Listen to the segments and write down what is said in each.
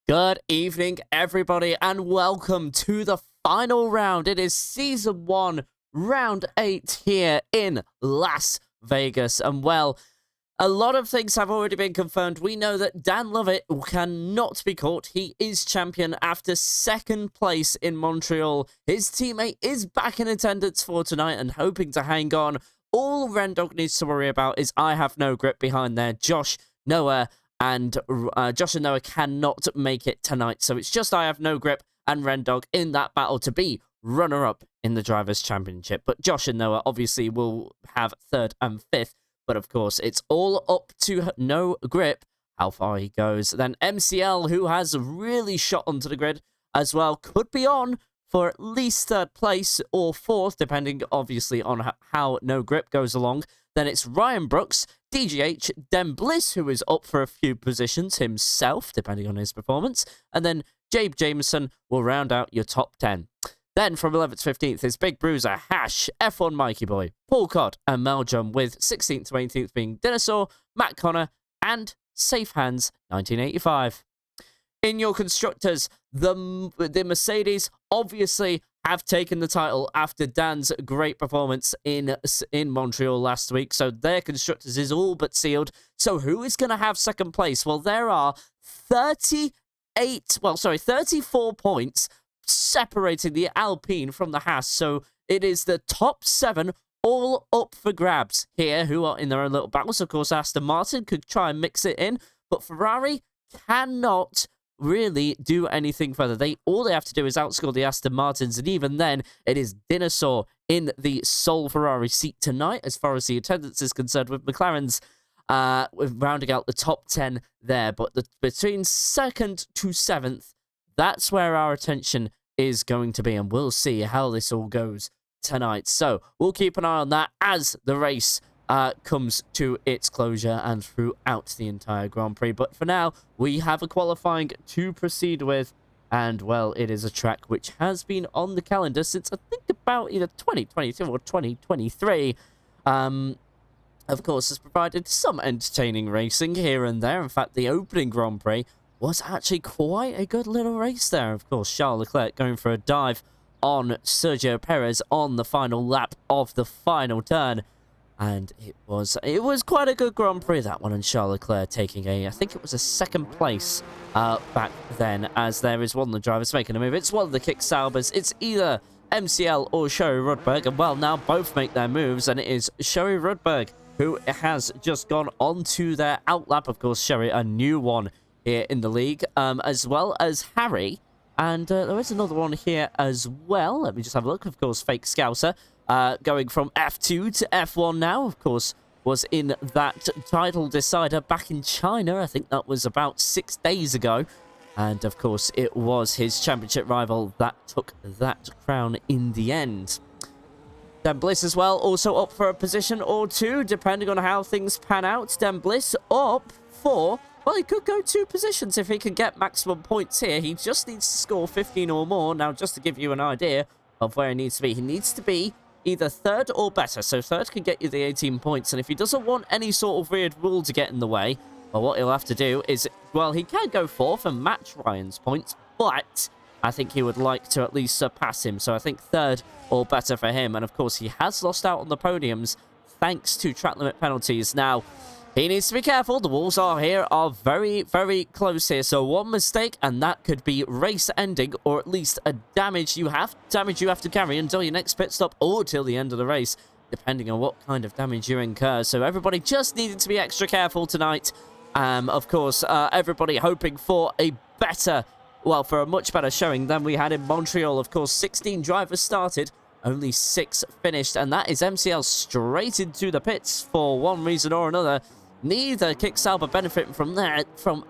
Good evening, everybody, and welcome to the final round. It is Season 1, Round 8 here in Las Vegas. And, well, a lot of things have already been confirmed. We know that Dan Lovett cannot be caught. He is champion after second place in Montreal. His teammate is back in attendance for tonight and hoping to hang on. All Rendog needs to worry about is I have no grip behind there. Josh, Noah, and Josh and Noah cannot make it tonight. So it's just I have no grip and Rendog in that battle to be runner-up in the Drivers' Championship. But Josh and Noah obviously will have third and fifth. But of course, it's all up to No Grip, how far he goes. Then MCL, who has really shot onto the grid as well, could be on for at least third place or fourth, depending obviously on how No Grip goes along. Then it's Ryan Brooks, DGH, Den Bliss, who is up for a few positions himself, depending on his performance. And then Jabe Jameson will round out your top 10. Then from 11th to 15th is Big Bruiser, Hash, F1 Mikey Boy, Paul Cod, and Maljum, with 16th to 18th being Dinosaur, Matt Connor, and Safe Hands 1985. In your constructors, the Mercedes obviously have taken the title after Dan's great performance in Montreal last week. So their constructors is all but sealed. So who is going to have second place? Well, there are 34 points separating the Alpine from the Haas. So it is the top 7 all up for grabs here, who are in their own little battles. Of course, Aston Martin could try and mix it in, but Ferrari cannot really do anything further. All they have to do is outscore the Aston Martins, and even then, it is Dinosaur in the sole Ferrari seat tonight, as far as the attendance is concerned, with McLaren's rounding out the top 10 there. But between 2nd to 7th, that's where our attention is going to be, and we'll see how this all goes tonight. So we'll keep an eye on that as the race comes to its closure and throughout the entire Grand Prix. But for now, we have a qualifying to proceed with, and, well, it is a track which has been on the calendar since I think about either 2022 or 2023. Of course, has provided some entertaining racing here and there. In fact, the opening Grand Prix was actually quite a good little race there. Of course, Charles Leclerc going for a dive on Sergio Perez on the final lap of the final turn. And it was quite a good Grand Prix, that one, and Charles Leclerc taking I think it was a second place back then, as there is one of the drivers making a move. It's one of the Kick Saubers. It's either MCL or Sherry Rudberg, and, well, now both make their moves, and it is Sherry Rudberg who has just gone onto their outlap. Of course, Sherry, a new one here in the league, as well as Harry. And there is another one here as well. Let me just have a look. Of course, Fake Scouser going from F2 to F1 now. Of course, was in that title decider back in China. I think that was about 6 days ago. And, of course, it was his championship rival that took that crown in the end. Den Bliss as well, also up for a position or two, depending on how things pan out. Den Bliss up for... well, he could go 2 positions if he can get maximum points here. He just needs to score 15 or more. Now, just to give you an idea of where he needs to be either third or better. So third can get you the 18 points. And if he doesn't want any sort of weird rule to get in the way, well, what he'll have to do is, well, he can go fourth and match Ryan's points, but I think he would like to at least surpass him. So I think third or better for him. And, of course, he has lost out on the podiums thanks to track limit penalties. Now, he needs to be careful. The walls are very, very close here. So one mistake, and that could be race ending, or at least a damage you have to carry until your next pit stop or till the end of the race, depending on what kind of damage you incur. So everybody just needing to be extra careful tonight. Of course, everybody hoping for a much better showing than we had in Montreal. Of course, 16 drivers started. Only 6 finished, and that is MCL straight into the pits for one reason or another. Neither Kick Sauber benefiting from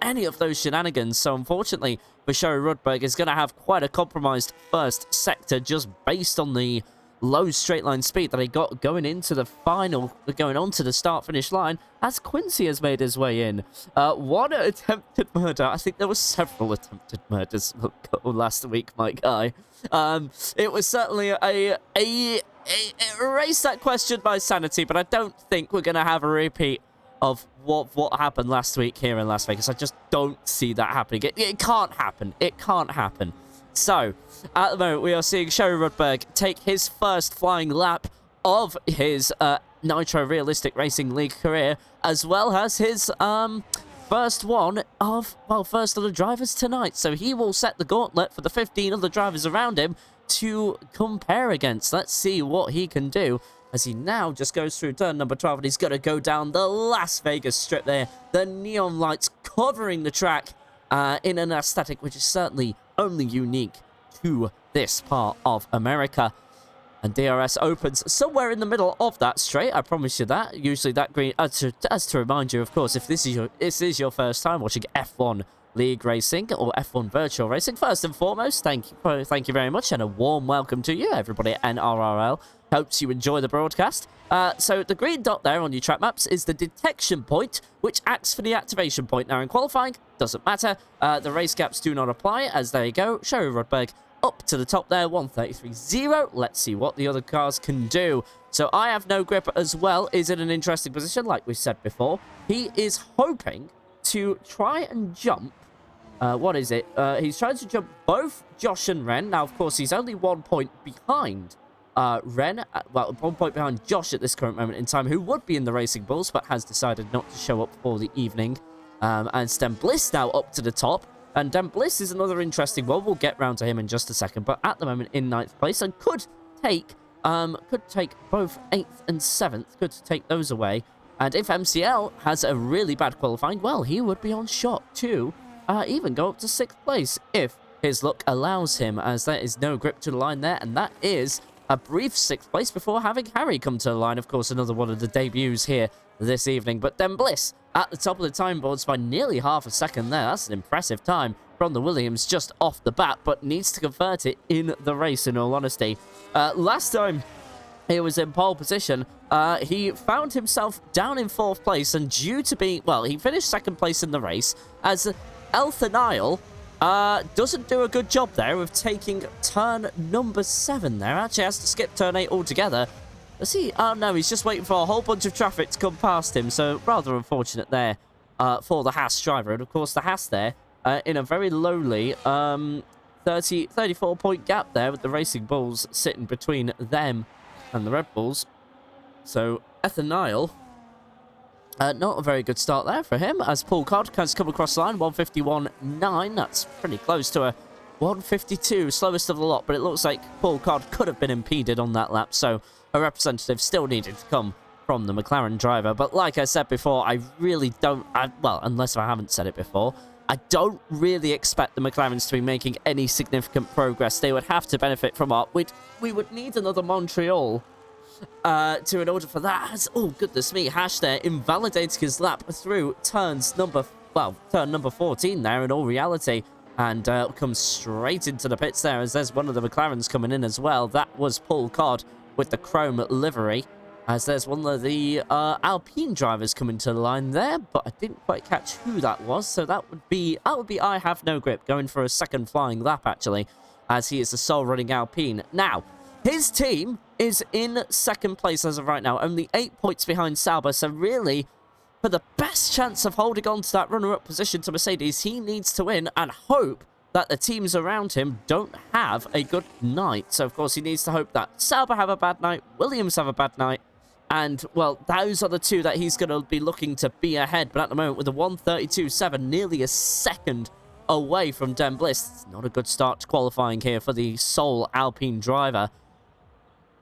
any of those shenanigans. So unfortunately for Sherry Rudberg, is going to have quite a compromised first sector just based on the low straight line speed that he got going into the final, going on to the start-finish line, as Quincy has made his way in. One attempted murder. I think there were several attempted murders last week, my guy. It was certainly a race that questioned my sanity, but I don't think we're going to have a repeat of what happened last week here in Las Vegas. I just don't see that happening. It can't happen. It can't happen. So, at the moment, we are seeing Sherry Rudberg take his first flying lap of his Nitro Realistic Racing League career, as well as his first one of, well, first of the drivers tonight. So he will set the gauntlet for the 15 other drivers around him to compare against. Let's see what he can do as he now just goes through turn number 12, and he's going to go down the Las Vegas Strip there. The neon lights covering the track in an aesthetic which is certainly only unique to this part of America. And DRS opens somewhere in the middle of that straight, I promise you that. Usually that green, as to remind you, of course, if this is your first time watching F1 League Racing or F1 Virtual Racing, first and foremost, thank you very much, and a warm welcome to you, everybody at NRRL. Hopes you enjoy the broadcast. So the green dot there on your track maps is the detection point, which acts for the activation point. Now in qualifying, doesn't matter. The race gaps do not apply, as there you go. Sherry Rudberg up to the top there, 133.0. Let's see what the other cars can do. So I have no grip as well, is in an interesting position, like we said before. He is hoping to try and jump. What is it? He's trying to jump both Josh and Ren. Now, of course, he's only 1 point behind Ren. Well, 1 point behind Josh at this current moment in time, who would be in the Racing Bulls, but has decided not to show up for the evening. And Stem Bliss now up to the top. And Den Bliss is another interesting one. We'll get round to him in just a second. But at the moment in 9th place, and could take both 8th and 7th. Could take those away. And if MCL has a really bad qualifying, well, he would be on shot to even go up to 6th place if his luck allows him, as there is no grip to the line there. And that is a brief 6th place before having Harry come to the line. Of course, another one of the debuts here this evening. But Den Bliss at the top of the time boards by nearly half a second there. That's an impressive time from the Williams just off the bat, but needs to convert it in the race, in all honesty. Last time he was in pole position, he found himself down in 4th place, and due to being, well, he finished 2nd place in the race, as Elthanile doesn't do a good job there of taking turn number 7 there. Actually has to skip turn 8 altogether. Let's see. Oh, no, he's just waiting for a whole bunch of traffic to come past him. So, rather unfortunate there for the Haas driver. And, of course, the Haas there in a very lowly 34-point gap there, with the Racing Bulls sitting between them and the Red Bulls. So, Ethanile, not a very good start there for him, as Paul Codd has come across the line, 151.9. That's pretty close to a 152, slowest of the lot. But it looks like Paul Codd could have been impeded on that lap. So, a representative still needed to come from the McLaren driver. But like I said before, I really don't, well, unless I haven't said it before, I don't really expect the McLarens to be making any significant progress. They would have to benefit from art. We would need another Montreal in order for that. Oh, goodness me, Hash there invalidating his lap through turn number 14 there in all reality. And comes straight into the pits there, as there's one of the McLarens coming in as well. That was Paul Codd with the chrome livery, as there's one of the Alpine drivers coming to the line there, but I didn't quite catch who that was. So that would be I Have No Grip, going for a second flying lap actually, as he is the sole running Alpine. Now, his team is in 2nd place as of right now, only 8 points behind Sauber. So really, for the best chance of holding on to that runner-up position to Mercedes, he needs to win and hope that the teams around him don't have a good night. So, of course, he needs to hope that Sauber have a bad night, Williams have a bad night, and, well, those are the two that he's going to be looking to be ahead. But at the moment, with a 132.7, nearly a second away from Den Bliss, it's not a good start to qualifying here for the sole Alpine driver.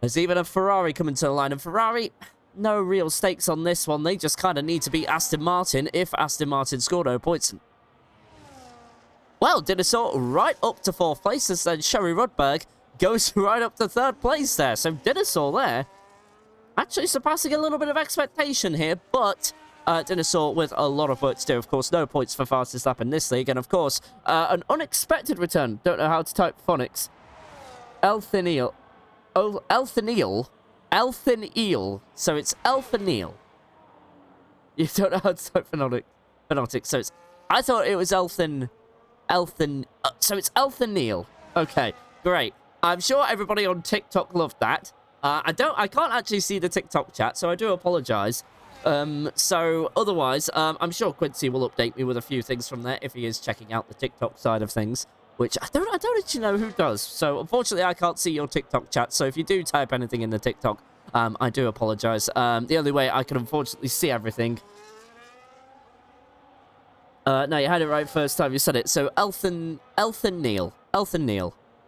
There's even a Ferrari coming to the line, and Ferrari, no real stakes on this one. They just kind of need to beat Aston Martin if Aston Martin score no points. Well, Dinosaur right up to 4th place, as then Sherry Rudberg goes right up to 3rd place there. So Dinosaur there actually surpassing a little bit of expectation here, but Dinosaur with a lot of work to do. Of course, no points for fastest lap in this league, and of course, an unexpected return. Don't know how to type phonics. Elthanile. Oh, Elthanile. Elthanile. So it's Elthanile. You don't know how to type phonetics. So it's, I thought it was so it's Elthanile. Okay, great. I'm sure everybody on TikTok loved that. I can't actually see the TikTok chat, so I do apologize. So otherwise, I'm sure Quincy will update me with a few things from there if he is checking out the TikTok side of things, which I don't actually know who does. So unfortunately, I can't see your TikTok chat. So if you do type anything in the TikTok, I do apologize. The only way I can unfortunately see everything. No, you had it right first time you said it. So Elthon Neil.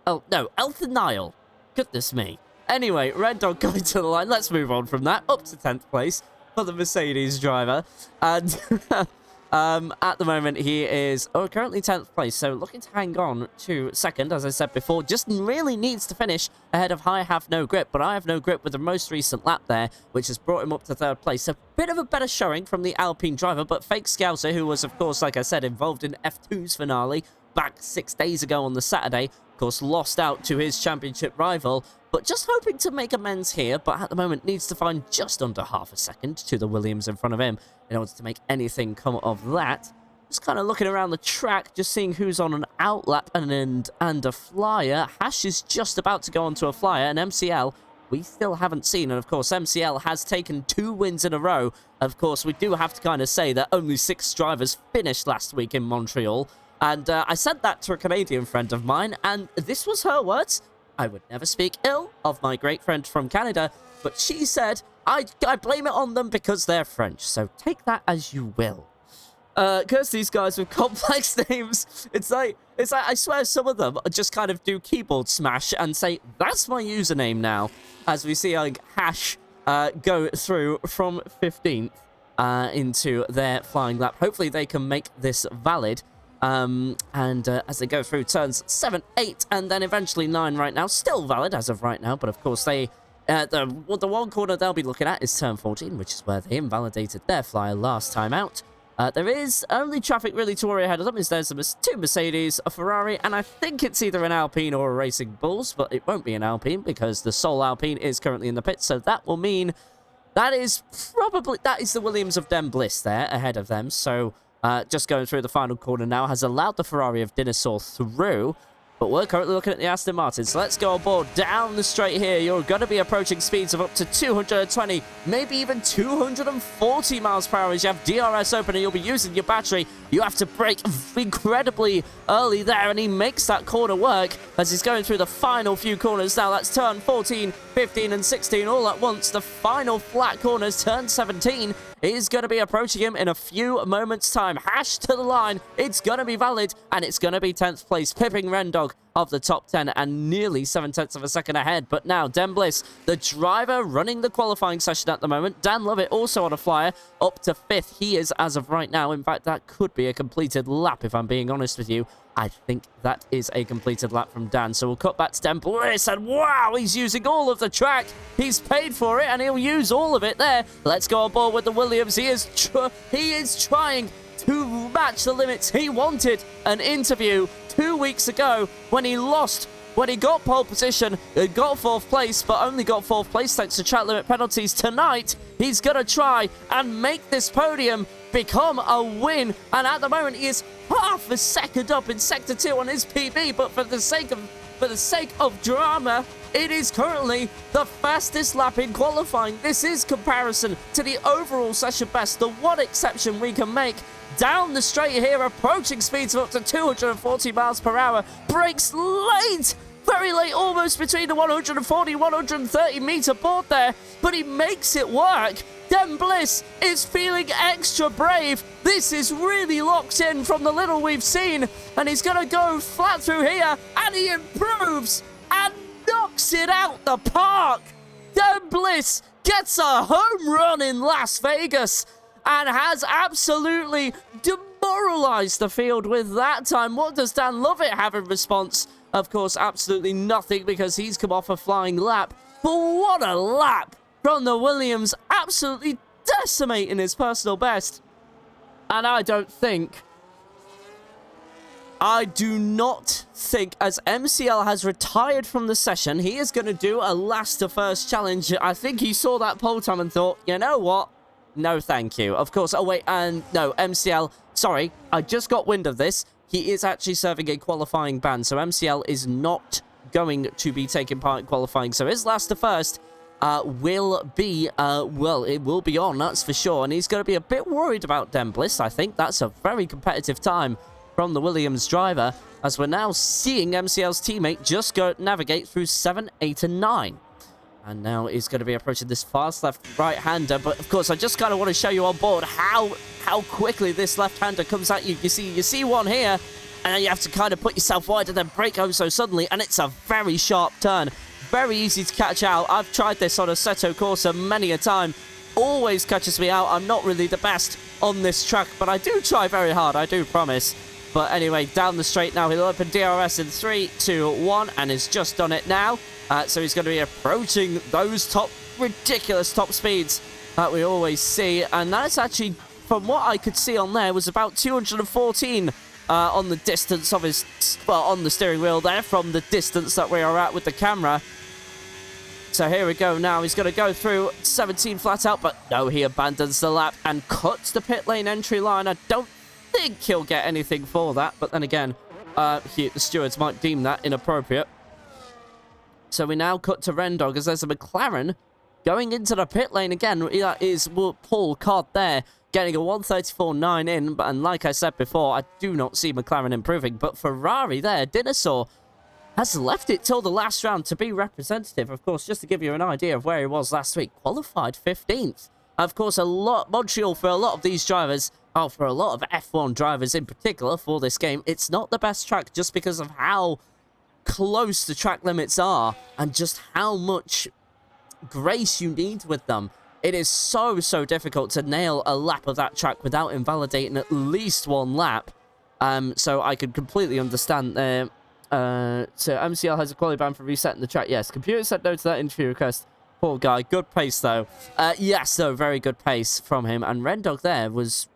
Oh, no, Elthon Niall. Goodness me. Anyway, Red Dog going to the line. Let's move on from that. Up to 10th place for the Mercedes driver. And at the moment, he is currently 10th place. So looking to hang on to second, as I said before. Just really needs to finish ahead of I Have No Grip. But I Have No Grip with the most recent lap there, which has brought him up to 3rd place. A bit of a better showing from the Alpine driver. But Fake Scouser, who was, of course, like I said, involved in F2's finale back 6 days ago on the Saturday, of course, lost out to his championship rival, but just hoping to make amends here, but at the moment needs to find just under half a second to the Williams in front of him in order to make anything come of that. Just kind of looking around the track, just seeing who's on an outlap and a flyer. Hash is just about to go onto a flyer, and MCL we still haven't seen, and of course MCL has taken 2 wins in a row. Of course, we do have to kind of say that only 6 drivers finished last week in Montreal. And I said that to a Canadian friend of mine, and this was her words. I would never speak ill of my great friend from Canada, but she said, I blame it on them because they're French, so take that as you will. Curse these guys with complex names. It's like I swear some of them just kind of do keyboard smash and say, that's my username now. As we see like Hash go through from 15th into their flying lap. Hopefully they can make this valid. As they go through turns 7, 8, and then eventually 9 right now. Still valid as of right now, but of course they... the one corner they'll be looking at is turn 14, which is where they invalidated their flyer last time out. There is only traffic really to worry ahead of them. There's 2 Mercedes, a Ferrari, and I think it's either an Alpine or a Racing Bulls, but it won't be an Alpine because the sole Alpine is currently in the pit, so that will mean that is the Williams of Den Bliss there ahead of them, so... just going through the final corner now, has allowed the Ferrari of Dinosaur through. But we're currently looking at the Aston Martin. So let's go aboard down the straight here. You're going to be approaching speeds of up to 220, maybe even 240 miles per hour as you have DRS open and you'll be using your battery. You have to brake incredibly early there, and he makes that corner work as he's going through the final few corners. Now that's turn 14, 15, and 16 all at once. The final flat corners, turn 17, is going to be approaching him in a few moments' time. Hash to the line. It's going to be valid, and it's going to be 10th place, pipping Rendog of the top 10 and nearly 7/10 of a second ahead. But now Den Bliss, the driver running the qualifying session at the moment. Dan Lovett also on a flyer up to 5th. He is as of right now. In fact, that could be a completed lap if I'm being honest with you. I think that is a completed lap from Dan. So we'll cut back to Den Bliss, and wow, he's using all of the track. He's paid for it, and he'll use all of it there. Let's go aboard with the Williams. He is trying to match the limits. He wanted an interview 2 weeks ago when he lost, when he got pole position, got 4th place, but only got 4th place thanks to track limit penalties. Tonight, he's going to try and make this podium become a win, and at the moment he is half a second up in Sector 2 on his PB, but for the sake of drama, it is currently the fastest lap in qualifying. This is comparison to the overall session best. The one exception we can make down the straight here, approaching speeds of up to 240 miles per hour, brakes late, very late, almost between the 140, 130 meter board there, but he makes it work. Den Bliss is feeling extra brave. This is really locked in from the little we've seen, and he's going to go flat through here, and he improves and knocks it out the park. Den Bliss gets a home run in Las Vegas and has absolutely demoralized the field with that time. What does Dan Lovett have in response? Of course, absolutely nothing, because he's come off a flying lap. But what a lap from the Williams, absolutely decimating his personal best. And I do not think, as MCL has retired from the session, he is going to do a last to first challenge. I think he saw that pole time and thought, you know what? No, thank you. Of course, oh wait, and no, MCL, sorry, I just got wind of this. He is actually serving a qualifying ban, so MCL is not going to be taking part in qualifying. So his last to first will be, well, it will be on, that's for sure. And he's going to be a bit worried about Dembliss. I think that's a very competitive time from the Williams driver, as we're now seeing MCL's teammate just go navigate through 7, 8, and 9. And now he's going to be approaching this fast left right-hander. But, of course, I just kind of want to show you on board how quickly this left-hander comes at you. You see one here, and then you have to kind of put yourself wide and then brake oh so suddenly, and it's a very sharp turn. Very easy to catch out. I've tried this on Assetto Corsa many a time. Always catches me out. I'm not really the best on this track, but I do try very hard, I do promise. But anyway, down the straight now. He'll open DRS in 3, 2, 1, and has just done it now. So he's going to be approaching those ridiculous top speeds that we always see. And that's actually, from what I could see on there, was about 214 on the distance of his, well, on the steering wheel there, from the distance that we are at with the camera. So here we go now. He's going to go through 17 flat out, but no, he abandons the lap and cuts the pit lane entry line. I don't think he'll get anything for that, but then again, the stewards might deem that inappropriate. So we now cut to Rendog as there's a McLaren going into the pit lane again. That is Paul Codd there, getting a 134.9 in, and like I said before, I do not see McLaren improving, but Ferrari there, Dinosaur, has left it till the last round to be representative. Of course, just to give you an idea of where he was last week, qualified 15th. Of course, Montreal, for a lot of these drivers, for a lot of F1 drivers in particular for this game, it's not the best track just because of how close the track limits are and just how much grace you need with them. It is so difficult to nail a lap of that track without invalidating at least one lap. So I could completely understand there. So MCL has a quality ban for resetting the track. Yes, computer said no to that interview request. Poor guy. Good pace, though. Yes, though, very good pace from him. And Rendog there was...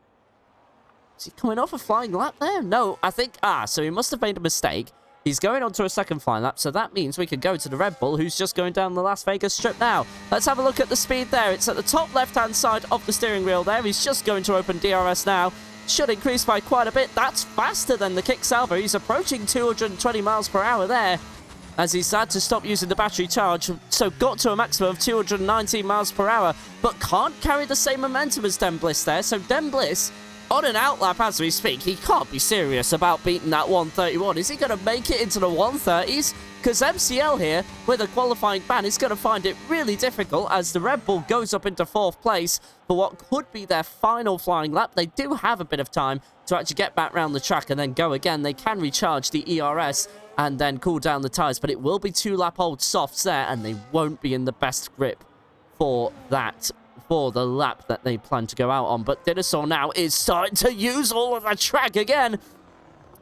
Is he coming off a flying lap there? No, I think... so he must have made a mistake. He's going on to a second flying lap, so that means we can go to the Red Bull, who's just going down the Las Vegas Strip now. Let's have a look at the speed there. It's at the top left-hand side of the steering wheel there. He's just going to open DRS now. Should increase by quite a bit. That's faster than the kick salvo. He's approaching 220 miles per hour there, as he's had to stop using the battery charge, so got to a maximum of 219 miles per hour, but can't carry the same momentum as Dembliss there. So Dembliss, on an outlap as we speak, he can't be serious about beating that 131. Is he going to make it into the 130s? Because MCL here, with a qualifying ban, is going to find it really difficult as the Red Bull goes up into 4th place for what could be their final flying lap. They do have a bit of time to actually get back round the track and then go again. They can recharge the ERS and then cool down the tyres, but it will be 2-lap-old softs there, and they won't be in the best grip for that, for the lap that they plan to go out on. But Dinosaur now is starting to use all of the track again.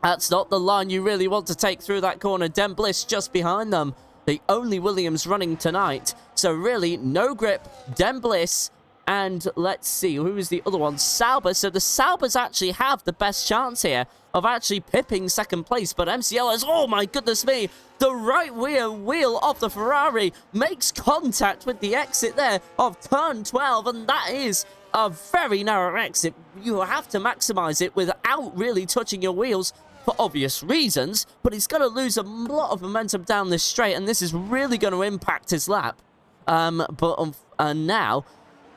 That's not the line you really want to take through that corner. Dembliss just behind them, the only Williams running tonight. So really, no grip. Dembliss, and let's see, who is the other one? Sauber. So the Saubers actually have the best chance here of actually pipping second place. But MCL is, oh my goodness me, the right wheel of the Ferrari makes contact with the exit there of turn 12. And that is a very narrow exit. You have to maximize it without really touching your wheels, for obvious reasons, but he's going to lose a lot of momentum down this straight, and this is really going to impact his lap. And now,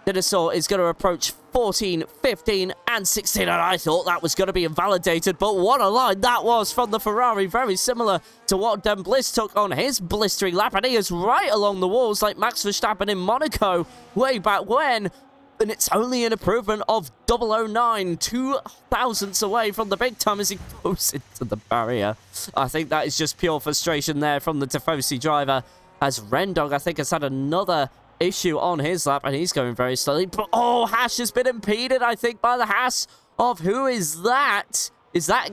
Dinosaur is going to approach 14, 15, and 16, and I thought that was going to be invalidated, but what a line that was from the Ferrari, very similar to what Dembliss took on his blistering lap, and he is right along the walls like Max Verstappen in Monaco way back when. And it's only an improvement of 009, 2 thousandths away from the big time as he goes into the barrier. I think that is just pure frustration there from the Tifosi driver, as Rendog, I think, has had another issue on his lap, and he's going very slowly. But, oh, Hash has been impeded, I think, by the Haas of who is that? Is that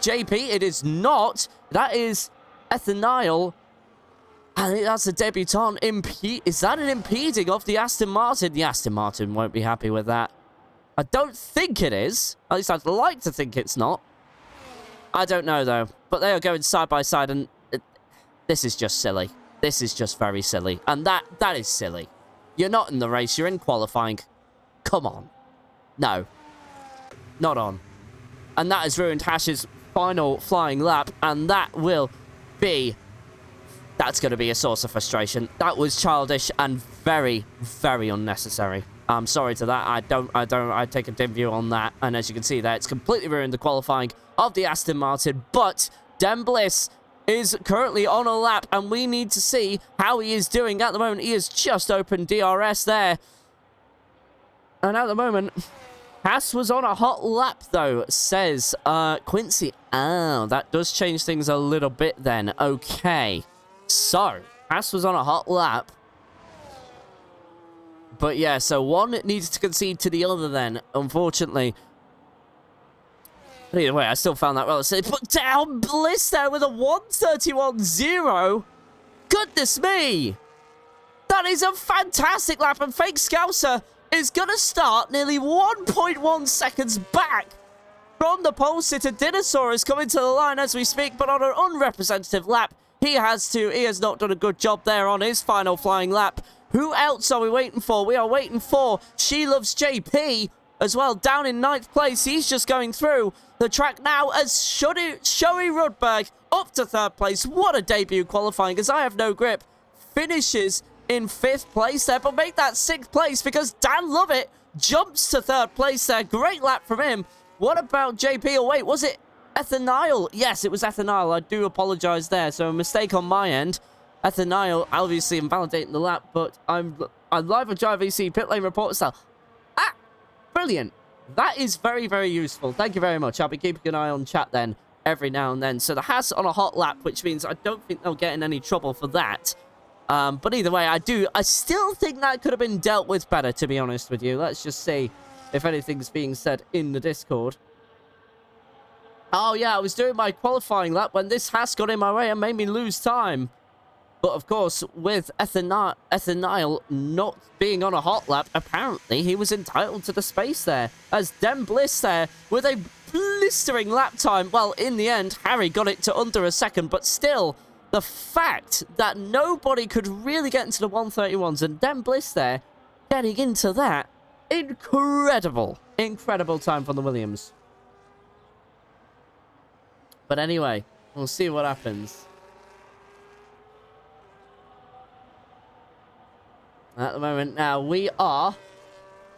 JP? It is not. That is Ethaniel. I think that's a debutant. Is that an impeding of the Aston Martin? The Aston Martin won't be happy with that. I don't think it is. At least I'd like to think it's not. I don't know, though. But they are going side by side, and this is just silly. This is just very silly. And that is silly. You're not in the race. You're in qualifying. Come on. No. Not on. And that has ruined Hash's final flying lap, and that will be That's going to be a source of frustration. That was childish and very, very unnecessary. I'm sorry to that. I take a dim view on that. And as you can see there, it's completely ruined the qualifying of the Aston Martin. But Den Bliss is currently on a lap, and we need to see how he is doing at the moment. He has just opened DRS there. And at the moment, Haas was on a hot lap, though, says Quincy. Oh, that does change things a little bit then. Okay. So, Haas was on a hot lap. But yeah, so one needs to concede to the other then, unfortunately. But either way, I still found that relative. But down Bliss there with a 1:31.0. Goodness me! That is a fantastic lap, and Fake Scouser is going to start nearly 1.1 seconds back from the pole sitter. Dinosaur is coming to the line as we speak, but on an unrepresentative lap, he has not done a good job there on his final flying lap. Who else are we waiting for? We are waiting for She Loves JP as well, down in 9th place. He's just going through the track now as Shoei Rudberg up to 3rd place. What a debut qualifying, as I Have No Grip finishes in 5th place there, but make that 6th place because Dan Lovett jumps to 3rd place there. Great lap from him. What about JP? Oh, wait, was it Ethaniel? Yes, it was Ethaniel. I do apologize there. So a mistake on my end. Ethaniel obviously invalidating the lap, but I'm live on Drive VC pit lane report style. Ah, brilliant. That is very, very useful. Thank you very much. I'll be keeping an eye on chat then every now and then. So the Haas on a hot lap, which means I don't think they'll get in any trouble for that. But either way, I still think that could have been dealt with better, to be honest with you. Let's just see if anything's being said in the Discord. Oh, yeah, I was doing my qualifying lap when this Haas got in my way and made me lose time. But, of course, with Ethaniel not being on a hot lap, apparently he was entitled to the space there. As Den Bliss there with a blistering lap time. Well, in the end, Harry got it to under a second, but still, the fact that nobody could really get into the 131s and Den Bliss there getting into that, incredible time from the Williams. But anyway, we'll see what happens. At the moment now, we are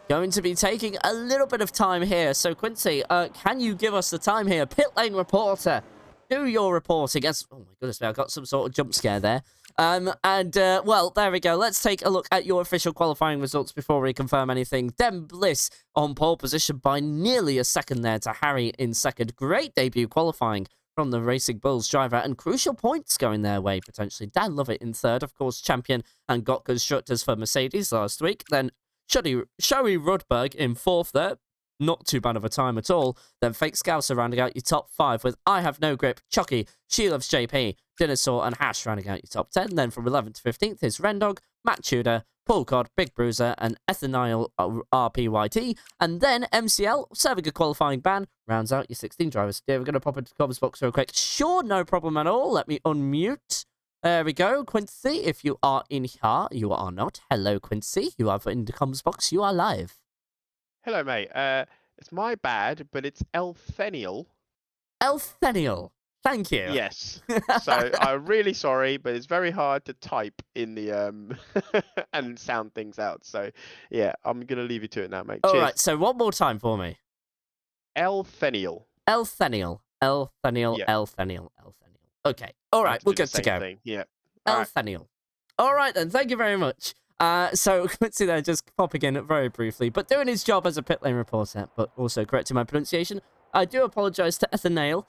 going to be taking a little bit of time here. So, Quincy, can you give us the time here? Pit lane reporter, do your reporting. As oh my goodness, I got some sort of jump scare there. Well, there we go. Let's take a look at your official qualifying results before we confirm anything. Den Bliss on pole position by nearly a second there to Harry in second. Great debut qualifying from the Racing Bulls driver, and crucial points going their way, potentially. Dan Lovett in third, of course, champion and got constructors for Mercedes last week. Then Shoei Rudberg in fourth there. Not too bad of a time at all. Then Fake Scouser rounding out your top 5 with I Have No Grip, Chucky, She Loves JP, Dinosaur, and Hash rounding out your top 10. Then from 11th to 15th is Rendog, Matt Tudor, Paul Cod, Big Bruiser, and Ethaniel RPYT. And then MCL, serving a qualifying ban, rounds out your 16 drivers. Yeah, we're going to pop into the comments box real quick. Sure, no problem at all. Let me unmute. There we go. Quincy, if you are in here, you are not. Hello, Quincy. You are in the comments box. You are live. Hello, mate. It's my bad, but it's Elfenial. Elfenial. Thank you. Yes. So I'm really sorry, but it's very hard to type in the and sound things out. So yeah, I'm gonna leave you to it now, mate. All Cheers. right. So one more time for me. Elfenial. Elfenial. Elfenial. Yeah. Elfenial. Elfenial. Okay. All right. We're good to go. Thing. Yeah. Elfenial. All right then. Thank you very much. So Quincy there just popping in very briefly, but doing his job as a pit lane reporter, but also correcting my pronunciation. I do apologize to Ethaniel.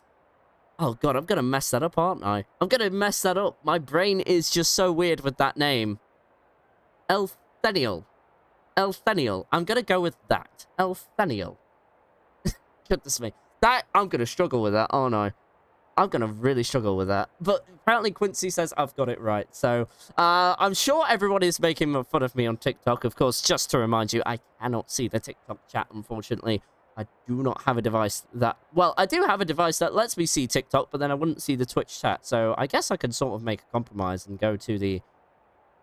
Oh god, I'm gonna mess that up, aren't I? I'm gonna mess that up. My brain is just so weird with that name. Elfenial. Elfenial. I'm gonna go with that. Elfenial. Goodness me. I'm gonna struggle with that, aren't I? I'm going to really struggle with that. But apparently Quincy says I've got it right. So I'm sure everyone is making fun of me on TikTok. Of course, just to remind you, I cannot see the TikTok chat, unfortunately. I do not have a device that... Well, I do have a device that lets me see TikTok, but then I wouldn't see the Twitch chat. So I guess I can sort of make a compromise and go to the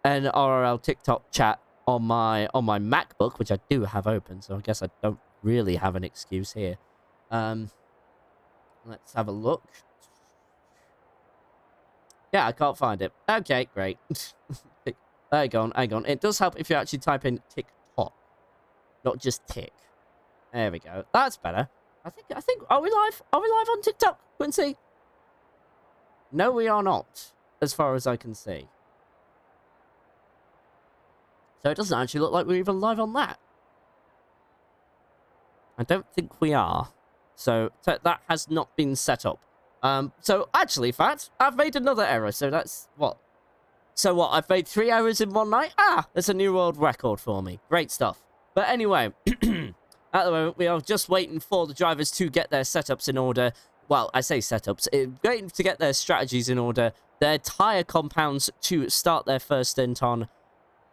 NRRL TikTok chat on my MacBook, which I do have open. So I guess I don't really have an excuse here. Let's have a look. Yeah, I can't find it. Okay, great. Hang on, hang on. It does help if you actually type in TikTok, not just tick. There we go. That's better. I think, are we live? Are we live on TikTok, Quincy? No, we are not, as far as I can see. So it doesn't actually look like we're even live on that. I don't think we are. So that has not been set up. So actually, in fact, I've made another error. So that's what? So what? I've made 3 errors in one night? Ah, that's a new world record for me. Great stuff. But anyway, at the moment, we are just waiting for the drivers to get their setups in order. Well, I say setups. Waiting to get their strategies in order. Their tyre compounds to start their first stint on.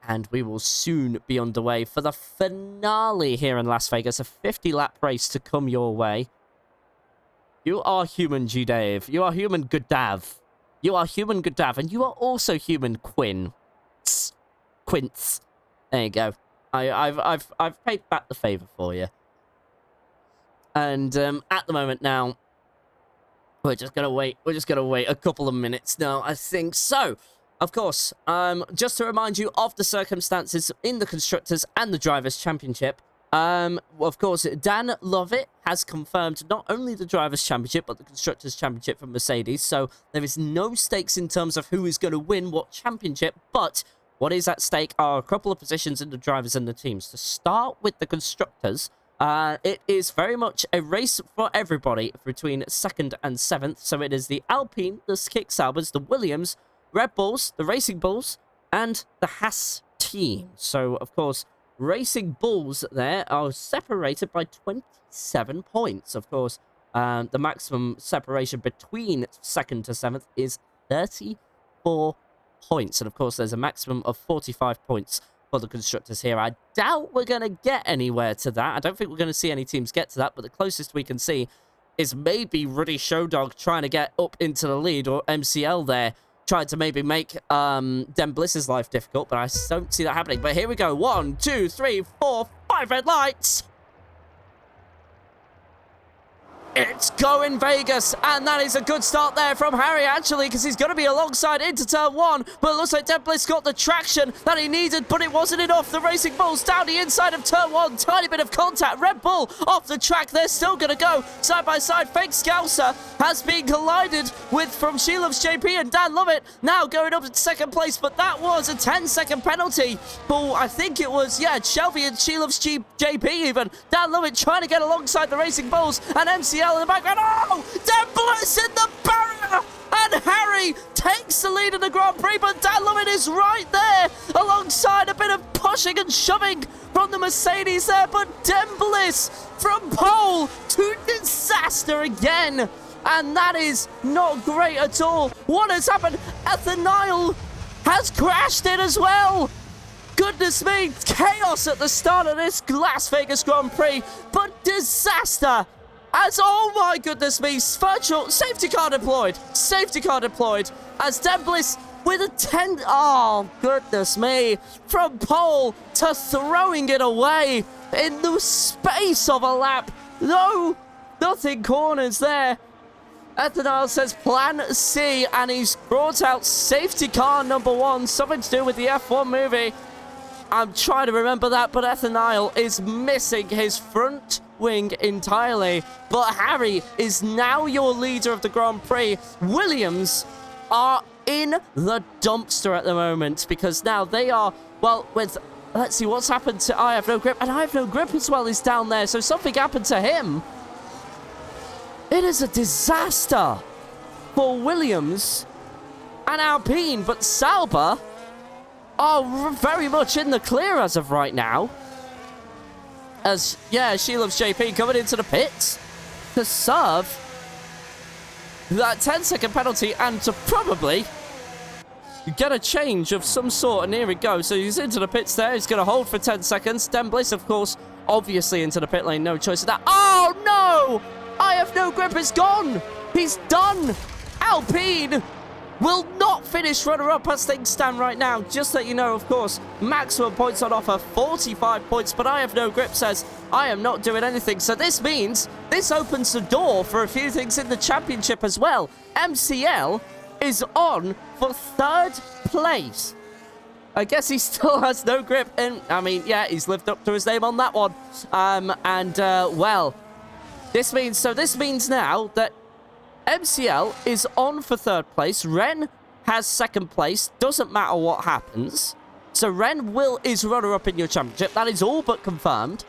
And we will soon be underway for the finale here in Las Vegas. A 50-lap race to come your way. You are human, G-Dave. You are human, Good Dav. You are human, Good Dav. And you are also human, Quinn. Quince. There you go. I've paid back the favour for you. And at the moment now, we're just gonna wait. We're just gonna wait a couple of minutes now, I think. So, of course, just to remind you of the circumstances in the Constructors and the Drivers' Championship. Of course, Dan Lovett has confirmed not only the Drivers' Championship, but the Constructors' Championship for Mercedes. So there is no stakes in terms of who is going to win what championship, but what is at stake are a couple of positions in the drivers and the teams. To start with the Constructors, it is very much a race for everybody between 2nd and 7th. So it is the Alpine, the Kick Saubers, the Williams, Red Bulls, the Racing Bulls, and the Haas team. So, of course, Racing Bulls there are separated by 27 points. Of course, the maximum separation between 2nd to 7th is 34 points. And, of course, there's a maximum of 45 points for the Constructors here. I doubt we're going to get anywhere to that. I don't think we're going to see any teams get to that, but the closest we can see is maybe Ruddy Showdog trying to get up into the lead, or MCL there tried to maybe make Den Bliss's life difficult, but I don't see that happening. But here we go. 1, 2, 3, 4, 5 red lights. It's going Vegas, and that is a good start there from Harry, actually, because he's going to be alongside into turn 1, but it looks like Den Bliss got the traction that he needed, but it wasn't enough. The Racing Bulls down the inside of turn 1, tiny bit of contact. Red Bull off the track, they're still going to go side by side. Fake Scouser has been collided with from She Loves JP and Dan Lovett, now going up to 2nd place, but that was a 10-second penalty for, I think it was, yeah, Shelby and She Loves JP even. Dan Lovett trying to get alongside the Racing Bulls, and MCL in the background. Oh! Dan Bliss in the barrier! And Harry takes the lead in the Grand Prix, but Dan Lovett is right there alongside a bit of pushing and shoving from the Mercedes there, but Dan Bliss from pole to disaster again. And that is not great at all. What has happened? Ethanol has crashed in as well. Goodness me, chaos at the start of this Las Vegas Grand Prix, but disaster. As, oh my goodness me, virtual safety car deployed. Safety car deployed. As Dan Bliss with a 10... Oh, goodness me. From pole to throwing it away in the space of a lap. No, nothing corners there. Ethanol says plan C, and he's brought out safety car number 1. Something to do with the F1 movie. I'm trying to remember that, but Ethanol is missing his front wing entirely. But Harry is now your leader of the Grand Prix. Williams are in the dumpster at the moment, because now they are, well, with, let's see what's happened to I Have No Grip, and I Have No Grip as well is down there, so something happened to him. It is a disaster for Williams and Alpine, but Sauber are very much in the clear as of right now. As, yeah, She Loves JP coming into the pits to serve that 10-second penalty and to probably get a change of some sort. And here we go. So he's into the pits there. He's going to hold for 10 seconds. Dan Bliss, of course, obviously into the pit lane. No choice of that. Oh, no! I Have No Grip is gone. He's done. Alpine will not finish runner-up as things stand right now. Just that you know, of course, maximum points on offer, 45 points, but I Have No Grip says, I am not doing anything. So this means this opens the door for a few things in the championship as well. MCL is on for 3rd place. I guess he still has no grip. And I mean, yeah, he's lived up to his name on that one. Well, this means now that MCL is on for 3rd place. Ren has 2nd place. Doesn't matter what happens. So Ren is runner-up in your championship. That is all but confirmed.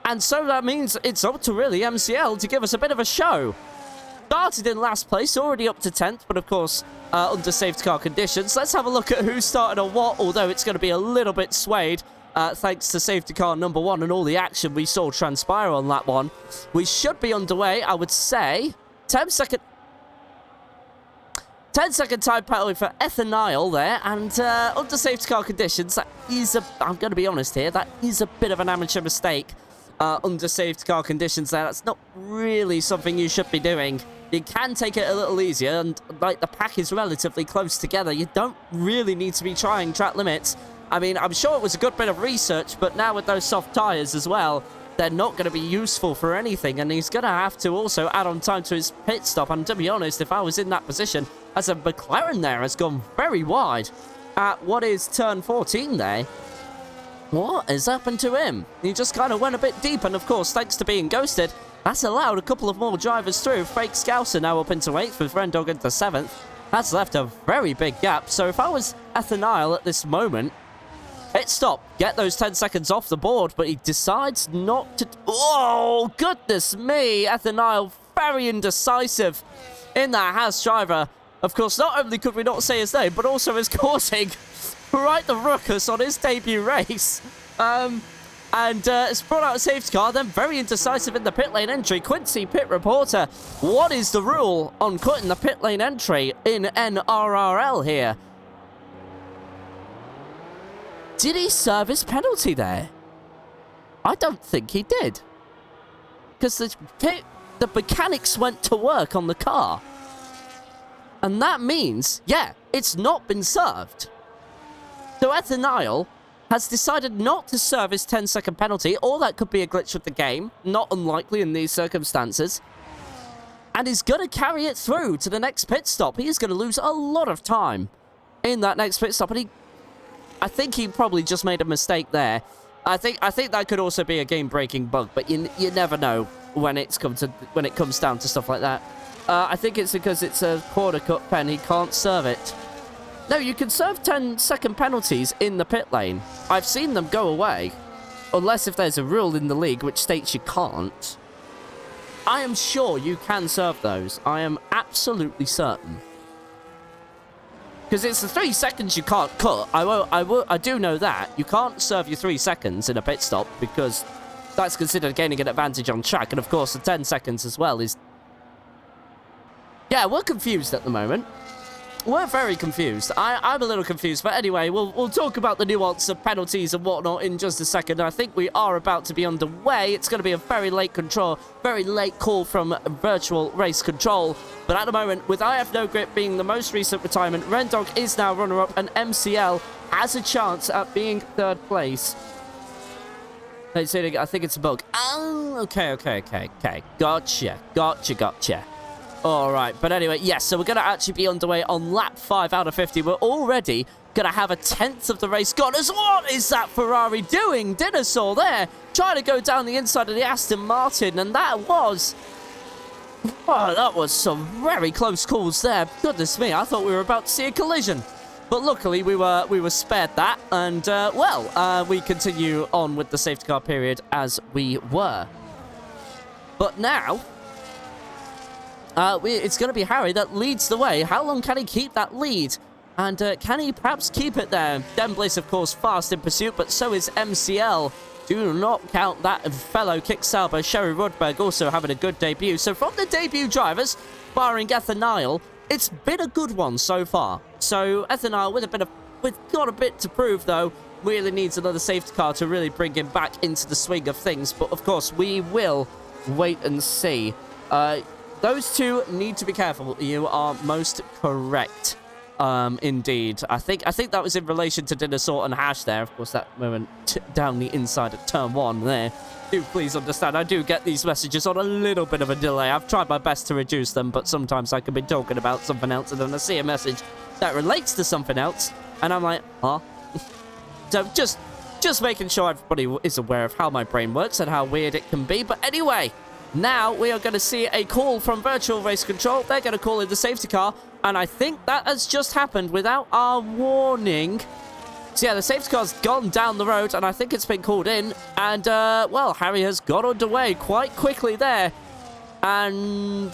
And so that means it's up to really MCL to give us a bit of a show. Started in last place, already up to 10th, but of course, under safety car conditions. Let's have a look at who started on what, although it's going to be a little bit swayed, thanks to safety car number 1 and all the action we saw transpire on that one. We should be underway, I would say. 10-second time penalty for Ethanol there, and under safety car conditions, that is I'm going to be honest here, that is a bit of an amateur mistake. Under safety car conditions there, that's not really something you should be doing. You can take it a little easier, and like the pack is relatively close together. You don't really need to be trying track limits. I mean, I'm sure it was a good bit of research, but now with those soft tyres as well, they're not going to be useful for anything, and he's going to have to also add on time to his pit stop. And to be honest, if I was in that position, as a McLaren there has gone very wide at what is turn 14 there. What has happened to him? He just kind of went a bit deep, and of course, thanks to being ghosted, that's allowed a couple of more drivers through. Fake Scouser now up into 8th with Rendog into 7th. That's left a very big gap. So if I was Ethanol at this moment, hit stop, get those 10 seconds off the board, but he decides not to. Oh, goodness me. Ethanol very indecisive in that Haas driver. Of course, not only could we not say his name, but also is causing right the ruckus on his debut race. It's brought out a safety car, then very indecisive in the pit lane entry. Quincy, pit reporter, what is the rule on cutting the pit lane entry in NRRL here? Did he serve his penalty there? I don't think he did. Because the mechanics went to work on the car. And that means, yeah, it's not been served. So Ethanol has decided not to serve his 10-second penalty, or that could be a glitch with the game, not unlikely in these circumstances. And he's going to carry it through to the next pit stop. He is going to lose a lot of time in that next pit stop, and I think he probably just made a mistake there. I think that could also be a game-breaking bug, but you never know when it comes down to stuff like that. I think it's because it's a quarter cut pen. He can't serve it. No, you can serve 10-second penalties in the pit lane. I've seen them go away. Unless if there's a rule in the league which states you can't. I am sure you can serve those. I am absolutely certain. Because it's the 3 seconds you can't cut. I do know that. You can't serve your 3 seconds in a pit stop because that's considered gaining an advantage on track. And of course, the 10 seconds as well is... Yeah, we're confused at the moment. We're very confused. I'm a little confused, but anyway, we'll talk about the nuance of penalties and whatnot in just a second. I think we are about to be underway. It's going to be a very late call from virtual race control. But at the moment, with IF No Grip being the most recent retirement, Rendog is now runner-up, and MCL has a chance at being 3rd place. I think it's a bug. Oh, okay. Gotcha. All right, but anyway, yes, so we're going to actually be underway on lap 5 out of 50. We're already going to have a 10th of the race gone. What is that Ferrari doing? Dinosaur there, trying to go down the inside of the Aston Martin, and that was some very close calls there. Goodness me, I thought we were about to see a collision. But luckily, we were spared that, and, we continue on with the safety car period as we were. But now... it's going to be Harry that leads the way. How long can he keep that lead? And can he perhaps keep it there? Demblace, of course, fast in pursuit, but so is MCL. Do not count that fellow Kick Sauber. Sherry Rudberg also having a good debut. So from the debut drivers, barring Ethanol, it's been a good one so far. So Ethanol with got a bit to prove, though. Really needs another safety car to really bring him back into the swing of things. But, of course, we will wait and see. Those two need to be careful. You are most correct. Indeed. I think that was in relation to dinner sort and hash there. Of course, that moment down the inside of turn 1 there. Do please understand, I do get these messages on a little bit of a delay. I've tried my best to reduce them, but sometimes I can be talking about something else and then I see a message that relates to something else, and I'm like, huh? So just making sure everybody is aware of how my brain works and how weird it can be. But anyway, now we are going to see a call from Virtual Race Control. They're going to call in the safety car, and I think that has just happened without our warning. So yeah, the safety car's gone down the road, and I think it's been called in. And, well, Harry has got underway quite quickly there. And,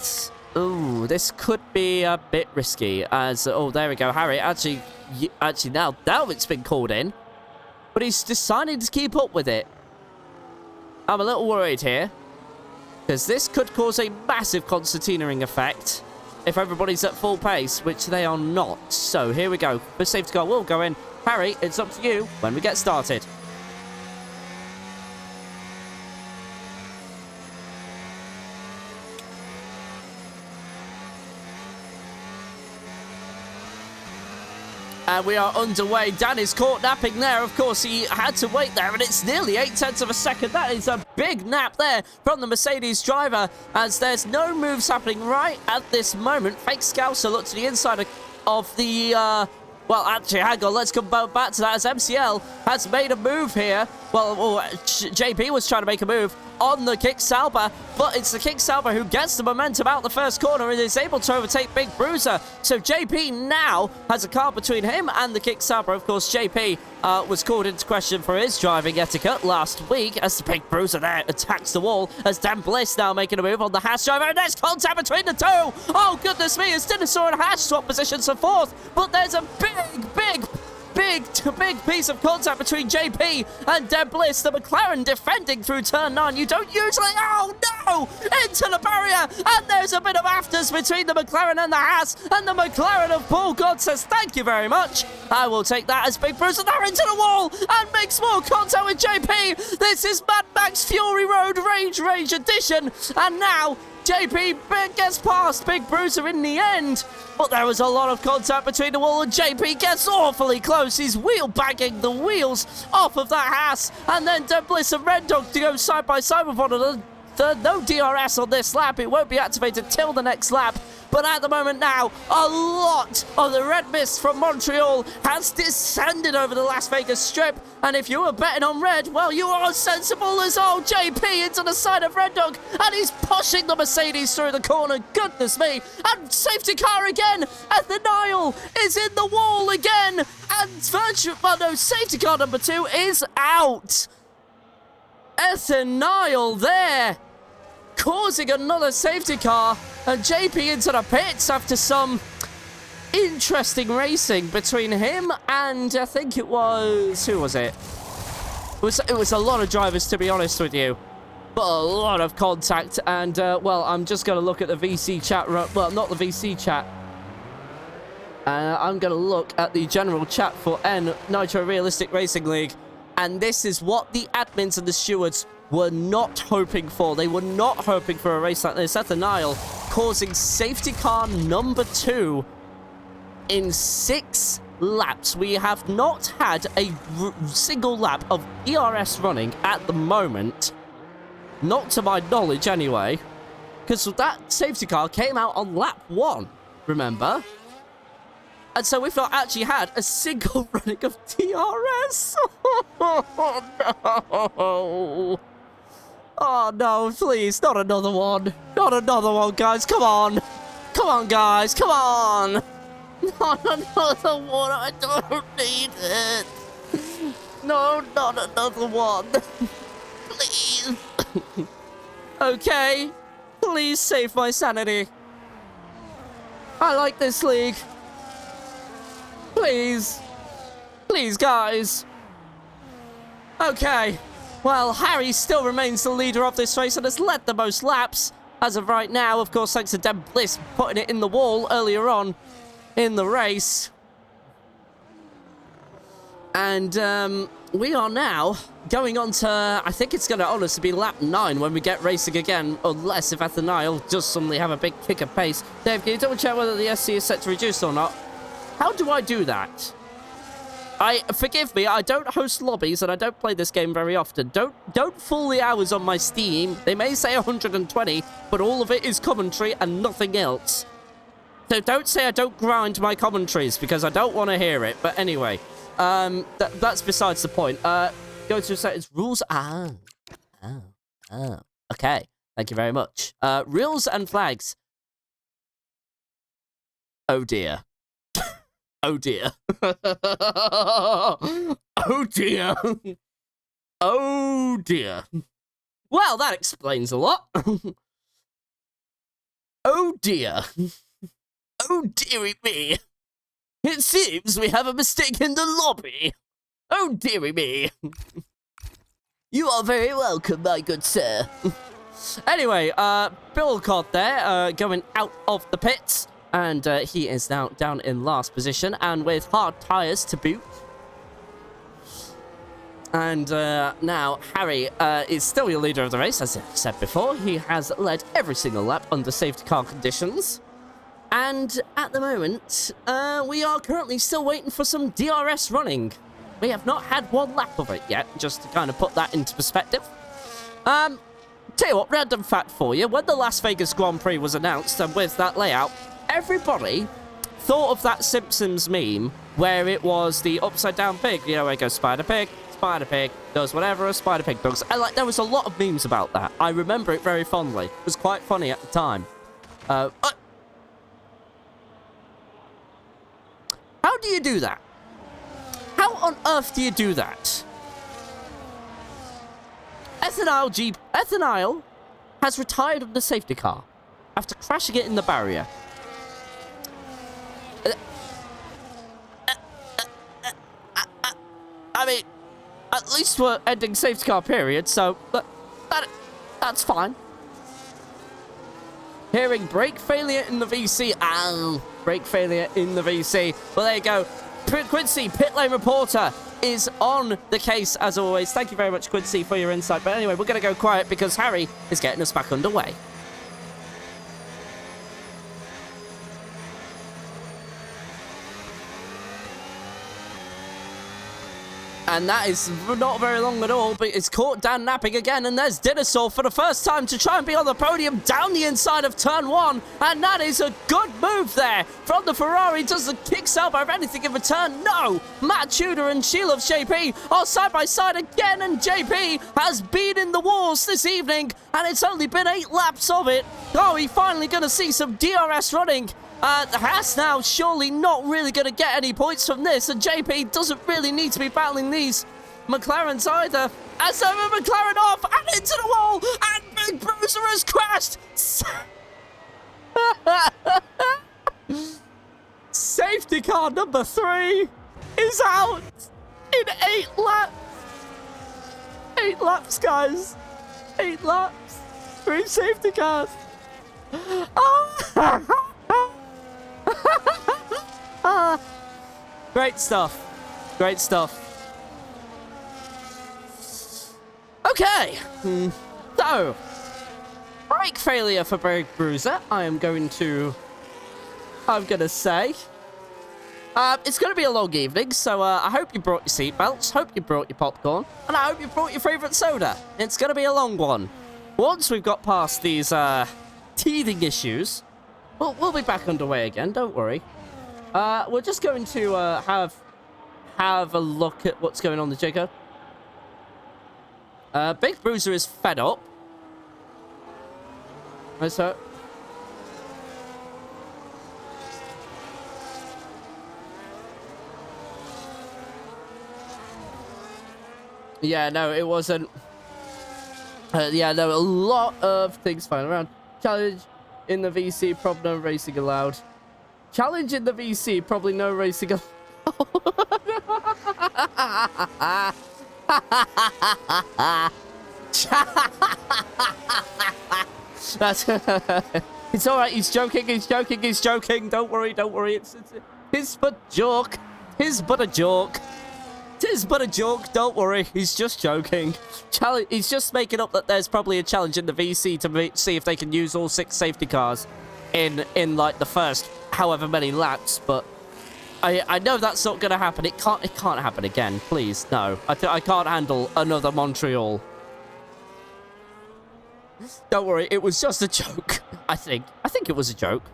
ooh, this could be a bit risky. As, oh, there we go. Harry, actually now it's been called in. But he's decided to keep up with it. I'm a little worried here, because this could cause a massive concertinaing effect if everybody's at full pace, which they are not. So here we go. The safety car will go in. Harry, it's up to you when we get started. And we are underway. Dan is caught napping there. Of course, he had to wait there, and it's nearly 0.8 of a second. That is a big nap there from the Mercedes driver, as there's no moves happening right at this moment. Fake Scouser looked to the inside of the... well, actually, hang on. Let's come back to that, as MCL has made a move here. Well, JP was trying to make a move on the Kick Sauber, but it's the Kick Sauber who gets the momentum out the first corner and is able to overtake Big Bruiser. So JP now has a car between him and the Kick Sauber. Of course, JP was called into question for his driving etiquette last week, as the Big Bruiser there attacks the wall, as Dan Bliss now making a move on the Haas driver, and there's contact between the two. Oh, goodness me, as Dinosaur and Haas swap positions for fourth, but there's a big piece of contact between JP and Dan Bliss. The McLaren defending through turn 9. You don't usually... Oh, no! Into the barrier! And there's a bit of afters between the McLaren and the Haas. And the McLaren of Paul God says, thank you very much. I will take that as Big Bruiser there into the wall and makes more contact with JP. This is Mad Max Fury Road Rage Edition. And now... JP gets past Big Bruiser in the end, but there was a lot of contact between the wall, and JP gets awfully close. He's wheel bagging the wheels off of that Haas, and then Bliss and Red Dog to go side by side with one another. No DRS on this lap. It won't be activated till the next lap. But at the moment now, a lot of the red mist from Montreal has descended over the Las Vegas Strip. And if you were betting on red, well, you are as sensible as old JP into the side of Red Dog. And he's pushing the Mercedes through the corner. Goodness me. And safety car again. And the Nile is in the wall again. And safety car number 2 is out. Ethanol there, causing another safety car, and JP into the pits after some interesting racing between him and I think it was... who was it? It was a lot of drivers, to be honest with you, but a lot of contact. And well, I'm just going to look at the VC chat. Well, not the VC chat. I'm going to look at the general chat for Nitro Realistic Racing League. And this is what the admins and the stewards were not hoping for. They were not hoping for a race like this at the Nile, causing safety car number 2 in 6 laps. We have not had a single lap of ERS running at the moment. Not to my knowledge, anyway. Because that safety car came out on lap 1, remember? And so we've not actually had a single running of DRS. Oh, no. Oh, no, please. Not another one. Not another one, guys. Come on. Come on, guys. Come on. Not another one. I don't need it. No, not another one. Please. Okay. Please save my sanity. I like this league. Please. Please, guys. Okay. Well, Harry still remains the leader of this race and has led the most laps as of right now. Of course, thanks to Dan Bliss putting it in the wall earlier on in the race. And we are now going on to, I think it's going to honestly be lap 9 when we get racing again, unless if Atheniel does suddenly have a big kick of pace. Dave, can you double check whether the SC is set to reduce or not? How do I do that? Forgive me, I don't host lobbies and I don't play this game very often. Don't fool the hours on my Steam. They may say 120, but all of it is commentary and nothing else. So don't say I don't grind my commentaries because I don't want to hear it. But anyway, that's besides the point. Go to settings, rules. Okay. Thank you very much. Rules and flags. Oh dear. Oh dear. Oh dear. Oh dear. Well, that explains a lot. Oh dear. Oh dearie me. It seems we have a mistake in the lobby. Oh dearie me. You are very welcome, my good sir. Anyway, Bill Cod there, going out of the pits. And he is now down in last position, and with hard tyres to boot. And now Harry is still your leader of the race, as I said before. He has led every single lap under safety car conditions. And at the moment, we are currently still waiting for some DRS running. We have not had one lap of it yet, just to kind of put that into perspective. Tell you what, random fact for you. When the Las Vegas Grand Prix was announced, and with that layout, everybody thought of that Simpsons meme where it was the upside down pig, you know, where it goes spider pig, does whatever a spider pig does. And like, there was a lot of memes about that. I remember it very fondly. It was quite funny at the time. How do you do that? How on earth do you do that? Ethanol has retired on the safety car after crashing it in the barrier. I mean, at least we're ending safety car period, so that's fine. Hearing brake failure in the VC. Ow, brake failure in the VC. Well, there you go. Quincy, pit lane reporter, is on the case as always. Thank you very much, Quincy, for your insight. But anyway, we're going to go quiet because Harry is getting us back underway. And that is not very long at all, but it's caught Dan napping again, and there's Dinosaur for the first time to try and be on the podium down the inside of turn one, and that is a good move there from the Ferrari. Does the kick salvo have anything in return? No! Matt Tudor and Sheila of JP are side by side again, and JP has been in the wars this evening, and it's only been 8 laps of it. Oh, we finally going to see some DRS running. Haas now surely not really going to get any points from this, and JP doesn't really need to be battling these McLarens either. As over McLaren off and into the wall, and Big Bruiser has crashed. Safety car number 3 is out in 8 laps. 8 laps, guys. 8 laps. 3 safety cars. Oh. Great stuff. Great stuff. Okay. So, brake failure for Brake Bruiser. I'm gonna say. It's gonna be a long evening, so I hope you brought your seatbelts, hope you brought your popcorn, and I hope you brought your favourite soda. It's gonna be a long one. Once we've got past these teething issues, we'll be back underway again, don't worry. We're just going to have a look at what's going on with Jacob. Big Bruiser is fed up. So yeah, no, it wasn't. Yeah, there were a lot of things flying around. Challenge in the VC, probably no racing allowed. Challenge in the VC, probably no racing allowed. That's it's all right. He's joking. He's joking. He's joking. Don't worry. Don't worry. It's but joke. It's but a joke. Tis but a joke. Don't worry. He's just joking. He's just making up that there's probably a challenge in the VC to see if they can use all 6 safety cars in like the first however many laps. But I know that's not going to happen. It can't happen again. Please, no. I can't handle another Montreal. Don't worry, it was just a joke, I think. I think it was a joke.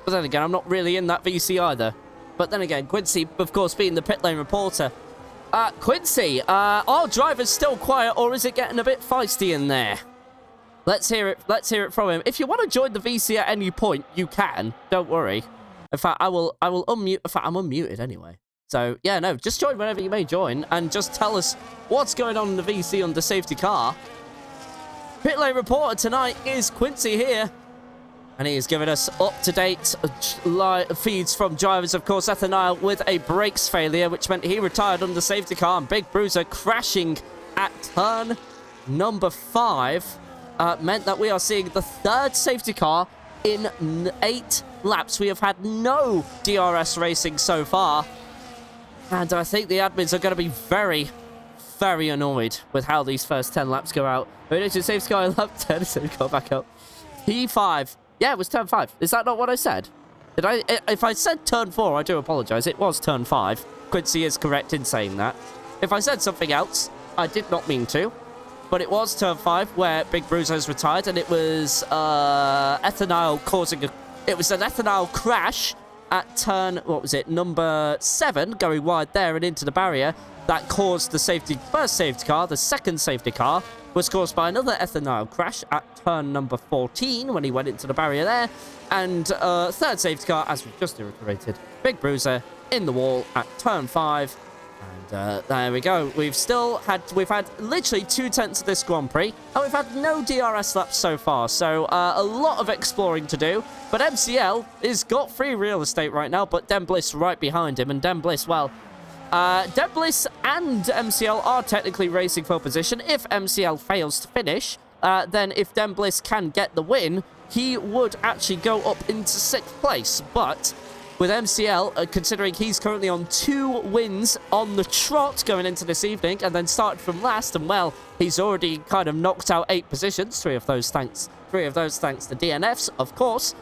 But then again, I'm not really in that VC either. But then again, Quincy, of course, being the pit lane reporter. Quincy, are drivers still quiet, or is it getting a bit feisty in there? Let's hear it. Let's hear it from him. If you want to join the VC at any point, you can. Don't worry. In fact, I will unmute. In fact, I'm unmuted anyway. So, yeah, no, just join whenever you may join, and just tell us what's going on in the VC on the safety car. Pit lane reporter tonight is Quincy here. And he is giving us up-to-date feeds from drivers. Of course, Ethaniel with a brakes failure, which meant he retired on the safety car. And Big Bruiser crashing at turn number 5 meant that we are seeing the 3rd safety car in 8 laps. We have had no DRS racing so far. And I think the admins are going to be very, very annoyed with how these first 10 laps go out. Safety car in lap 10, safety car back up. P5. Yeah, it was turn 5. Is that not what I said? Did I? If I said turn 4, I do apologise. It was turn 5. Quincy is correct in saying that. If I said something else, I did not mean to. But it was turn 5 where Big Bruiser has retired, and it was Ethaniel causing a... It was an Ethaniel crash at turn, what was it, number 7, going wide there and into the barrier. That caused the first safety car. The second safety car was caused by another Ethaniel crash at turn number 14 when he went into the barrier there. And third safety car, as we've just iterated, Big Bruiser in the wall at turn 5. And there we go. We've had literally 2 tenths of this Grand Prix, and we've had no DRS laps so far. So a lot of exploring to do. But MCL has got free real estate right now, but Den Bliss right behind him. And Den Bliss, well, Den Bliss and MCL are technically racing for position. If MCL fails to finish, then if Den Bliss can get the win, he would actually go up into 6th place. But with MCL, considering he's currently on 2 wins on the trot going into this evening, and then started from last, and well, he's already kind of knocked out 8 positions. 3 of those thanks to DNFs, of course.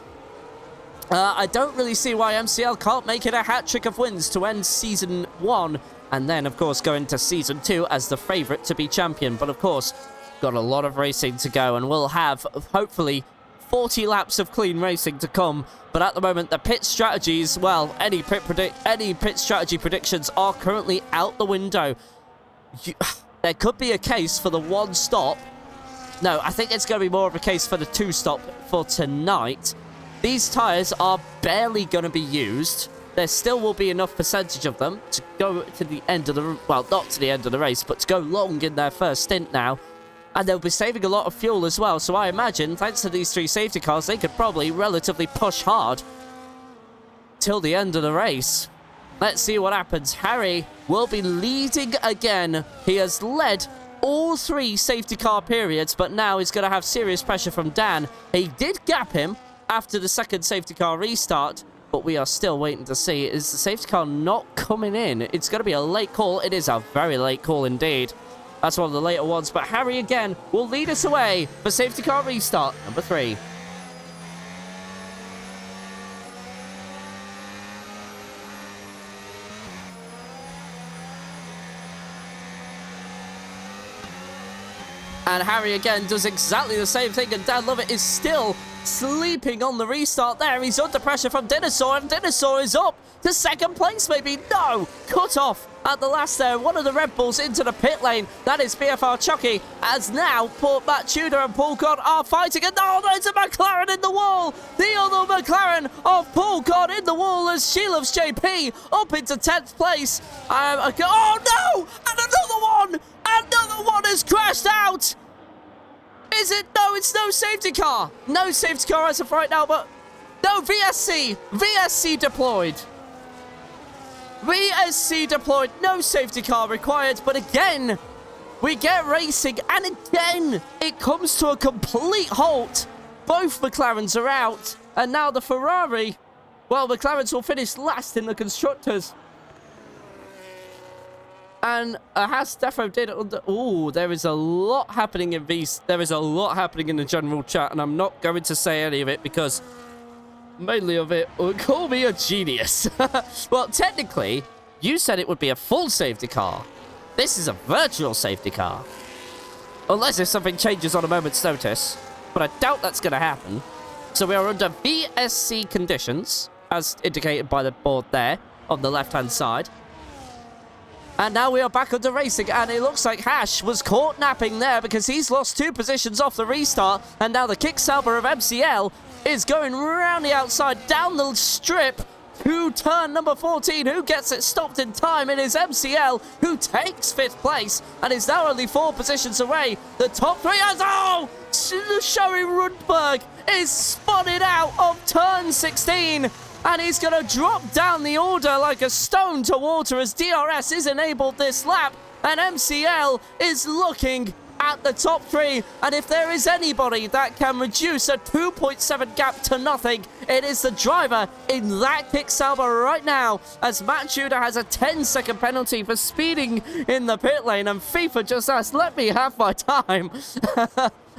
I don't really see why MCL can't make it a hat-trick of wins to end Season 1, and then, of course, go into Season 2 as the favourite to be champion. But, of course, got a lot of racing to go, and we'll have, hopefully, 40 laps of clean racing to come. But at the moment, the pit strategies, well, any pit strategy predictions are currently out the window. There could be a case for the 1 stop. No, I think it's going to be more of a case for the 2 stop for tonight. These tyres are barely going to be used. There still will be enough percentage of them to go to the end of the... Well, not to the end of the race, but to go long in their first stint now. And they'll be saving a lot of fuel as well. So I imagine, thanks to these 3 safety cars, they could probably relatively push hard till the end of the race. Let's see what happens. Harry will be leading again. He has led all 3 safety car periods, but now he's going to have serious pressure from Dan. He did gap him after the second safety car restart, but we are still waiting to see. Is the safety car not coming in? It's going to be a late call. It is a very late call indeed. That's one of the later ones, but Harry again will lead us away for safety car restart number 3. And Harry again does exactly the same thing, and Dan Lovett is still sleeping on the restart there. He's under pressure from Dinosaur, and Dinosaur is up to 2nd place, maybe. No! Cut off at the last there. One of the Red Bulls into the pit lane. That is BFR Chucky, as now Matt Tudor and Paul God are fighting. And oh, there's a McLaren in the wall. The other McLaren of Paul God in the wall as She Loves JP up into 10th place. Oh no! And another one! Another one has crashed out! Is it? No, it's no safety car. No safety car as of right now, but no, VSC. VSC deployed. VSC deployed. No safety car required, but again, we get racing, and again, it comes to a complete halt. Both McLarens are out, and now the Ferrari, well, McLarens will finish last in the Constructors. And Haas defo did it under... Oh, there is a lot happening in there is a lot happening in the general chat, and I'm not going to say any of it because mainly of it, or call me a genius. Well, technically, you said it would be a full safety car. This is a virtual safety car. Unless if something changes on a moment's notice. But I doubt that's going to happen. So we are under VSC conditions, as indicated by the board there on the left-hand side. And now we are back under racing, and it looks like Hash was caught napping there because he's lost 2 positions off the restart. And now the Kick-Sauber of MCL is going round the outside, down the strip, to turn number 14. Who gets it stopped in time? It is MCL, who takes 5th place and is now only 4 positions away. The top 3 has... Oh! Sherry Rundberg is spotted out of turn 16. And he's going to drop down the order like a stone to water as DRS is enabled this lap. And MCL is looking at the top 3. And if there is anybody that can reduce a 2.7 gap to nothing, it is the driver in that Kick-Sauber right now. As Matt Tudor has a 10-second penalty for speeding in the pit lane. And FIFA just asked, let me have my time.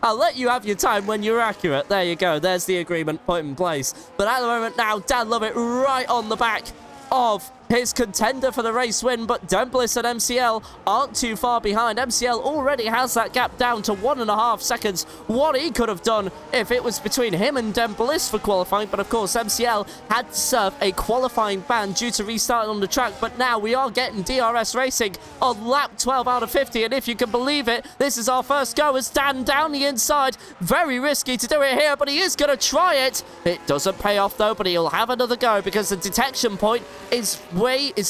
I'll let you have your time when you're accurate. There you go. There's the agreement put in place. But at the moment now, Dan Lovett right on the back of his contender for the race win, but Dembliss and MCL aren't too far behind. MCL already has that gap down to 1.5 seconds. What he could have done if it was between him and Dembliss for qualifying, but of course MCL had to serve a qualifying ban due to restarting on the track, but now we are getting DRS racing on lap 12 out of 50, and if you can believe it, this is our first go as Dan down the inside. Very risky to do it here, but he is going to try it. It doesn't pay off though, but he'll have another go because the detection point is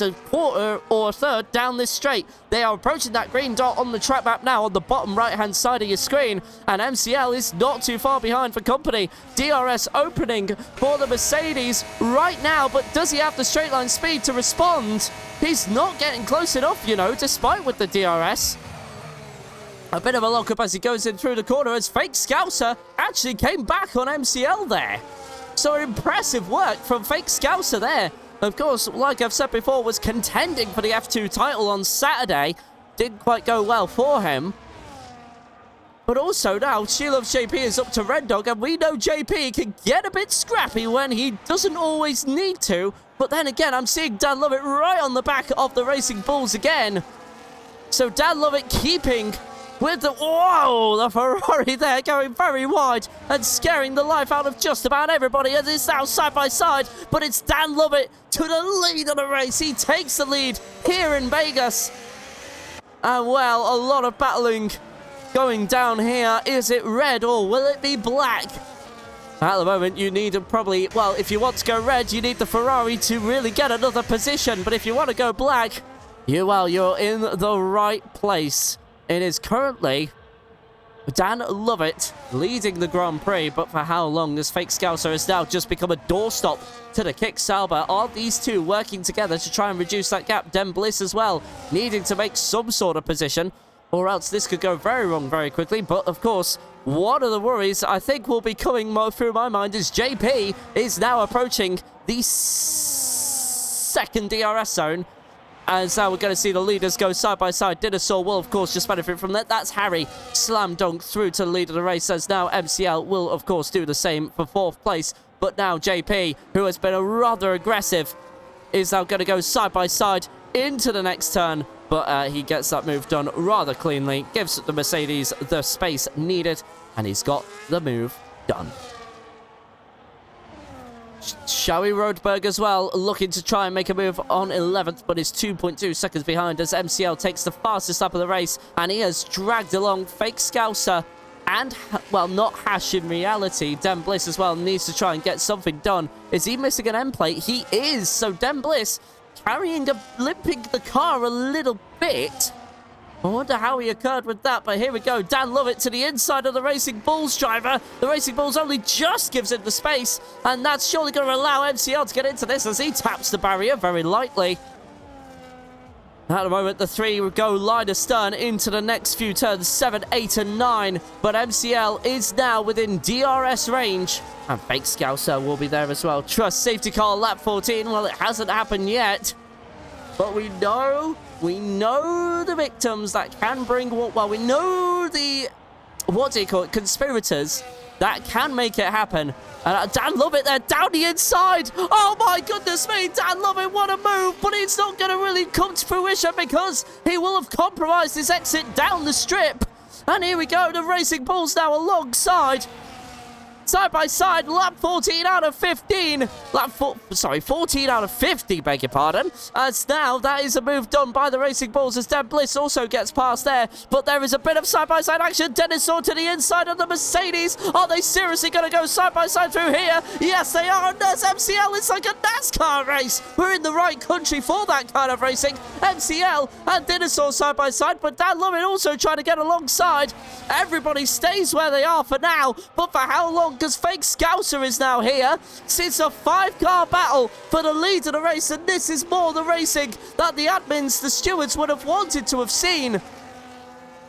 a quarter or a third down this straight. They are approaching that green dot on the track map now on the bottom right-hand side of your screen, and MCL is not too far behind for company. DRS opening for the Mercedes right now, but does he have the straight line speed to respond? He's not getting close enough, you know, despite with the DRS. A bit of a lockup as he goes in through the corner as Fake Scouser actually came back on MCL there. So impressive work from Fake Scouser there. Of course, like I've said before, was contending for the F2 title on Saturday. Didn't quite go well for him. But also now, She Loves JP is up to Red Dog, and we know JP can get a bit scrappy when he doesn't always need to. But then again, I'm seeing Dan Lovett right on the back of the Racing Bulls again. So Dan Lovett keeping with the... Whoa! The Ferrari there going very wide and scaring the life out of just about everybody as it's now side by side. But it's Dan Lovett to the lead of the race. He takes the lead here in Vegas. And well, a lot of battling going down here. Is it red or will it be black? At the moment, you need to probably... Well, if you want to go red, you need the Ferrari to really get another position. But if you want to go black, you're in the right place. It is currently Dan Lovett leading the Grand Prix, but for how long? This Fake Scouser has now just become a doorstop to the Kick-Sauber. Are these two working together to try and reduce that gap? Dembliss as well, needing to make some sort of position, or else this could go very wrong very quickly. But of course, one of the worries I think will be coming through my mind is JP is now approaching the second DRS zone. As we're going to see the leaders go side by side. Dinosaur will, of course, just benefit from that. That's Harry slam dunk through to the lead of the race. As now MCL will, of course, do the same for 4th place. But now JP, who has been rather aggressive, is now going to go side by side into the next turn. But he gets that move done rather cleanly. Gives the Mercedes the space needed. And he's got the move done. Sherry Rundberg as well, looking to try and make a move on 11th, but is 2.2 seconds behind as MCL takes the fastest lap of the race, and he has dragged along Fake Scouser and, well, not Hash in reality. Dembliss as well needs to try and get something done. Is he missing an end plate? He is, so Dembliss limping the car a little bit. I wonder how he occurred with that, but here we go. Dan Lovett to the inside of the Racing Bulls driver. The Racing Bulls only just gives him the space, and that's surely going to allow MCL to get into this as he taps the barrier very lightly. At the moment, the 3 go line astern into the next few turns, 7, 8, and 9. But MCL is now within DRS range, and Fake Scouser will be there as well. Trust safety car lap 14. Well, it hasn't happened yet, but we know the victims that can bring... Well, we know the... What do you call it? Conspirators that can make it happen. And Dan Lovett there down the inside. Oh my goodness me, Dan Lovett, what a move. But it's not going to really come to fruition because he will have compromised his exit down the strip. And here we go, the Racing Bulls now alongside. Side by side, lap 14 out of 15. 14 out of 50, beg your pardon. As now, that is a move done by the Racing Bulls as Dan Bliss also gets past there. But there is a bit of side-by-side action. Dennis Saw to the inside of the Mercedes. Are they seriously going to go side-by-side through here? Yes, they are. And there's MCL. It's like a NASCAR race. We're in the right country for that kind of racing. MCL and Dennis Saw side-by-side. But Dan Lovett also trying to get alongside. Everybody stays where they are for now. But for how long? Because Fake Scouser is now here. It's a 5-car battle for the lead of the race, and this is more the racing that the admins, the stewards, would have wanted to have seen.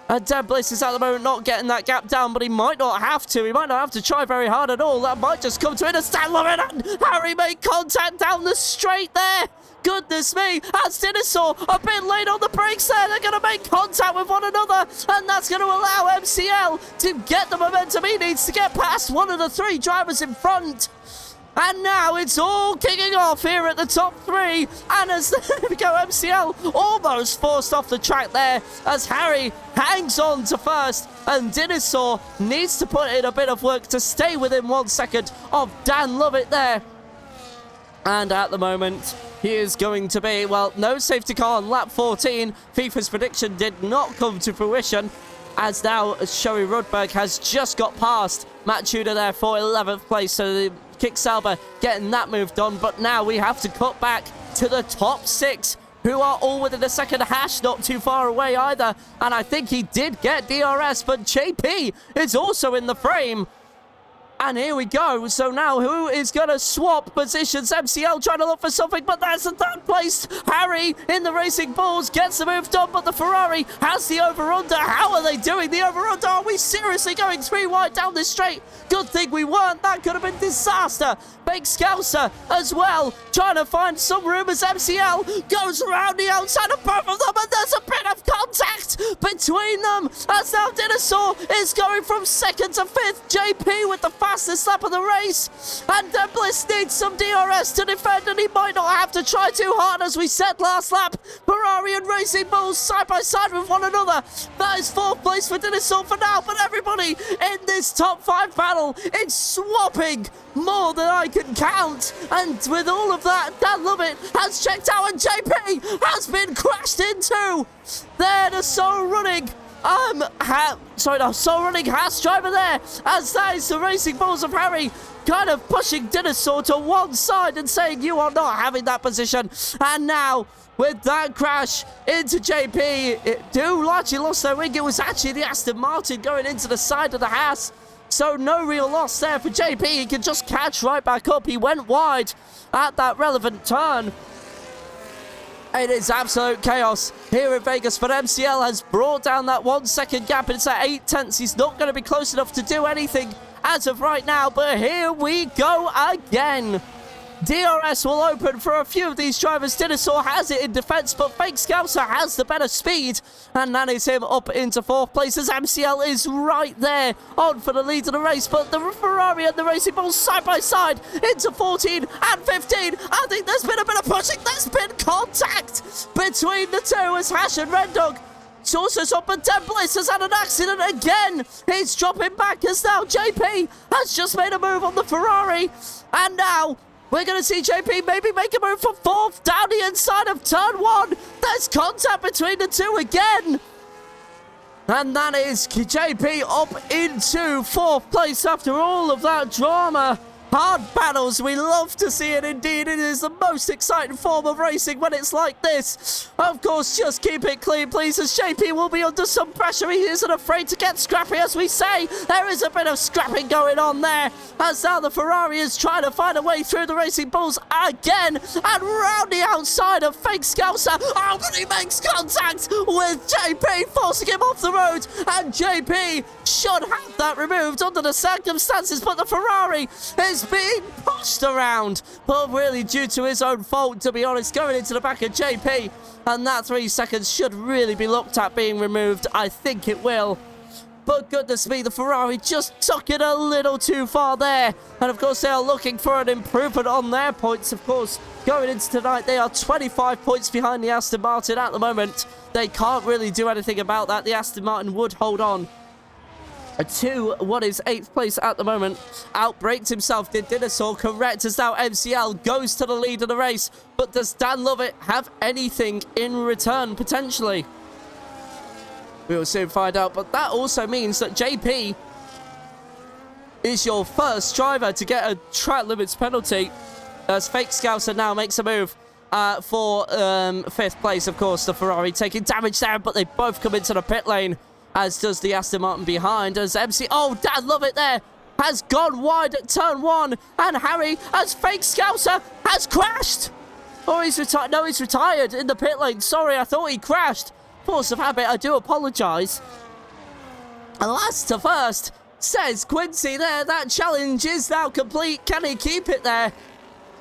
And Dan Bliss is at the moment not getting that gap down, but he might not have to. He might not have to try very hard at all. That might just come to it. Dan Lovett and Harry made contact down the straight there. Goodness me, that's Dinosaur a bit late on the brakes there. They're going to make contact with one another, and that's going to allow MCL to get the momentum he needs to get past one of the 3 drivers in front. And now it's all kicking off here at the top 3. And as there we go, MCL almost forced off the track there as Harry hangs on to first. And Dinosaur needs to put in a bit of work to stay within 1 second of Dan Lovett there. And at the moment, he is going to be, well, no safety car on lap 14. FIFA's prediction did not come to fruition, as now Sherry Rudberg has just got past Matt Tudor there for 11th place. So the Kick Sauber getting that move done. But now we have to cut back to the top 6, who are all within a second hash, not too far away either. And I think he did get DRS, but JP is also in the frame. And here we go. So now who is going to swap positions? MCL trying to look for something, but that's the 3rd place. Harry in the Racing Bulls gets the move done, but the Ferrari has the over-under. How are they doing the over-under? Are we seriously going 3 wide down this straight? Good thing we weren't. That could have been disaster. Big Scouser as well, trying to find some room as MCL goes around the outside of both of them, and there's a bit of contact between them. As now Dinosaur is going from 2nd to 5th. JP with the fastest lap of the race, and Bliss needs some DRS to defend, and he might not have to try too hard. As we said last lap, Ferrari and Racing Bulls side by side with one another. That is 4th place for Dinosaur for now, but everybody in this top 5 battle, it's swapping more than I can count. And with all of that, Dan Lovett has checked out, and JP has been crashed into. There, the sole running sole running Haas driver there, as that is the Racing Bulls of Harry kind of pushing Dinosaur to one side and saying, you are not having that position. And now with that crash into JP, who largely lost their wing. It was actually the Aston Martin going into the side of the Haas. So no real loss there for JP. He can just catch right back up. He went wide at that relevant turn. It is absolute chaos here in Vegas, but MCL has brought down that 1 second gap. It's at 8 tenths. He's not going to be close enough to do anything as of right now, but here we go again. DRS will open for a few of these drivers. Dinosaur has it in defense, but Fake Scouser has the better speed, and that is him up into 4th place as MCL is right there on for the lead of the race. But the Ferrari and the Racing Bulls side by side into 14 and 15. I think there's been a bit of pushing. There's been contact between the 2 as Hash and Red Dog. Sources up, and Dan Bliss has had an accident again. He's dropping back as now JP has just made a move on the Ferrari, and now we're going to see JP maybe make a move for 4th down the inside of turn 1. There's contact between the 2 again. And that is JP up into 4th place after all of that drama. Hard battles, we love to see it indeed. It is the most exciting form of racing when it's like this. Of course, just keep it clean, please, as JP will be under some pressure. He isn't afraid to get scrappy, as we say. There is a bit of scrapping going on there, as now the Ferrari is trying to find a way through the Racing Bulls again, and round the outside of Fake Scouser. Oh, but he makes contact with JP, forcing him off the road, and JP should have that removed under the circumstances, but the Ferrari is being pushed around, but really due to his own fault, to be honest, going into the back of JP, and that 3 seconds should really be looked at being removed. I think it will. But goodness me, the Ferrari just took it a little too far there. And of course, they are looking for an improvement on their points. Of course, going into tonight, they are 25 points behind the Aston Martin at the moment. They can't really do anything about that. The Aston Martin would hold on to what is 8th place at the moment. Outbraked himself, did Dinosaur. Correct, as now MCL goes to the lead of the race. But does Dan Lovett have anything in return, potentially? We will soon find out, but that also means that JP is your first driver to get a track limits penalty, as Fake Scouser now makes a move for 5th place. Of course, the Ferrari taking damage there, but they both come into the pit lane, as does the Aston Martin behind, as MC... Oh, Dan Lovett there has gone wide at turn 1, and Harry, as Fake Scouser, has crashed! Oh, he's retired. No, he's retired in the pit lane. Sorry, I thought he crashed. Force of habit, I do apologise. And last to first, says Quincy there. That challenge is now complete. Can he keep it there?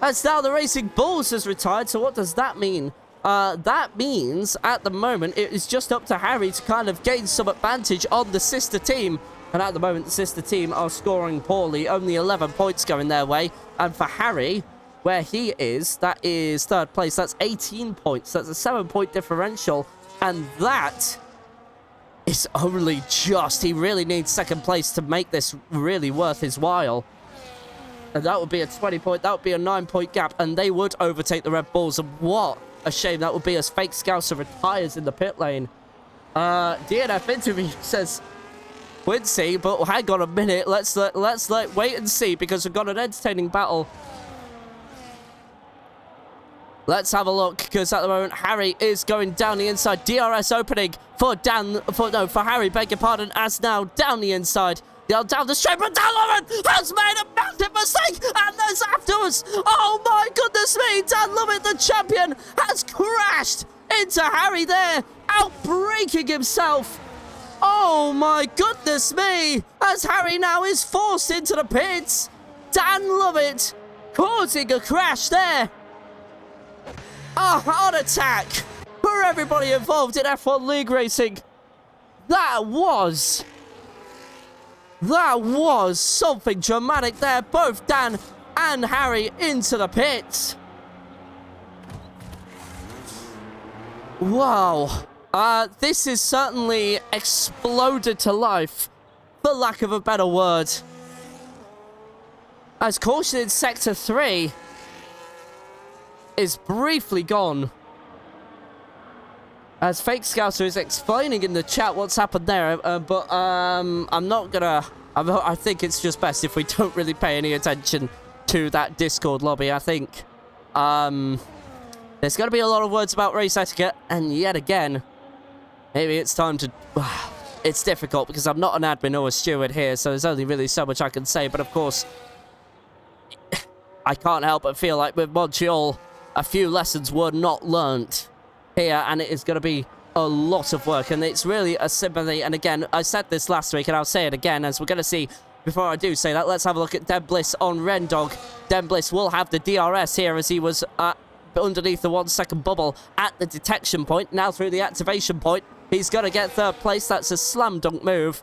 As now the Racing Bulls has retired. So what does that mean? That means at the moment it is just up to Harry to kind of gain some advantage on the sister team. And at the moment the sister team are scoring poorly. Only 11 points going their way. And for Harry, where he is, that is 3rd place. That's 18 points. That's a 7-point differential. And that is only just. He really needs 2nd place to make this really worth his while. And that would be a 20-point. That would be a 9-point gap. And they would overtake the Red Bulls. And what a shame that would be, as Fake Scouser retires in the pit lane. DNF interview says Quincy, but hang on a minute. Let's wait and see, because we've got an entertaining battle. Let's have a look, because at the moment Harry is going down the inside. DRS opening for Harry, beg your pardon, as now down the inside. Down the straight, but Dan Lovett has made a massive mistake, and there's afterwards. Oh my goodness me, Dan Lovett, the champion, has crashed into Harry there, outbraking himself. Oh my goodness me, as Harry now is forced into the pits. Dan Lovett causing a crash there. A heart attack for everybody involved in F1 League racing. That was something dramatic there. Both Dan and Harry into the pits. Wow. This is certainly exploded to life, for lack of a better word. As caution in Sector 3 is briefly gone. As Fake Scouser is explaining in the chat what's happened there, but I'm not gonna... I think it's just best if we don't really pay any attention to that Discord lobby. I think there's going to be a lot of words about race etiquette, and yet again, maybe it's time to... It's difficult because I'm not an admin or a steward here, so there's only really so much I can say, but of course, I can't help but feel like with Montreal, a few lessons were not learnt here, and it is going to be a lot of work, and it's really a sympathy. And again, I said this last week, and I'll say it again, as we're going to see. Before I do say that, let's have a look at Den Bliss on Rendog. Den Bliss will have the DRS here, as he was underneath the 1 second bubble at the detection point. Now through the activation point, he's going to get 3rd place. That's a slam dunk move,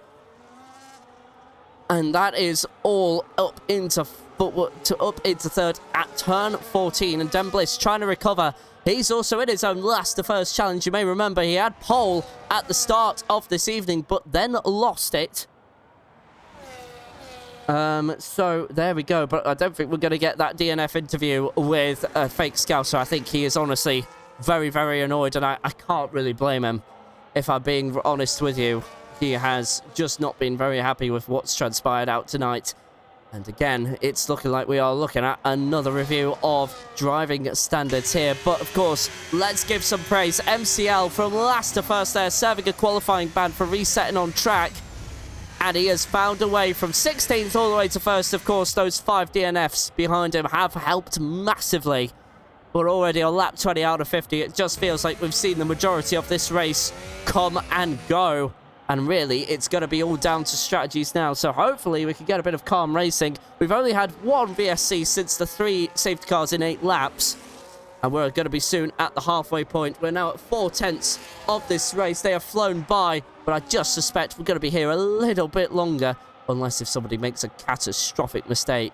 and that is all up into 3rd at turn 14. And Den Bliss trying to recover. He's also in his own last to first challenge. You may remember he had pole at the start of this evening, but then lost it. So there we go. But I don't think we're going to get that DNF interview with Fake Scouser. I think he is honestly very, very annoyed, and I can't really blame him. If I'm being honest with you, he has just not been very happy with what's transpired out tonight. And again, it's looking like we are looking at another review of driving standards here. But of course, let's give some praise. MCL from last to first there, serving a qualifying ban for resetting on track. And he has found a way from 16th all the way to first. Of course, those 5 DNFs behind him have helped massively. But already on lap 20 out of 50, it just feels like we've seen the majority of this race come and go. And really, it's going to be all down to strategies now. So hopefully we can get a bit of calm racing. We've only had 1 VSC since the 3 safety cars in 8 laps. And we're going to be soon at the halfway point. We're now at 4/10 of this race. They have flown by. but I just suspect we're going to be here a little bit longer, unless if somebody makes a catastrophic mistake.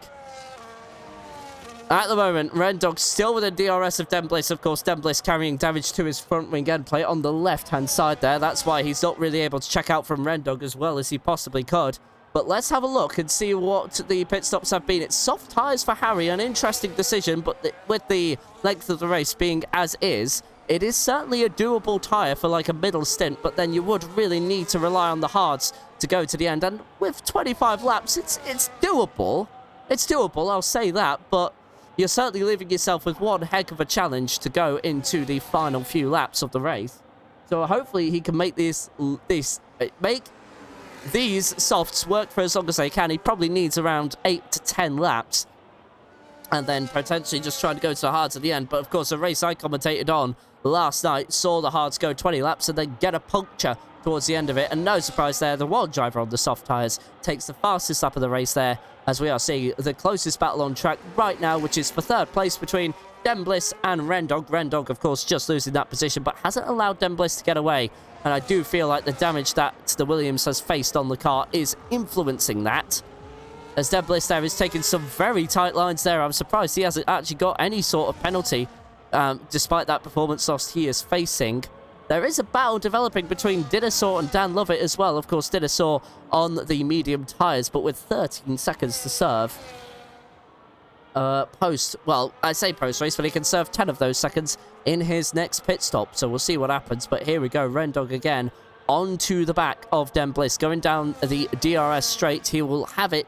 At the moment, Rendog still within DRS of Denbliss. Of course, Denbliss carrying damage to his front wing end plate on the left-hand side there. That's why he's not really able to check out from Rendog as well as he possibly could. But let's have a look and see what the pit stops have been. It's soft tyres for Harry, an interesting decision, but with the length of the race being as is, it is certainly a doable tyre for like a middle stint, but then you would really need to rely on the hards to go to the end. And with 25 laps, it's doable. It's doable, I'll say that, but you're certainly leaving yourself with one heck of a challenge to go into the final few laps of the race. So hopefully he can make these softs work for as long as they can. He probably needs around 8 to 10 laps. And then potentially just trying to go to the hards at the end. But of course, the race I commentated on last night saw the hards go 20 laps and then get a puncture towards the end of it. And no surprise there, the wild driver on the soft tyres takes the fastest lap of the race there, as we are seeing the closest battle on track right now, which is for third place between Denbliss and Rendog. Rendog, of course, just losing that position, but hasn't allowed Denbliss to get away. And I do feel like the damage that the Williams has faced on the car is influencing that. As Denbliss there is taking some very tight lines there. I'm surprised he hasn't actually got any sort of penalty, despite that performance loss he is facing. There is a battle developing between Dinosaur and Dan Lovett as well. Of course, Dinosaur on the medium tyres, but with 13 seconds to serve. Well, I say post-race, but he can serve 10 of those seconds in his next pit stop. So we'll see what happens. But here we go, Rendog again onto the back of Denbliss, going down the DRS straight. He will have it.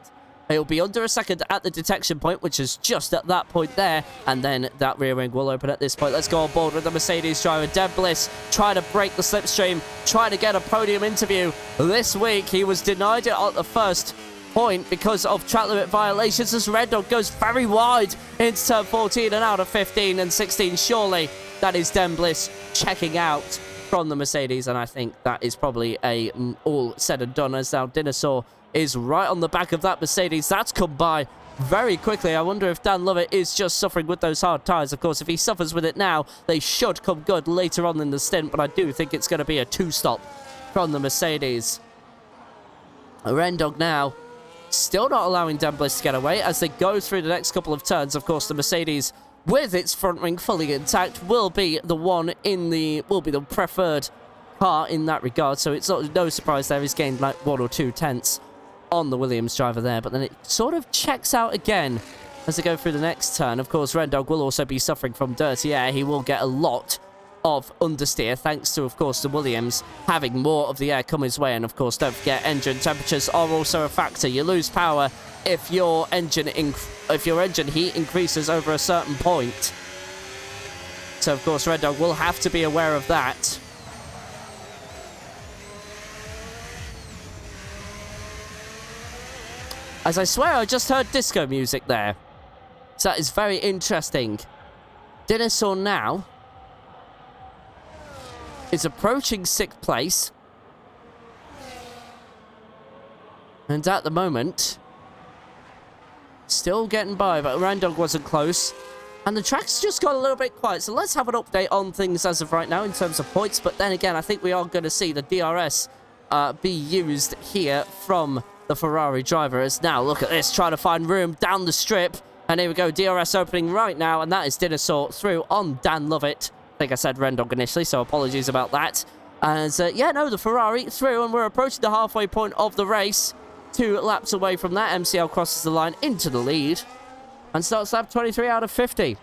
He'll be under a second at the detection point, which is just at that point there. And then that rear wing will open at this point. Let's go on board with the Mercedes driver. Denbliss trying to break the slipstream, trying to get a podium interview this week. He was denied it at the first point because of track limit violations, as Rendog goes very wide into turn 14 and out of 15 and 16. Surely that is Denbliss checking out from the Mercedes, and I think that is probably a all said and done, as now Dinosaur is right on the back of that Mercedes. That's come by very quickly. I wonder if Dan Lovett is just suffering with those hard tyres. Of course, if he suffers with it now, they should come good later on in the stint, but I do think it's going to be a two-stop from the Mercedes. Rendog now still not allowing Denbliss to get away as they go through the next couple of turns. Of course, the Mercedes, with its front wing fully intact, will be the preferred car in that regard. So it's no surprise there he's gained like 1 or 2 tenths on the Williams driver there, but then it sort of checks out again as they go through the next turn. Of course, Rendog will also be suffering from dirty air. He will get a lot of understeer, thanks to, of course, the Williams having more of the air come his way. And of course, don't forget, engine temperatures are also a factor. You lose power if your engine heat increases over a certain point. So of course, Rendog will have to be aware of that. As I swear, I just heard disco music there. So that is very interesting. Dinosaur now is approaching 6th place. And at the moment, still getting by, but Rendog wasn't close. And the track's just got a little bit quiet. So let's have an update on things as of right now in terms of points. But then again, I think we are going to see the DRS be used here from the Ferrari driver. As now, look at this, trying to find room down the strip. And here we go, DRS opening right now. And that is Dinosaur through on Dan Lovett. I think I said Rendog initially, so apologies about that. As, yeah, no, the Ferrari through, and we're approaching the halfway point of the race. 2 laps away from that, MCL crosses the line into the lead and starts lap 23 out of 50.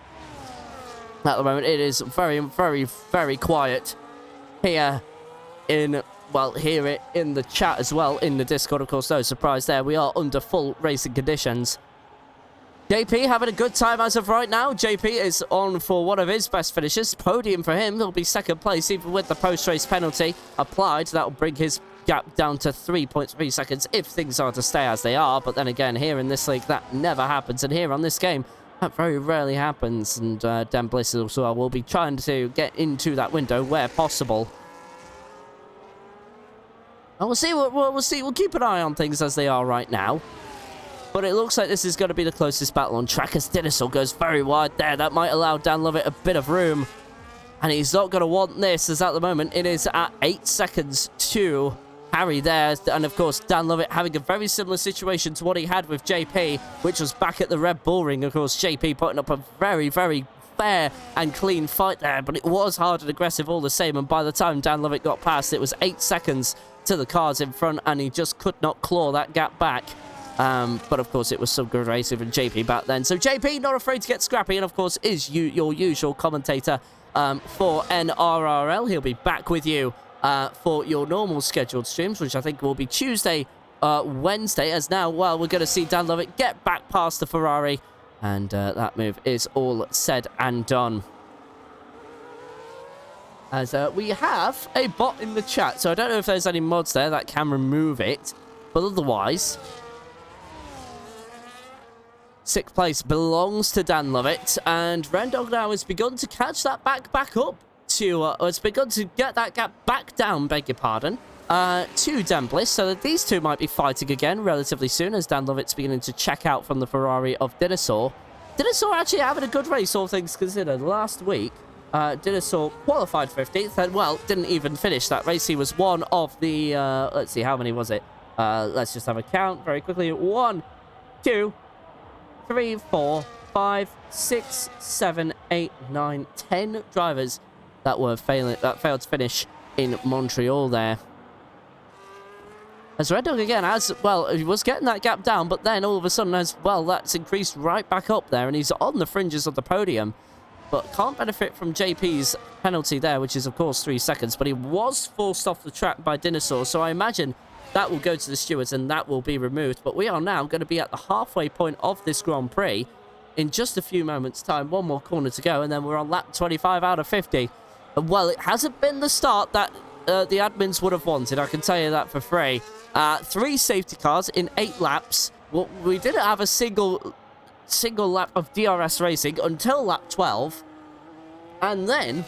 At the moment, it is very, very, very quiet here in, well, hear it in the chat as well, in the Discord, of course, no surprise there. We are under full racing conditions. JP having a good time as of right now. JP is on for one of his best finishes. Podium for him. He'll be 2nd place, even with the post-race penalty applied. That will bring his gap down to 3.3 seconds if things are to stay as they are. But then again, here in this league, that never happens. And here on this game, that very rarely happens. And Denbliss also will be trying to get into that window where possible. And we'll see. We'll see. We'll keep an eye on things as they are right now. But it looks like this is going to be the closest battle on track as Dinosaur goes very wide there. That might allow Dan Lovett a bit of room. And he's not going to want this, as at the moment it is at 8 seconds to Harry there, and of course Dan Lovett having a very similar situation to what he had with JP, which was back at the Red Bull Ring. Of course, JP putting up a very, very fair and clean fight there, but it was hard and aggressive all the same, and by the time Dan Lovett got past, it was 8 seconds to the cars in front, and he just could not claw that gap back. But of course, it was some good racing from JP back then. So JP not afraid to get scrappy, and of course is your usual commentator for NRRL. He'll be back with you for your normal scheduled streams, which I think will be Tuesday, Wednesday, as now, well, we're going to see Dan Lovett get back past the Ferrari, and that move is all said and done. As we have a bot in the chat, so I don't know if there's any mods there that can remove it, but otherwise, 6th place belongs to Dan Lovett, and Rendog now has begun to catch that back up to, has begun to get that gap back down, beg your pardon, to Dan Bliss, so that these two might be fighting again relatively soon, as Dan Lovett's beginning to check out from the Ferrari of Dinosaur. Dinosaur actually having a good race, all things considered. Last week, Dinosaur qualified 15th, and, well, didn't even finish that race. He was one of the, let's see, how many was it? Let's just have a count very quickly. 1, 2, 3, 4, 5, 6, 7, 8, 9, 10 drivers that failed to finish in Montreal there. As Red Dog again, as well, he was getting that gap down, but then all of a sudden, as well, that's increased right back up there, and he's on the fringes of the podium, but can't benefit from JP's penalty there, which is, of course, 3 seconds, but he was forced off the track by Dinosaur, so I imagine that will go to the stewards and that will be removed. But we are now going to be at the halfway point of this Grand Prix in just a few moments' time. One more corner to go, and then we're on lap 25 out of 50. And, well, it hasn't been the start that the admins would have wanted, I can tell you that for free. 3 safety cars in 8 laps. Well, we didn't have a single lap of DRS racing until lap 12. And then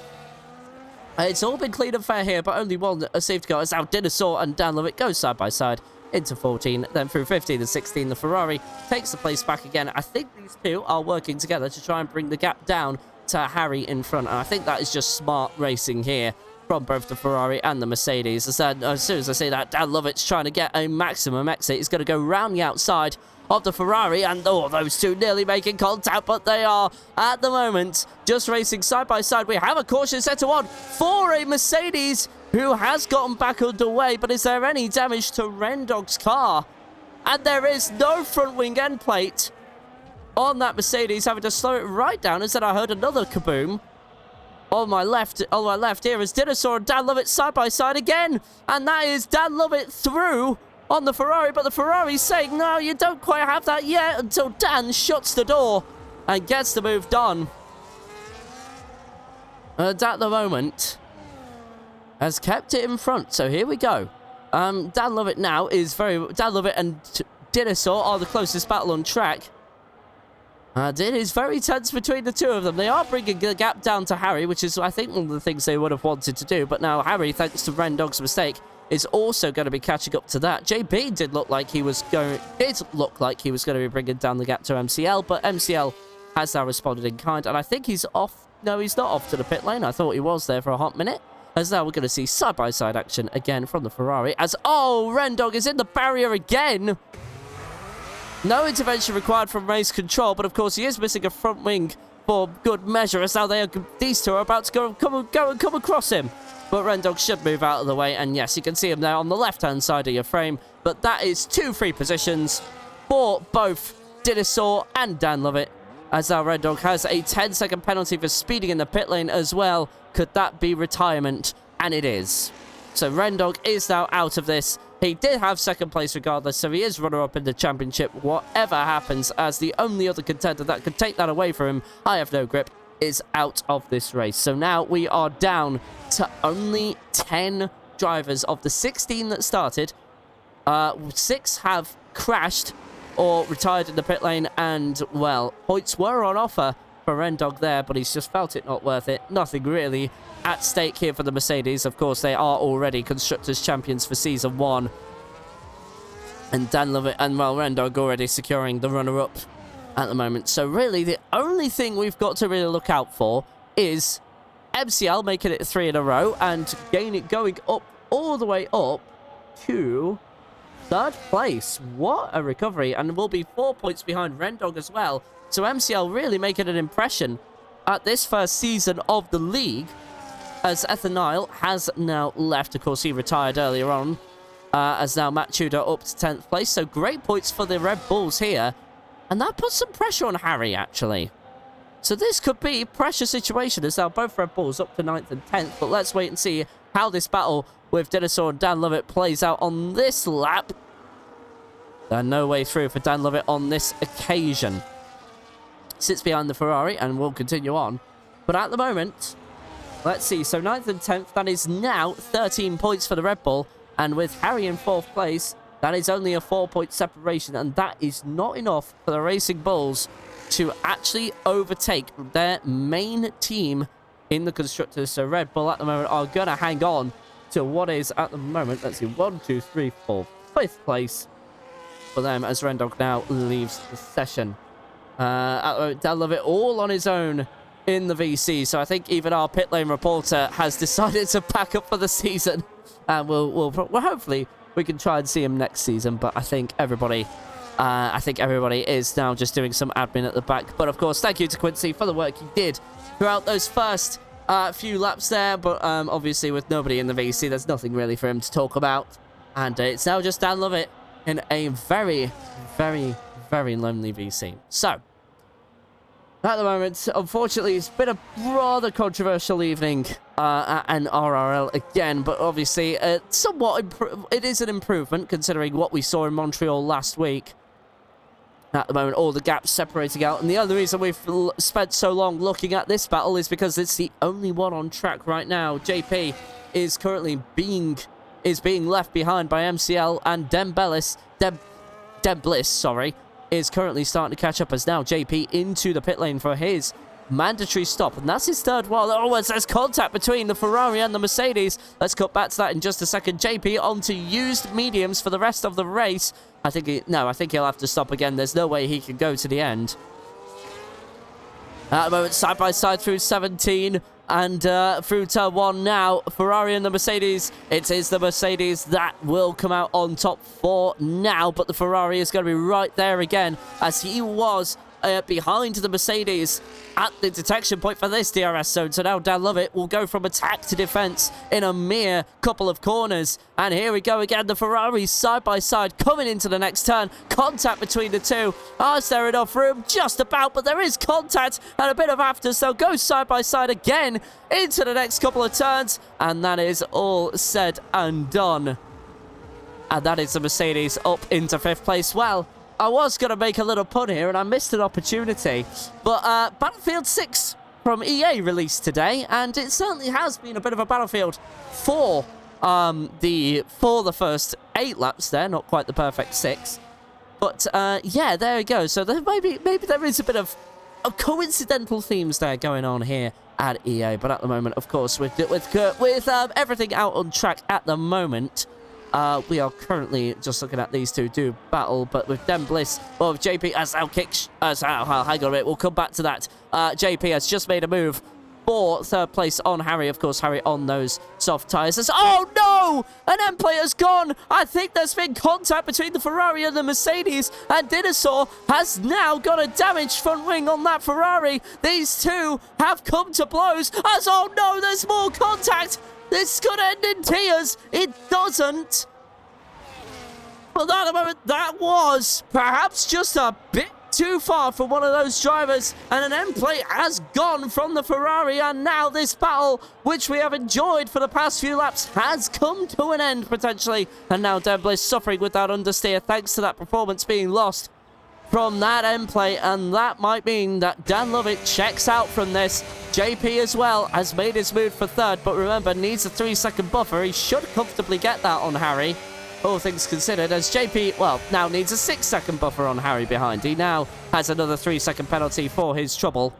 it's all been clean and fair here, but only one safety car is now Dinosaur, and Dan Lovett goes side by side into 14, then through 15 and 16. The Ferrari takes the place back again. I think these two are working together to try and bring the gap down to Harry in front, and I think that is just smart racing here from both the Ferrari and the Mercedes. As soon as I say that, Dan Lovett's trying to get a maximum exit. He's going to go round the outside of the Ferrari, and oh, those two nearly making contact, but they are at the moment just racing side by side. We have a caution centre on for a Mercedes who has gotten back underway, but is there any damage to Rendog's car? And there is no front wing end plate on that Mercedes, having to slow it right down. Instead, I heard another kaboom. On my left here is Dinosaur and Dan Lovett side by side again, and that is Dan Lovett through on the Ferrari, but the Ferrari's saying, no, you don't quite have that yet, until Dan shuts the door and gets the move done. And at the moment, has kept it in front, so here we go. Dan Lovett now is Dan Lovett and Dinosaur are the closest battle on track. And it is very tense between the two of them. They are bringing the gap down to Harry, which is, I think, one of the things they would have wanted to do. But now Harry, thanks to Rendog's mistake, is also going to be catching up to that. JP did look like he was going to be bringing down the gap to MCL, but MCL has now responded in kind, and I think he's off. No, he's not off to the pit lane. I thought he was there for a hot minute. As now we're going to see side-by-side action again from the Ferrari. As, oh, Rendog is in the barrier again. No intervention required from race control, but of course he is missing a front wing for good measure, as now these two are about to come across him. But Rendog should move out of the way, and yes, you can see him there on the left-hand side of your frame. But that is 2 free positions for both Dinosaur and Dan Lovett, as now Rendog has a 10-second penalty for speeding in the pit lane as well. Could that be retirement? And it is. So Rendog is now out of this. He did have 2nd place regardless, so he is runner-up in the championship, whatever happens, as the only other contender that could take that away from him, I have no grip, is out of this race. So now we are down to only 10 drivers of the 16 that started. 6 have crashed or retired in the pit lane, and, well, points were on offer for Rendog there, but he's just felt it not worth it. Nothing really at stake here for the Mercedes. Of course, they are already Constructors Champions for Season 1. And Dan Lovett and, well, Rendog already securing the runner-up at the moment. So really, the only thing we've got to really look out for is MCL making it 3 in a row and going up all the way up to third place. What a recovery. And will be 4 points behind Rendog as well. So MCL really making an impression at this first season of the league, as Ethanile has now left. Of course, he retired earlier on, as now Matt Tudor up to 10th place. So great points for the Red Bulls here. And that puts some pressure on Harry, actually. So this could be a pressure situation, as now both Red Bulls up to 9th and 10th. But let's wait and see how this battle with Dinosaur and Dan Lovett plays out on this lap. No way through for Dan Lovett on this occasion. Sits behind the Ferrari and will continue on. But at the moment, let's see. So 9th and 10th, that is now 13 points for the Red Bull. And with Harry in 4th place, that is only a 4-point separation. And that is not enough for the Racing Bulls to actually overtake their main team in the Constructors. So Red Bull at the moment are going to hang on to what is at the moment, let's see, 1, 2, 3, 4, 5th place for them as Rendog now leaves the session. Dan Lovett all on his own in the VC. So I think even our pit lane reporter has decided to pack up for the season. And we'll hopefully we can try and see him next season. But I think everybody is now just doing some admin at the back. But of course, thank you to Quincy for the work he did throughout those first few laps there. But obviously with nobody in the VC, there's nothing really for him to talk about. And it's now just Dan Lovett in a very, very, very lonely VC. So, at the moment, unfortunately, it's been a rather controversial evening at NRRL again, but obviously, somewhat it is an improvement considering what we saw in Montreal last week. At the moment, all the gaps separating out, and the other reason we've spent so long looking at this battle is because it's the only one on track right now. JP is currently being left behind by MCL, and Dembliss, sorry, is currently starting to catch up as now JP into the pit lane for his mandatory stop. And that's his third while. Oh, there's contact between the Ferrari and the Mercedes. Let's cut back to that in just a second. JP onto used mediums for the rest of the race. I think he'll have to stop again. There's no way he can go to the end. At the moment, side by side through 17 and through turn 1 now. Ferrari and the Mercedes. It is the Mercedes that will come out on top for now, but the Ferrari is going to be right there again as he was behind the Mercedes at the detection point for this DRS zone. So now Dan Lovett will go from attack to defense in a mere couple of corners. And here we go again. The Ferraris side by side coming into the next turn. Contact between the two. Is there enough room? Just about, but there is contact and a bit of after. So go side by side again into the next couple of turns. And that is all said and done. And that is the Mercedes up into 5th place. Well, I was going to make a little pun here, and I missed an opportunity. But Battlefield 6 from EA released today, and it certainly has been a bit of a Battlefield for the first 8 laps there. Not quite the perfect 6. But, yeah, there we go. So there maybe there is a bit of coincidental themes there going on here at EA. But at the moment, of course, with everything out on track at the moment, we are currently just looking at these two do battle, but with Dembliss, well, with JP as our hang on a minute, we'll come back to that. JP has just made a move for 3rd place on Harry. Of course, Harry on those soft tyres. Oh no! An M player's gone! I think there's been contact between the Ferrari and the Mercedes, and Dinosaur has now got a damaged front wing on that Ferrari. These two have come to blows as, oh no, there's more contact! This could end in tears. It doesn't. But at the moment, that was perhaps just a bit too far for one of those drivers. And an end plate has gone from the Ferrari. And now this battle, which we have enjoyed for the past few laps, has come to an end potentially. And now Dembliss suffering with that understeer thanks to that performance being lost from that end plate, and that might mean that Dan Lovett checks out from this. JP as well has made his move for 3rd, but remember, needs a 3-second buffer. He should comfortably get that on Harry, all things considered, as JP, well, now needs a 6-second buffer on Harry behind. He now has another 3-second penalty for his trouble.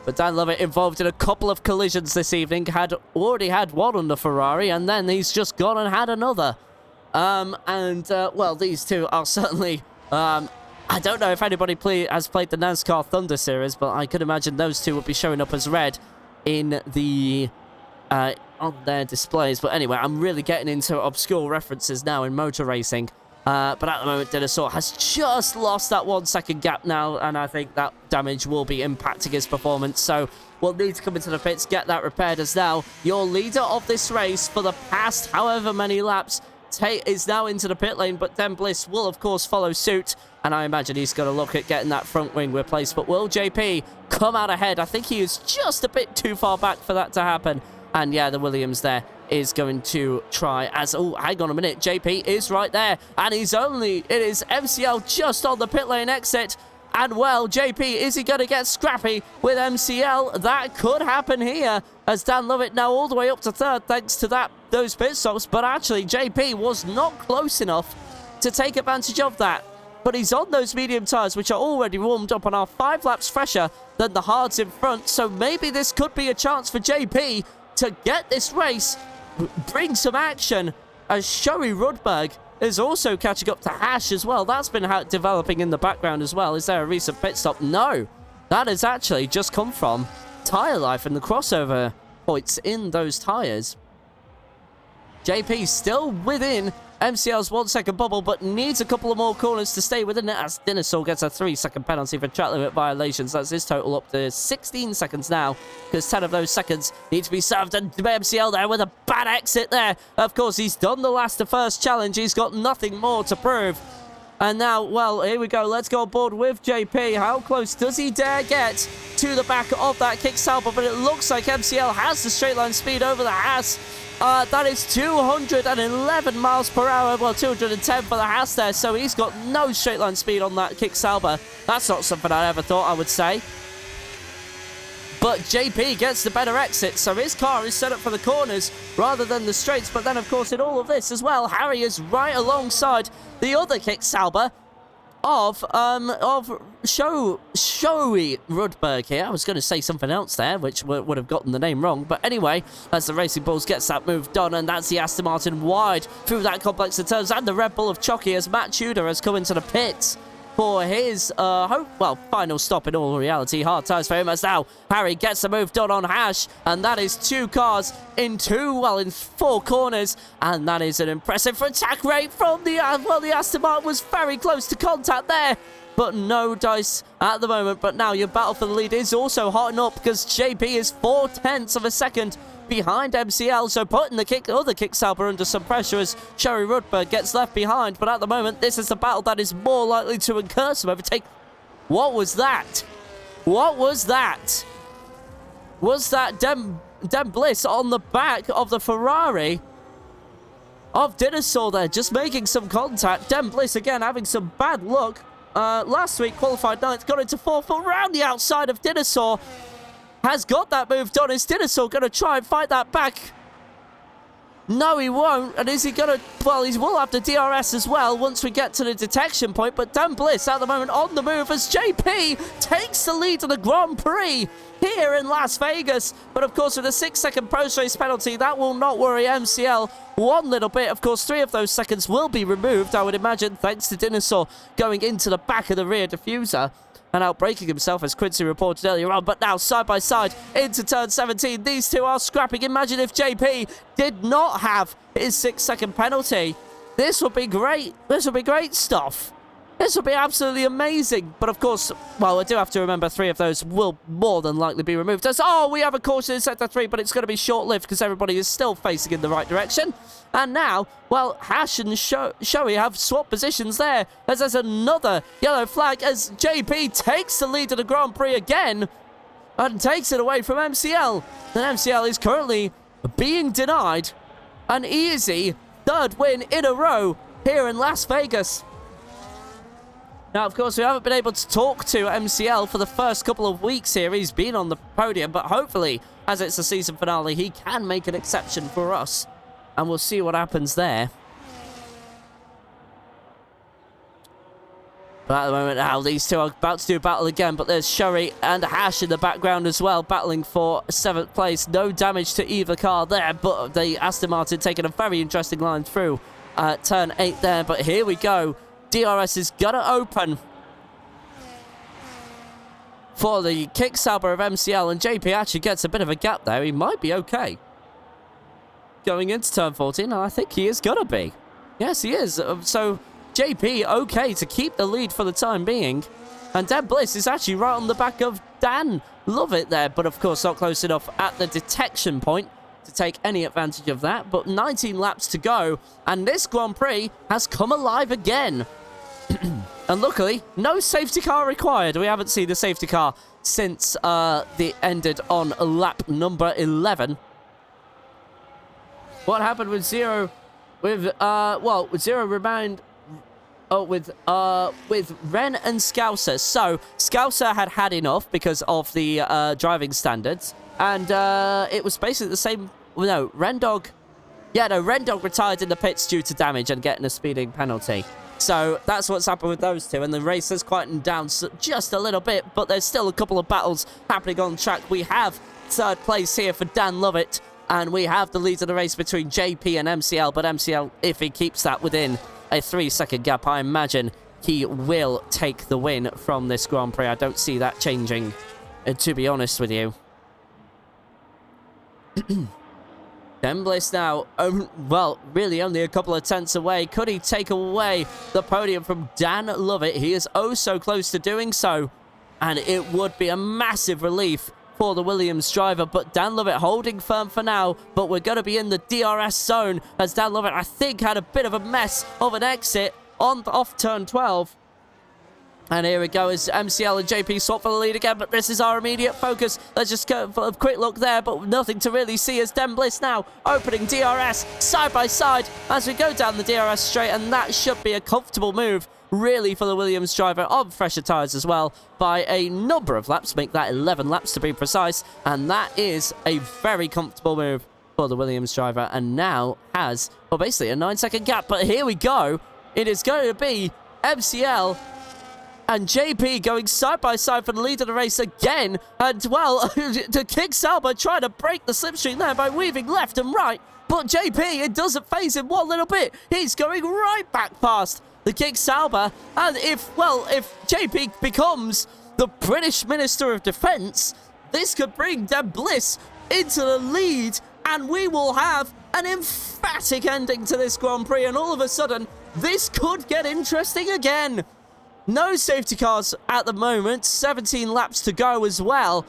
But Dan Lovett involved in a couple of collisions this evening, already had one on the Ferrari, and then he's just gone and had another. Well, these two are certainly, I don't know if anybody has played the NASCAR Thunder Series, but I could imagine those two would be showing up as red in the, on their displays. But anyway, I'm really getting into obscure references now in motor racing. But at the moment, Dinosaur has just lost that 1 second gap now, and I think that damage will be impacting his performance. So we'll need to come into the pits, get that repaired, as now your leader of this race for the past however many laps is now into the pit lane, but Den Bliss will, of course, follow suit. And I imagine he's going to look at getting that front wing replaced. But will JP come out ahead? I think he is just a bit too far back for that to happen. And yeah, the Williams there is going to try as... Oh, hang on a minute. JP is right there. And it is MCL just on the pit lane exit. And well, JP, is he going to get scrappy with MCL? That could happen here, as Dan Lovett now all the way up to third thanks to those pit stops. But actually, JP was not close enough to take advantage of that. But he's on those medium tyres, which are already warmed up and are 5 laps fresher than the hards in front. So maybe this could be a chance for JP to get this race, bring some action, as Shoei Rudberg is also catching up to Hash as well. That's been developing in the background as well. Is there a recent pit stop? No. That has actually just come from tyre life and the crossover points in those tyres. JP still within MCL's 1 second bubble, but needs a couple of more corners to stay within it, as Dinosaur gets a 3 second penalty for track limit violations. That's his total up to 16 seconds now, because 10 of those seconds need to be served. And MCL there with a bad exit there. Of course, he's done the last to first challenge. He's got nothing more to prove. And now, well, here we go. Let's go on board with JP. How close does he dare get to the back of that kick Sauber? But it looks like MCL has the straight line speed over the Haas. That is 211 miles per hour. Well, 210 for the Haas there. So he's got no straight line speed on that kick Sauber. That's not something I ever thought I would say. But JP gets the better exit, so his car is set up for the corners rather than the straights. But then, of course, in all of this as well, Harry is right alongside the other kick Sauber of Shoei Rudberg here. I was going to say something else there, which would have gotten the name wrong. But anyway, as the Racing Bulls gets that move done, and that's the Aston Martin wide through that complex of turns, and the Red Bull of Chucky as Matt Tudor has come into the pits for his final stop in all reality. Hard tyres for him as now Harry gets the move done on Hash, and that is 2 cars in 4 corners, and that is an impressive attack rate from the Aston Martin was very close to contact there, but no dice at the moment. But now your battle for the lead is also hotting up, because JP is 0.4 of a second behind MCL, so putting the other kick Sauber under some pressure as Shoei Rudberg gets left behind. But at the moment, this is the battle that is more likely to incur some overtake. What was that? What was that? Was that Den Bliss on the back of the Ferrari of Dinosaur there, just making some contact? Den Bliss again having some bad luck. Last week qualified 9th, got into 4th, but around the outside of Dinosaur. Has got that move done. Is Dinosaur going to try and fight that back? No, he won't. And is he going to... Well, he will have the DRS as well once we get to the detection point. But Den Bliss at the moment on the move as JP takes the lead to the Grand Prix here in Las Vegas. But of course, with a 6-second post-race penalty, that will not worry MCL one little bit. Of course, 3 of those seconds will be removed, I would imagine, thanks to Dinosaur going into the back of the rear diffuser and outbraking himself, as Quincy reported earlier on. But now, side by side, into turn 17. These two are scrapping. Imagine if JP did not have his 6-second penalty. This would be great. This would be great stuff. This would be absolutely amazing. But of course, well, I do have to remember 3 of those will more than likely be removed. We have a caution in sector 3, but it's going to be short-lived because everybody is still facing in the right direction. And now, well, Hash and Shoei have swapped positions there, as there's another yellow flag as JP takes the lead of the Grand Prix again and takes it away from MCL. And MCL is currently being denied an easy 3rd win in a row here in Las Vegas. Now, of course, we haven't been able to talk to MCL for the first couple of weeks here. He's been on the podium, but hopefully, as it's the season finale, he can make an exception for us. And we'll see what happens there. But at the moment now, these two are about to do battle again. But there's Shoei and Hash in the background as well, battling for 7th place. No damage to either car there, but the Aston Martin taking a very interesting line through turn 8 there. But here we go. DRS is going to open for the kick Sauber of MCL. And JP actually gets a bit of a gap there. He might be okay. going into turn 14, and I think he is going to be. Yes, he is. So, JP, okay to keep the lead for the time being. And Dan Bliss is actually right on the back of Dan. Love it there, but of course not close enough at the detection point to take any advantage of that. But 19 laps to go, and this Grand Prix has come alive again. And luckily, no safety car required. We haven't seen the safety car since the ended on lap number 11. What happened with Zero? With with Zero remained. Oh, with Ren and Scouser. So Scouser had enough because of the driving standards, and it was basically the same. No, Rendog. Yeah, no, Rendog retired in the pits due to damage and getting a speeding penalty. So that's what's happened with those two, and the race has quietened down just a little bit, but there's still a couple of battles happening on track. We have third place here for Dan Lovett, and we have the lead of the race between JP and MCL, but MCL, if he keeps that within a 3-second gap, I imagine he will take the win from this Grand Prix. I don't see that changing, to be honest with you. Dan Bliss now, well, really only a couple of tenths away. Could he take away the podium from Dan Lovett? He is oh so close to doing so, and it would be a massive relief for the Williams driver, but Dan Lovett holding firm for now, but we're going to be in the DRS zone as Dan Lovett, I think, had a bit of a mess of an exit off turn 12. And here we go as MCL and JP swap for the lead again, but this is our immediate focus. Let's just go for a quick look there, but nothing to really see as Dan Bliss now opening DRS side by side as we go down the DRS straight, and that should be a comfortable move really for the Williams driver on fresher tyres as well by a number of laps, make that 11 laps to be precise, and that is a very comfortable move for the Williams driver, and now has, well, basically a 9-second gap. But here we go. It is going to be MCL and JP going side by side for the lead of the race again. And, well, the King Sauber trying to break the slipstream there by weaving left and right. But JP, it doesn't phase him one little bit. He's going right back past the King Sauber. And if JP becomes the British Minister of Defence, this could bring Dan Bliss into the lead. And we will have an emphatic ending to this Grand Prix. And all of a sudden, this could get interesting again. No safety cars at the moment. 17 laps to go as well.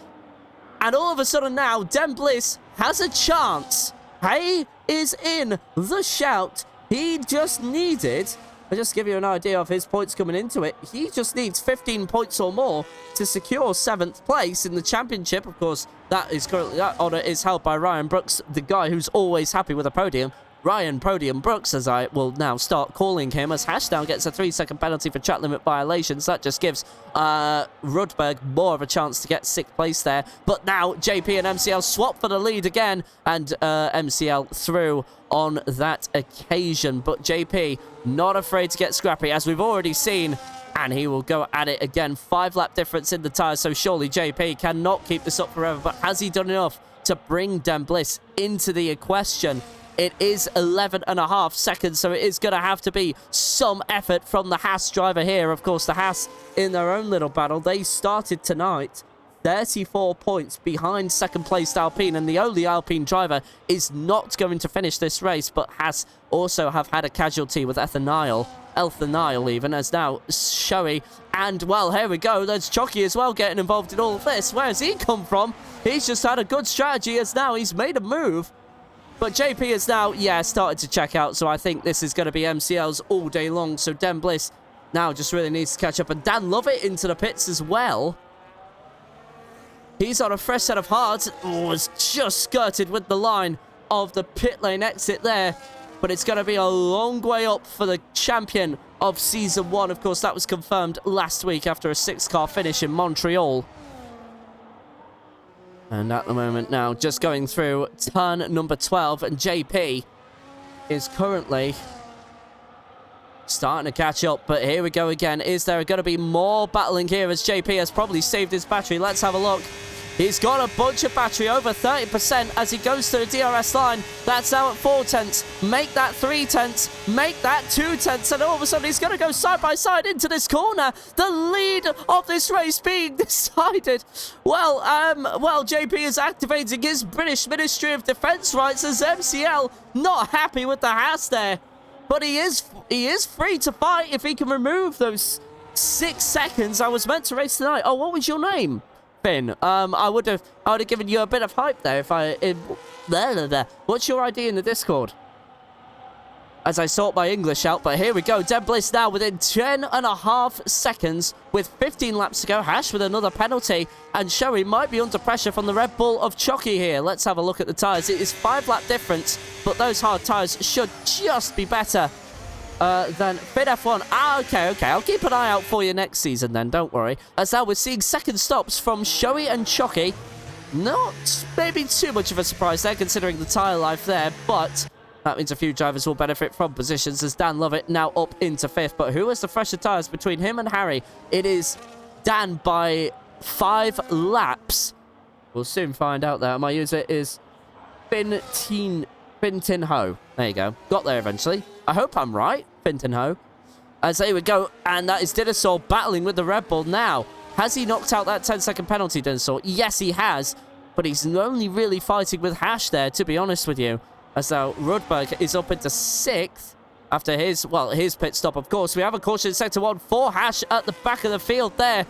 And all of a sudden now, Dan Bliss has a chance. He is in the shout. He just needed, I'll just give you an idea of his points coming into it. He just needs 15 points or more to secure 7th place in the championship. Of course, that honour is held by Ryan Brooks, the guy who's always happy with a podium. Ryan Podium Brooks, as I will now start calling him, as Hash now gets a 3-second penalty for track limit violations. That just gives Rudberg more of a chance to get 6th place there. But now JP and MCL swap for the lead again, and MCL through on that occasion. But JP not afraid to get scrappy, as we've already seen, and he will go at it again. 5-lap difference in the tyres, so surely JP cannot keep this up forever. But has he done enough to bring Dan Bliss into the question? It is 11.5 seconds, so it is going to have to be some effort from the Haas driver here. Of course, the Haas, in their own little battle, they started tonight 34 points behind second-placed Alpine, and the only Alpine driver is not going to finish this race, but Haas also have had a casualty with Elfenile even, as now Shoei, and, well, here we go, there's Chucky as well getting involved in all of this. Where has he come from? He's just had a good strategy, as now he's made a move. But JP is now, started to check out, so I think this is going to be MCL's all day long. So Dan Bliss now just really needs to catch up. And Dan Lovett into the pits as well. He's on a fresh set of hards. Oh, it's just skirted with the line of the pit lane exit there. But it's going to be a long way up for the champion of Season 1. Of course, that was confirmed last week after a 6-car finish in Montreal. And at the moment now, just going through turn number 12, and JP is currently starting to catch up. But here we go again. Is there going to be more battling here as JP has probably saved his battery? Let's have a look. He's got a bunch of battery, over 30% as he goes to the DRS line. That's now at 4 tenths. Make that 3 tenths. Make that 2 tenths. And all of a sudden, he's going to go side by side into this corner. The lead of this race being decided. Well, JP is activating his British Ministry of Defence rights as MCL. Not happy with the Haas there. But he is free to fight if he can remove those 6 seconds. I was meant to race tonight. Oh, what was your name? Finn. I would have given you a bit of hype there if there. What's your ID in the Discord? As I sort my English out, but here we go. Den Bliss now within 10.5 seconds with 15 laps to go. Hash with another penalty, and Sherry might be under pressure from the Red Bull of Chucky here. Let's have a look at the tyres. It is 5-lap difference, but those hard tyres should just be better than Fit F1. Okay. I'll keep an eye out for you next season then, don't worry. As now we're seeing second stops from Shoei and Chucky. Not maybe too much of a surprise there, considering the tyre life there, but that means a few drivers will benefit from positions as Dan Lovett now up into 5th. But who has the fresher tyres between him and Harry? It is Dan by 5 laps. We'll soon find out there. My user is Fintin Ho. There you go. Got there eventually. I hope I'm right. Fintin Ho. As there we go. And that is Dinosaur battling with the Red Bull now. Has he knocked out that 10-second penalty, Dinosaur? Yes, he has. But he's only really fighting with Hash there, to be honest with you. As now Rudberg is up into 6th after his pit stop, of course. We have a caution in sector 1 for Hash at the back of the field there.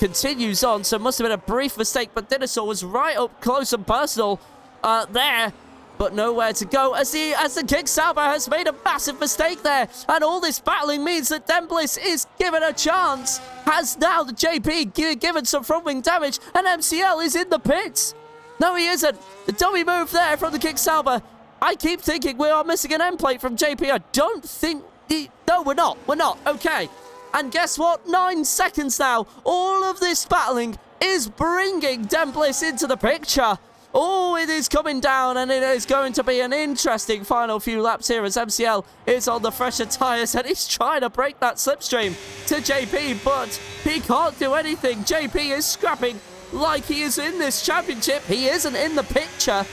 Continues on, so it must have been a brief mistake, but Dinosaur was right up close and personal there. But nowhere to go as the Kick Sauber has made a massive mistake there. And all this battling means that Den Bliss is given a chance. Has now the JP given some front wing damage, and MCL is in the pits. No, he isn't. The dummy move there from the Kick Sauber. I keep thinking we are missing an end plate from JP. I don't think... No, we're not. We're not. Okay. And guess what? 9 seconds now. All of this battling is bringing Den Bliss into the picture. Oh, it is coming down, and it is going to be an interesting final few laps here as MCL is on the fresher tyres, and he's trying to break that slipstream to JP, but he can't do anything. JP is scrapping like he is in this championship. He isn't in the picture.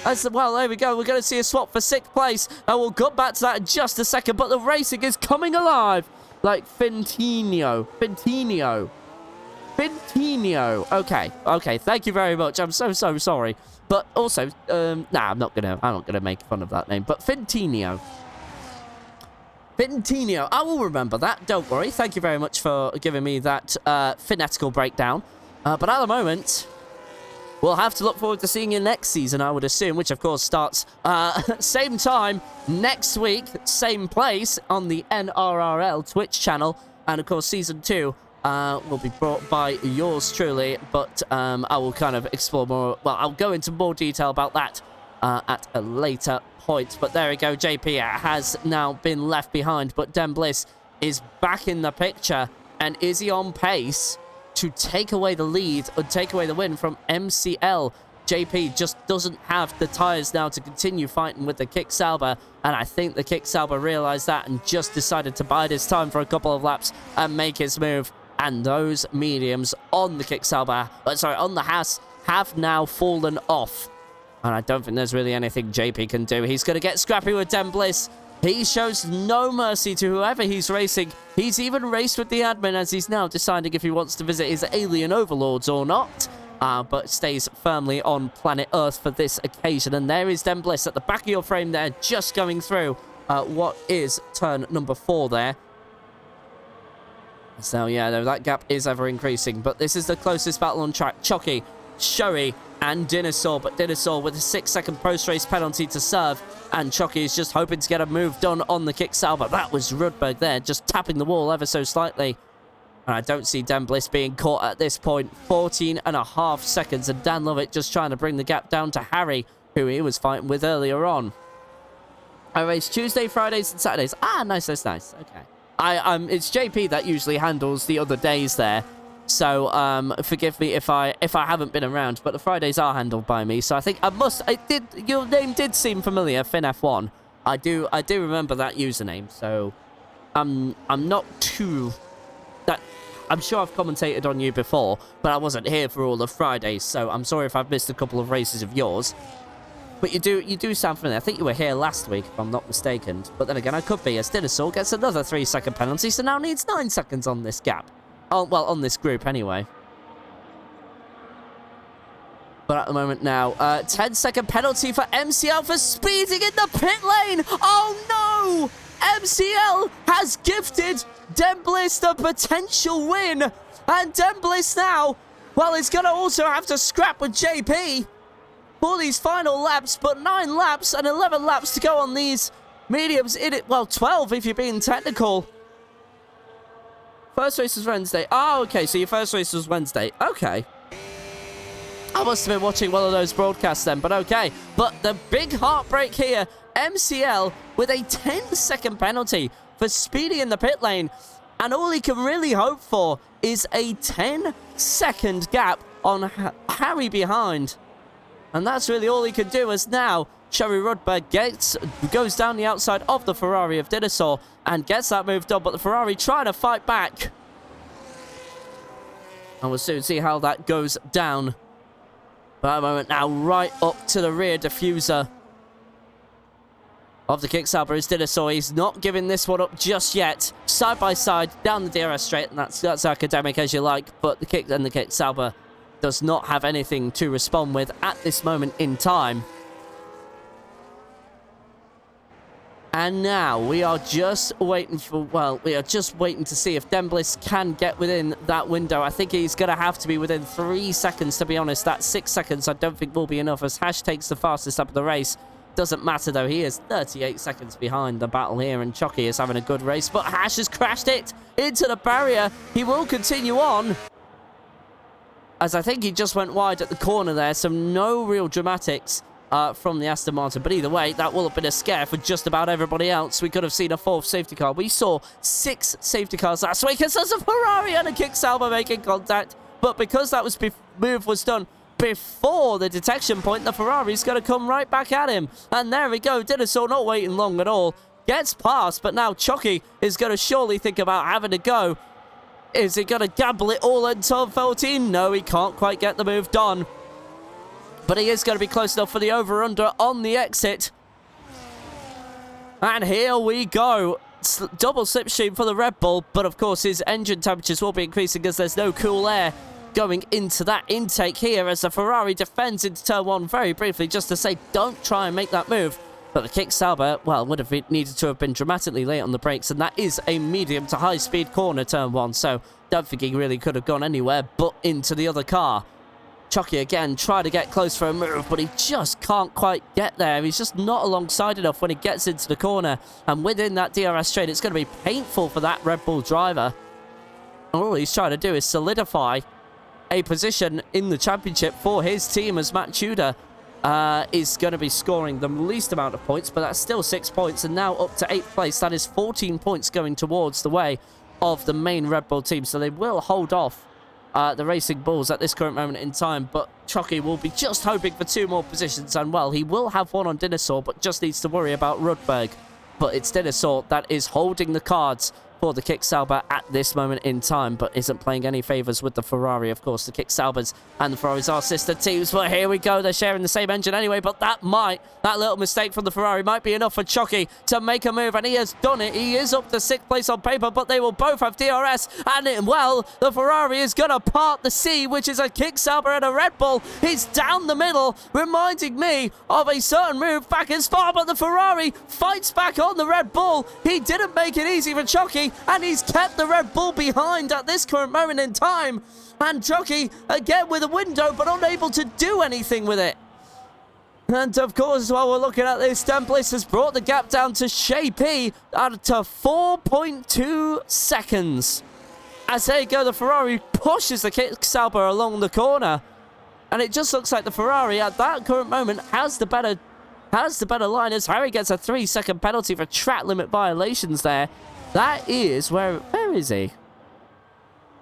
As well, there we go. We're going to see a swap for 6th place, and we'll come back to that in just a second, but the racing is coming alive like Fintinho. Okay, thank you very much. I'm so sorry. But also, I'm not gonna make fun of that name. But Fintinho, I will remember that. Don't worry. Thank you very much for giving me that phonetical breakdown. But at the moment, we'll have to look forward to seeing you next season, I would assume, which of course starts same time next week, same place on the NRRL Twitch channel, and of course season 2. Will be brought by yours truly, but I will kind of explore more. Well, I'll go into more detail about that at a later point. But there we go. JP has now been left behind, but Den Bliss is back in the picture. And is he on pace to take away the lead or take away the win from MCL? JP just doesn't have the tyres now to continue fighting with the Kick Sauber, and I think the Kick Sauber realised that and just decided to bide his time for a couple of laps and make his move. And those mediums on the Kick Sauber, on the Haas, have now fallen off. And I don't think there's really anything JP can do. He's going to get scrappy with Den Bliss. He shows no mercy to whoever he's racing. He's even raced with the admin as he's now deciding if he wants to visit his alien overlords or not. But stays firmly on planet Earth for this occasion. And there is Den Bliss at the back of your frame there, just going through what is turn number 4 there. So, yeah, that gap is ever increasing. But this is the closest battle on track. Chucky, Shoei, and Dinosaur. But Dinosaur with a 6-second post-race penalty to serve. And Chucky is just hoping to get a move done on the Kick Sauber. That was Rudberg there, just tapping the wall ever so slightly. And I don't see Den Bliss being caught at this point. 14.5 seconds. And Dan Lovett just trying to bring the gap down to Harry, who he was fighting with earlier on. I race Tuesday, Fridays, and Saturdays. Nice, that's nice. Okay. It's JP that usually handles the other days there. So, forgive me if I haven't been around, but the Fridays are handled by me. So I think your name did seem familiar, FinF1. I do remember that username. So, I'm not too... I'm sure I've commentated on you before, but I wasn't here for all of Fridays, so I'm sorry if I've missed a couple of races of yours. But you do sound familiar. I think you were here last week, if I'm not mistaken. But then again, I could be, as Dinosaur gets another 3-second penalty, so now needs 9 seconds on this gap. Oh, well, on this group anyway. But at the moment now, 10-second penalty for MCL for speeding in the pit lane. Oh, no! MCL has gifted Dembliss the potential win. And Dembliss now, well, he's going to also have to scrap with JP for these final laps. But 9 laps and 11 laps to go on these mediums. Well, 12 if you're being technical. First race was Wednesday. Oh, okay, so your first race was Wednesday. Okay. I must have been watching one of those broadcasts then, but okay. But the big heartbreak here, MCL with a 10-second penalty for speeding in the pit lane. And all he can really hope for is a 10-second gap on Harry behind. And that's really all he can do, as now Cherry Rudberg goes down the outside of the Ferrari of Dinosaur and gets that move done. But the Ferrari trying to fight back. And we'll soon see how that goes down. But at the moment now, right up to the rear diffuser of the Kicksauber is Dinosaur. He's not giving this one up just yet. Side by side, down the DRS straight, and that's academic as you like. But the Kicksauber does not have anything to respond with at this moment in time. And now we are just waiting for, well, we are just waiting to see if Dembliss can get within that window. I think he's going to have to be within 3 seconds, to be honest. That 6 seconds I don't think will be enough, as Hash takes the fastest up of the race. Doesn't matter, though. He is 38 seconds behind the battle here, and Chucky is having a good race. But Hash has crashed it into the barrier. He will continue on, as I think he just went wide at the corner there, so no real dramatics from the Aston Martin. But either way, that will have been a scare for just about everybody else. We could have seen a 4th safety car. We saw 6 safety cars last week, as there's a Ferrari and a Kicksauber making contact. But because that move was done before the detection point, the Ferrari's going to come right back at him. And there we go. Dinosaur not waiting long at all. Gets past, but now Chucky is going to surely think about having to go. Is he going to gamble it all until 14? No, he can't quite get the move done. But he is going to be close enough for the over-under on the exit. And here we go. Double slipstream for the Red Bull. But of course, his engine temperatures will be increasing because there's no cool air going into that intake here, as the Ferrari defends into turn 1 very briefly, just to say don't try and make that move. But the Kicksauber, well, would have needed to have been dramatically late on the brakes, and that is a medium to high speed corner, turn 1, so don't think he really could have gone anywhere but into the other car. Chucky again tried to get close for a move, but he just can't quite get there. He's just not alongside enough when he gets into the corner, and within that DRS straight, it's going to be painful for that Red Bull driver. All he's trying to do is solidify a position in the championship for his team, as Matt Tudor is going to be scoring the least amount of points, but that's still 6 points, and now up to 8th place. That is 14 points going towards the way of the main Red Bull team, so they will hold off the Racing Bulls at this current moment in time. But Chucky will be just hoping for 2 more positions, and well, he will have one on Dinosaur, but just needs to worry about Rudberg. But it's Dinosaur that is holding the cards for the Kicksauber at this moment in time, but isn't playing any favours with the Ferrari. Of course, the Kicksaubers and the Ferraris are sister teams, but here we go. They're sharing the same engine anyway, but that little mistake from the Ferrari might be enough for Chucky to make a move, and he has done it. He is up to 6th place on paper, but they will both have DRS, and well, the Ferrari is going to part the sea, which is a Kicksauber and a Red Bull. He's down the middle, reminding me of a certain move back in Spa, but the Ferrari fights back on the Red Bull. He didn't make it easy for Chucky, and he's kept the Red Bull behind at this current moment in time. And Chucky, again with a window, but unable to do anything with it. And of course, while we're looking at this, Dembliss has brought the gap down to Shay P to 4.2 seconds. As there you go, the Ferrari pushes the Kicksauber along the corner. And it just looks like the Ferrari at that current moment has the better line, as Harry gets a 3-second penalty for track limit violations there. That is, where is he?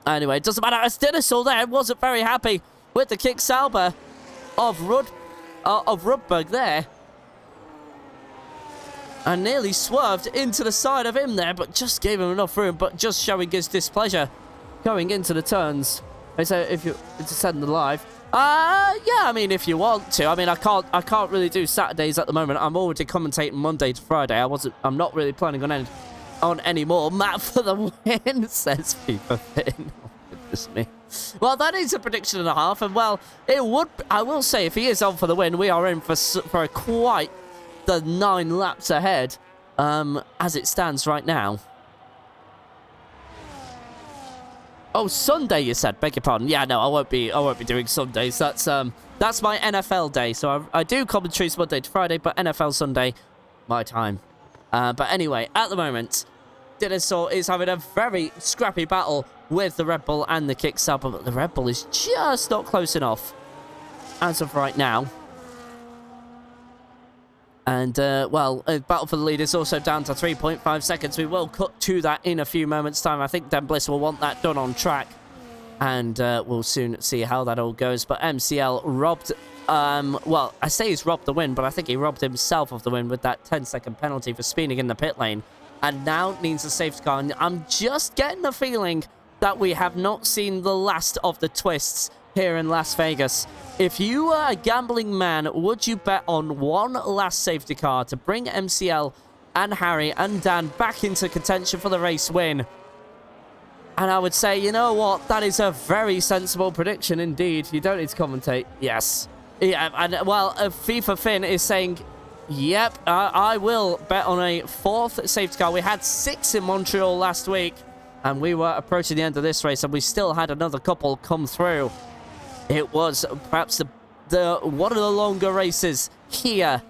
Anyway, it doesn't matter. As Dinosaur there wasn't very happy with the Kicksauber of Rudberg there. And nearly swerved into the side of him there, but just gave him enough room, but just showing his displeasure going into the turns. They say if you to send the live. Yeah, I mean, if you want to. I mean, I can't really do Saturdays at the moment. I'm already commentating Monday to Friday. I'm not really planning on any more. Matt for the win, says FIFA Finn. Oh, goodness me. Well, that is a prediction and a half, and well, I will say, if he is on for the win, we are in for quite the 9 laps ahead, as it stands right now. Oh, Sunday, you said. Beg your pardon. Yeah, no, I won't be doing Sundays. That's my NFL day. So I do commentaries Monday to Friday, but NFL Sunday, my time. But anyway, at the moment, Dinosaur is having a very scrappy battle with the Red Bull and the Kickstarter, but the Red Bull is just not close enough as of right now. And, well, battle for the lead is also down to 3.5 seconds. We will cut to that in a few moments' time. I think Dan Bliss will want that done on track. And we'll soon see how that all goes. But MCL robbed, well, I say he's robbed the win, but I think he robbed himself of the win with that 10-second penalty for speeding in the pit lane. And now needs a safety car. And I'm just getting the feeling that we have not seen the last of the twists here in Las Vegas. If you were a gambling man, would you bet on one last safety car to bring MCL and Harry and Dan back into contention for the race win? And I would say, you know what? That is a very sensible prediction indeed. You don't need to commentate. Yes. Yeah, and well, FIFA Finn is saying, yep, I will bet on a 4th safety car. We had 6 in Montreal last week, and we were approaching the end of this race, and we still had another couple come through. It was perhaps the one of the longer races here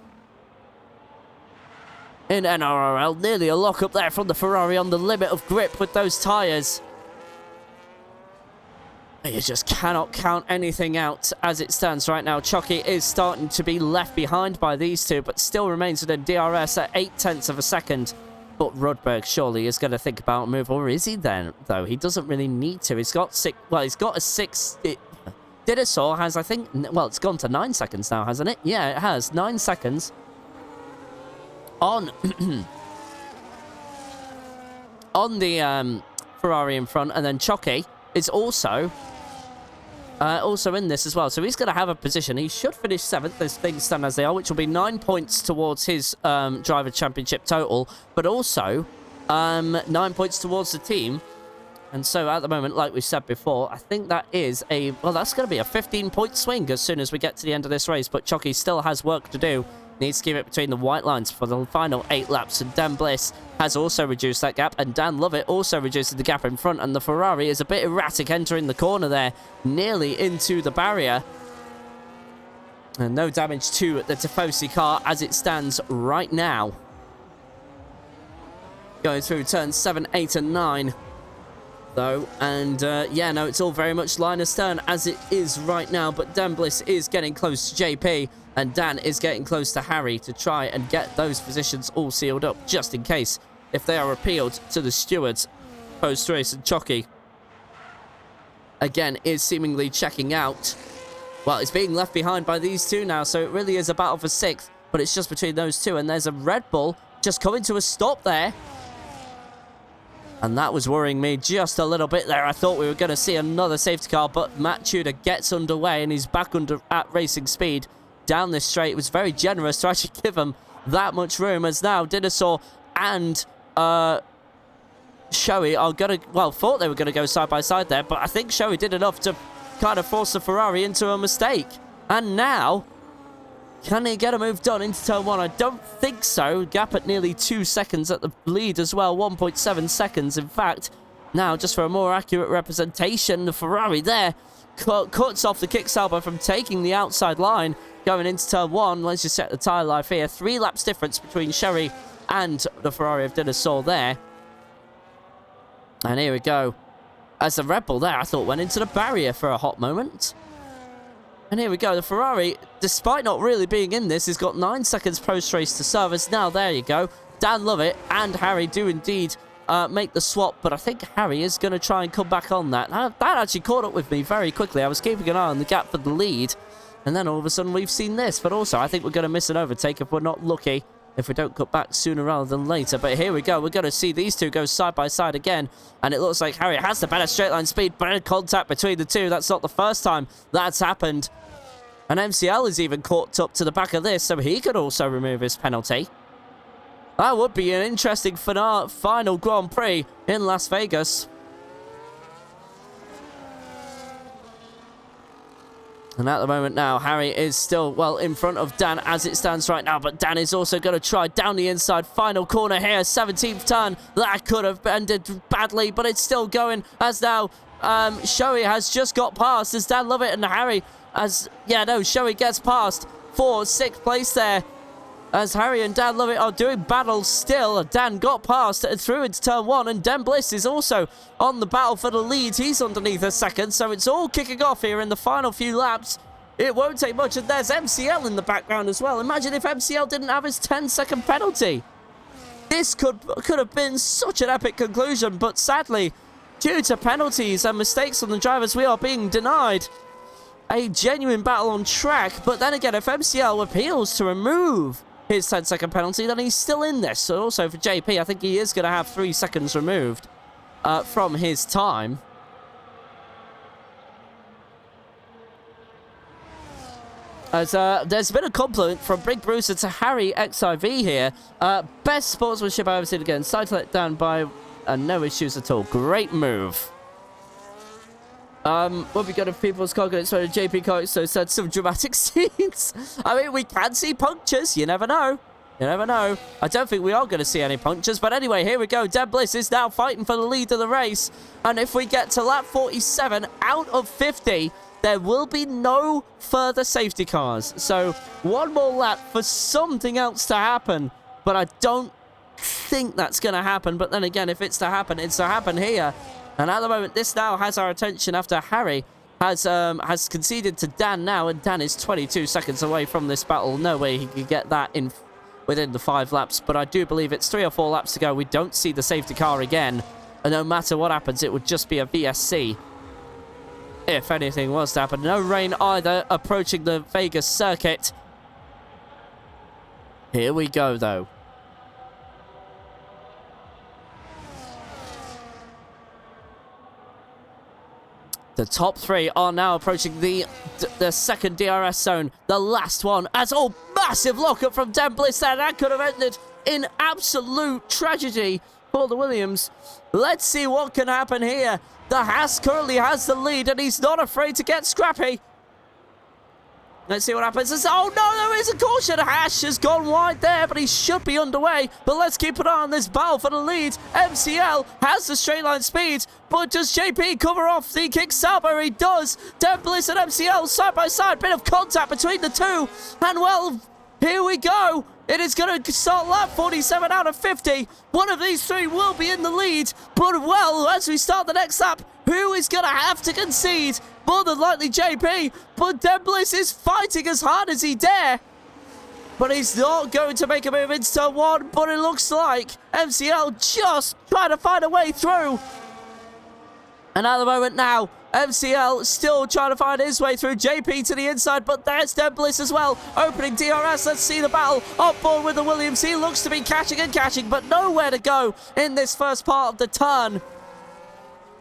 in NRRL. Nearly a lock up there from the Ferrari on the limit of grip with those tyres. You just cannot count anything out as it stands right now. Chucky is starting to be left behind by these two, but still remains in DRS at 0.8 of a second. But Rudberg surely is going to think about a move, or is he then? Though he doesn't really need to. He's got 6. Well, he's got a 6. Dinosaur has, I think, well, it's gone to 9 seconds now, hasn't it? Yeah, it has. 9 seconds on on the Ferrari in front, and then Chucky is also in this as well. So he's going to have a position. He should finish 7th as things stand as they are, which will be 9 points towards his driver championship total, but also 9 points towards the team. And so at the moment, like we said before, I think that is well, that's going to be a 15-point swing as soon as we get to the end of this race. But Chucky still has work to do. Needs to keep it between the white lines for the final 8 laps. And Dan Bliss has also reduced that gap. And Dan Lovett also reduced the gap in front. And the Ferrari is a bit erratic entering the corner there, nearly into the barrier. And no damage to the Tifosi car as it stands right now. Going through turns 7, 8, and 9. Though, and yeah, no, it's all very much line astern as it is right now, but Dan Bliss is getting close to JP, and Dan is getting close to Harry to try and get those positions all sealed up, just in case if they are appealed to the stewards post-race. And Chucky, again, is seemingly checking out. Well, it's being left behind by these two now, so it really is a battle for 6th, but it's just between those two, and there's a Red Bull just coming to a stop there. And that was worrying me just a little bit there. I thought we were going to see another safety car, but Matt Tudor gets underway and he's back at racing speed down this straight. It was very generous to actually give him that much room, as now Dinosaur and Shoei are going to, well, thought they were going to go side by side there, but I think Shoei did enough to kind of force the Ferrari into a mistake. And now, can he get a move done into turn 1? I don't think so. Gap at nearly 2 seconds at the lead as well. 1.7 seconds, in fact. Now, just for a more accurate representation, the Ferrari there cuts off the Kicksauber from taking the outside line going into turn 1. Let's just set the tyre life here. 3 laps difference between Sherry and the Ferrari of Dinosaur there. And here we go. As the Red Bull there, I thought, went into the barrier for a hot moment. And here we go. The Ferrari, despite not really being in this, has got 9 seconds post-race to service. Now, there you go. Dan Lovett and Harry do indeed make the swap, but I think Harry is going to try and come back on that. That actually caught up with me very quickly. I was keeping an eye on the gap for the lead, and then all of a sudden we've seen this. But also, I think we're going to miss an overtake if we're not lucky if we don't cut back sooner rather than later. But here we go. We're going to see these two go side by side again. And it looks like Harry has the better straight line speed, better contact between the two. That's not the first time that's happened. And MCL is even caught up to the back of this, so he could also remove his penalty. That would be an interesting final Grand Prix in Las Vegas. And at the moment now, Harry is still, well, in front of Dan as it stands right now. But Dan is also going to try down the inside. Final corner here, 17th turn. That could have ended badly, but it's still going as now Shoei has just got past as Dan Lovett and Harry Shoei gets past for 6th place there. As Harry and Dan Lovett are doing battle still. Dan got past and through into turn 1, and Den Bliss is also on the battle for the lead. He's underneath a second, so it's all kicking off here in the final few laps. It won't take much, and there's MCL in the background as well. Imagine if MCL didn't have his 10-second penalty. This could have been such an epic conclusion, but sadly, due to penalties and mistakes on the drivers, we are being denied a genuine battle on track. But then again, if MCL appeals to remove his 10-second penalty, then he's still in this. So also for JP, I think he is going to have 3 seconds removed from his time. As there's been a compliment from Big Bruiser to Harry XIV here. Best sportsmanship I've ever seen again. Side let down by no issues at all. Great move. What we got if people's cognitive so JP Cox so said some dramatic scenes. I mean, we can see punctures. You never know. You never know. I don't think we are going to see any punctures. But anyway, here we go. Den Bliss is now fighting for the lead of the race. And if we get to lap 47 out of 50, there will be no further safety cars. So one more lap for something else to happen. But I don't think that's going to happen. But then again, if it's to happen here. And at the moment, this now has our attention after Harry has conceded to Dan now, and Dan is 22 seconds away from this battle. No way he could get that in within the 5 laps, but I do believe it's 3 or 4 laps to go. We don't see the safety car again, and no matter what happens, it would just be a VSC. If anything was to happen. No rain either approaching the Vegas circuit. Here we go, though. The top 3 are now approaching the second DRS zone. The last one. As massive lockup from Den Bliss there. That could have ended in absolute tragedy for the Williams. Let's see what can happen here. The Haas currently has the lead, and he's not afraid to get scrappy. Let's see what happens. Oh no, there is a caution. Haas has gone wide there, but he should be underway. But let's keep an eye on this battle for the lead. MCL has the straight line speed, but does JP cover off the kick Sauber? He does. Den Bliss and MCL side by side. Bit of contact between the two. And well, here we go. It is going to start lap 47 out of 50. One of these 3 will be in the lead. But well, as we start the next lap, who is going to have to concede? More than likely JP, but Den Bliss is fighting as hard as he dare. But he's not going to make a move into turn 1, but it looks like MCL just trying to find a way through. And at the moment now, MCL still trying to find his way through. JP to the inside, but there's Den Bliss as well. Opening DRS, let's see the battle. On board with the Williams, he looks to be catching, but nowhere to go in this first part of the turn.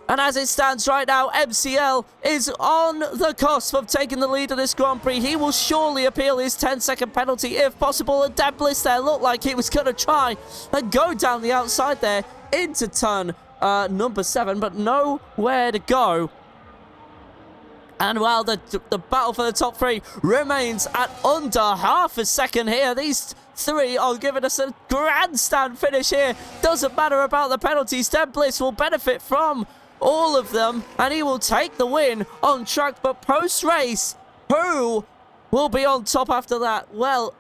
And as it stands right now, MCL is on the cusp of taking the lead of this Grand Prix. He will surely appeal his 10-second penalty if possible. And Den Bliss there looked like he was going to try and go down the outside there into turn number 7, but nowhere to go. And while the battle for the top 3 remains at under half a second here, these 3 are giving us a grandstand finish here. Doesn't matter about the penalties. Den Bliss will benefit from all of them, and he will take the win on track. But post-race, who will be on top after that? Well,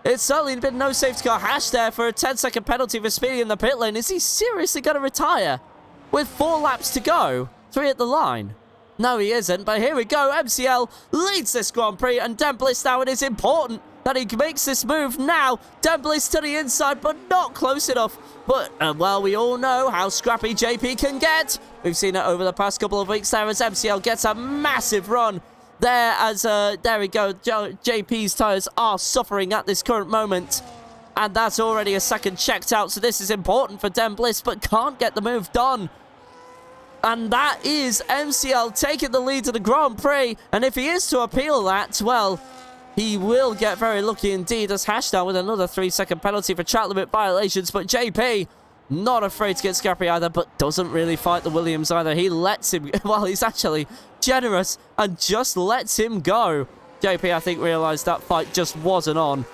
it's certainly been no safety car hash there for a 10-second penalty for speeding in the pit lane. Is he seriously going to retire with 4 laps to go? 3 at the line. No, he isn't, but here we go. MCL leads this Grand Prix, and Den Bliss now. It is important that he makes this move now. Den Bliss to the inside, but not close enough. But, well, we all know how scrappy JP can get. We've seen it over the past couple of weeks there as MCL gets a massive run there as, there we go, JP's tyres are suffering at this current moment. And that's already a second checked out, so this is important for Den Bliss, but can't get the move done. And that is MCL taking the lead to the Grand Prix. And if he is to appeal that, well, he will get very lucky indeed, as Hashdown with another 3-second penalty for track limit violations. But JP, not afraid to get scrappy either, but doesn't really fight the Williams either. He lets him, well, he's actually generous and just lets him go. JP, I think, realised that fight just wasn't on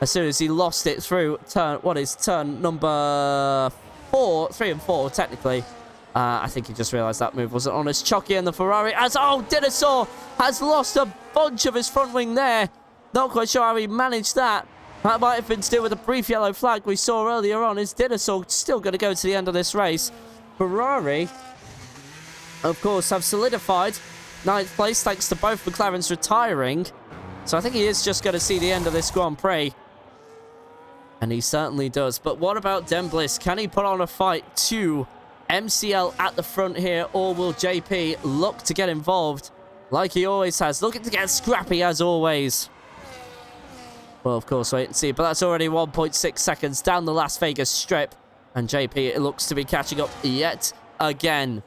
as soon as he lost it through turn number 3 and 4, technically. I think he just realised that move wasn't on. As Chucky and the Ferrari, Dinosaur has lost a bunch of his front wing there. Not quite sure how he managed that. That might have been to do with the brief yellow flag we saw earlier on. Is Dinosaur still going to go to the end of this race? Ferrari, of course, have solidified 9th place thanks to both McLarens retiring. So I think he is just going to see the end of this Grand Prix. And he certainly does. But what about Den Bliss? Can he put on a fight to MCL at the front here, or will JP look to get involved like he always has, looking to get scrappy as always? Well, of course, wait and see, but that's already 1.6 seconds down the Las Vegas strip, and JP, it looks to be catching up yet again.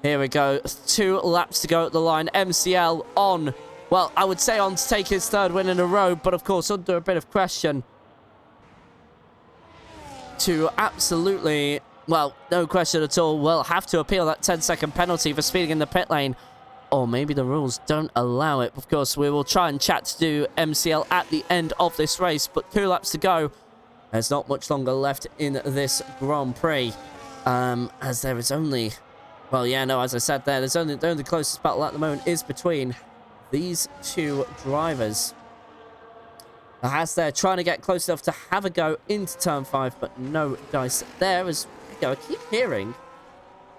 Here we go, 2 laps to go at the line. MCL on, well, I would say on to take his 3rd win in a row, but of course under a bit of question to absolutely, well, no question at all, will have to appeal that 10-second penalty for speeding in the pit lane. Or maybe the rules don't allow it. Of course, we will try and chat to MCL at the end of this race, but 2 laps to go. There's not much longer left in this Grand Prix, as there is only, well, yeah, no, as I said there, there's only the closest battle at the moment is between these 2 drivers. The Haas there trying to get close enough to have a go into turn 5, but no dice there. As you know, I keep hearing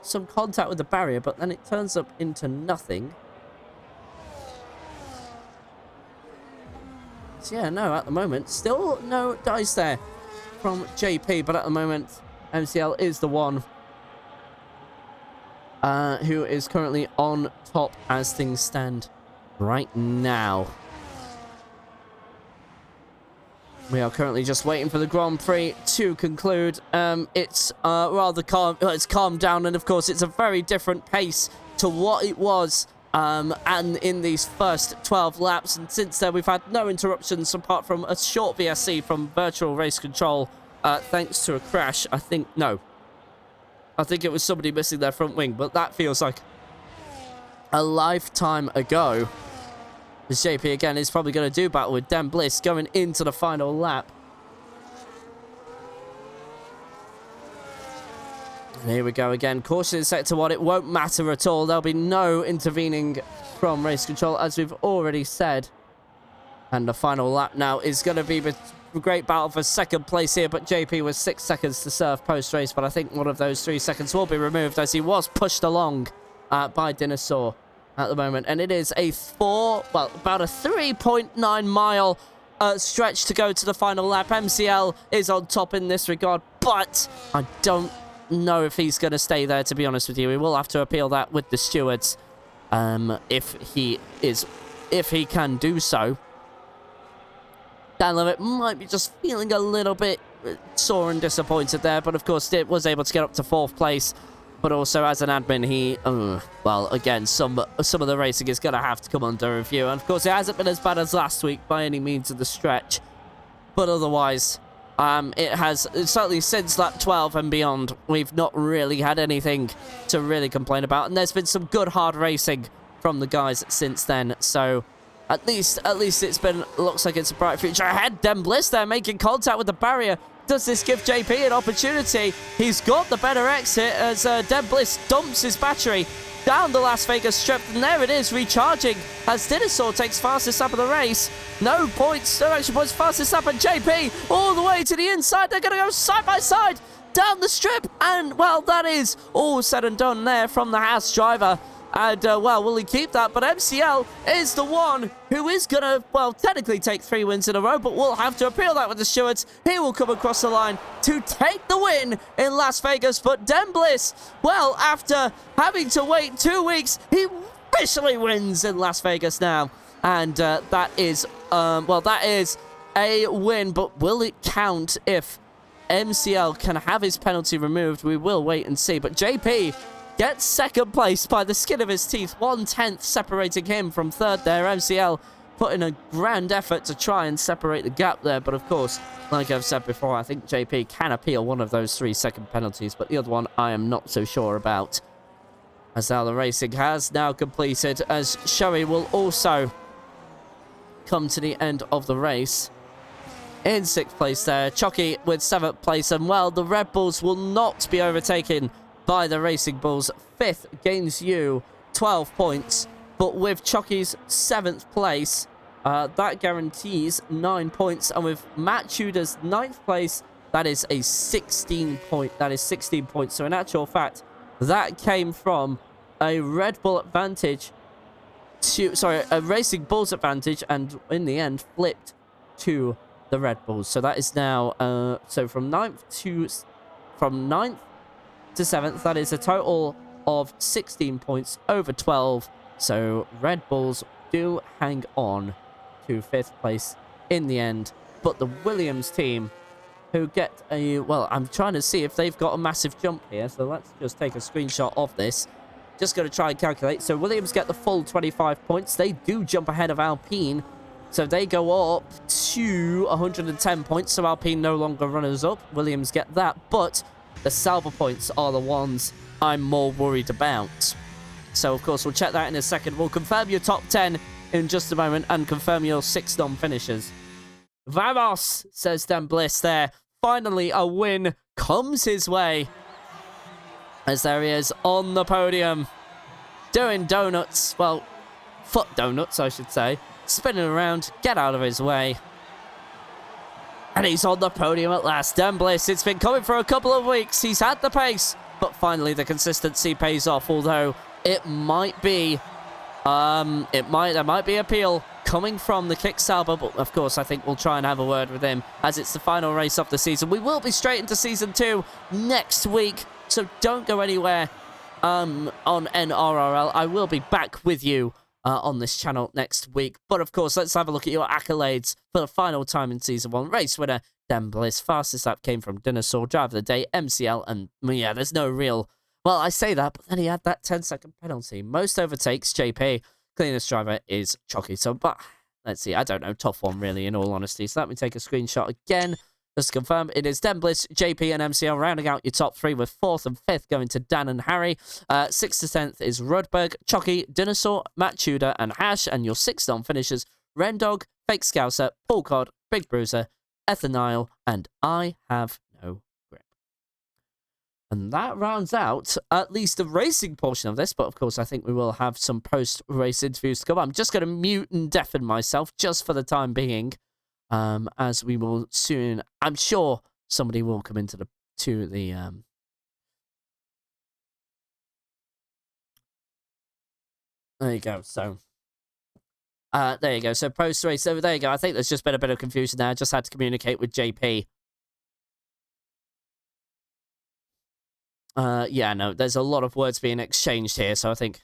some contact with the barrier, but then it turns up into nothing. So yeah, no, at the moment, still no dice there from JP, but at the moment, MCL is the one who is currently on top as things stand right now. We are currently just waiting for the Grand Prix to conclude. It's rather calm. It's calmed down, and of course, it's a very different pace to what it was and in these first 12 laps. And since then, we've had no interruptions apart from a short VSC from virtual race control, thanks to a crash. I think it was somebody missing their front wing, but that feels like a lifetime ago. As JP again is probably going to do battle with Den Bliss going into the final lap. And here we go again. Caution in sector 1. It won't matter at all. There'll be no intervening from race control, as we've already said. And the final lap now is going to be a great battle for 2nd place here. But JP was 6 seconds to serve post-race. But I think one of those 3 seconds will be removed as he was pushed along by Dinosaur at the moment. And it is about a 3.9 mile stretch to go to the final lap. MCL is on top in this regard, but I don't know if he's going to stay there, to be honest with you. We will have to appeal that with the stewards if he can do so. Dan Levitt might be just feeling a little bit sore and disappointed there, but of course it was able to get up to 4th place. But also, as an admin, he, well, again, some of the racing is going to have to come under review. And, of course, it hasn't been as bad as last week by any means of the stretch. But otherwise, it's certainly since lap 12 and beyond, we've not really had anything to really complain about. And there's been some good hard racing from the guys since then. So, at least looks like it's a bright future ahead. Den Bliss there making contact with the barrier. Does this give JP an opportunity? He's got the better exit as Den Bliss dumps his battery down the Las Vegas strip. And there it is, recharging as Dinosaur takes fastest lap of the race. No points, no extra points, fastest lap, and JP all the way to the inside. They're going to go side by side down the strip. And, well, that is all said and done there from the Haas driver. And, well, will he keep that? But MCL is the one who is going to, well, technically take 3 wins in a row, but we'll have to appeal that with the stewards. He will come across the line to take the win in Las Vegas. But Den Bliss, well, after having to wait 2 weeks, he officially wins in Las Vegas now. And that is a win, but will it count if MCL can have his penalty removed? We will wait and see. But JP gets second place by the skin of his teeth. 1/10 separating him from third there. MCL put in a grand effort to try and separate the gap there. But of course, like I've said before, I think JP can appeal one of those 3 second penalties. But the other one I am not so sure about. As now the racing has now completed, as Shoei will also come to the end of the race. In 6th place there, Chucky with 7th place. And well, the Red Bulls will not be overtaken by the Racing Bulls. 5th gains you 12 points. But with Chucky's 7th place, that guarantees 9 points. And with Matt Tudor's 9th place, that is a 16 point. That is 16 points. So in actual fact, that came from a Red Bull advantage to, sorry, a Racing Bulls advantage, and in the end flipped to the Red Bulls. So that is now, so from 9th to 7th, that is a total of 16 points over 12. So Red Bulls do hang on to 5th place in the end. But the Williams team, who get a, well, I'm trying to see if they've got a massive jump here. So let's just take a screenshot of this. Just going to try and calculate. So Williams get the full 25 points. They do jump ahead of Alpine. So they go up to 110 points. So Alpine no longer runners up. Williams get that. But the Sauber points are the ones I'm more worried about. So, of course, we'll check that in a second. We'll confirm your top 10 in just a moment and confirm your 6 non-finishers. Vamos, says Dan Bliss there. Finally, a win comes his way. As there he is on the podium. Doing donuts. Well, foot donuts, I should say. Spinning around. Get out of his way. And he's on the podium at last. Dan Bliss, it's been coming for a couple of weeks. He's had the pace. But finally, the consistency pays off. Although it might be... there might be appeal coming from the Kick Sauber, but of course I think we'll try and have a word with him as it's the final race of the season. We will be straight into Season 2 next week, so don't go anywhere on NRRL. I will be back with you on this channel next week. But of course, let's have a look at your accolades for the final time in Season 1. Race winner, Dan Bliss. Fastest lap came from Dinosaur. Driver of the day, MCL. And yeah, there's no real... Well, I say that, but then he had that 10-second penalty. Most overtakes, JP. Cleanest driver is Chucky. So, but let's see. I don't know. Tough one, really, in all honesty. So let me take a screenshot again. Just to confirm, it is Dan Bliss, JP, and MCL rounding out your top 3, with 4th and 5th going to Dan and Harry. 6th to 10th is Rudberg, Chucky, Dinosaur, Matt Tudor, and Hash. And your 6 non-finishers, Rendog, Fake Scouser, Paul Cod, Big Bruiser, Ethanile, and I Have No Grip. And that rounds out at least the racing portion of this. But of course, I think we will have some post-race interviews to come. I'm just going to mute and deafen myself just for the time being. As we will soon, I'm sure somebody will come into the there you go. So there you go. So post race, so there you go. I think there's just been a bit of confusion there. I just had to communicate with JP. Yeah, no, there's a lot of words being exchanged here, so I think.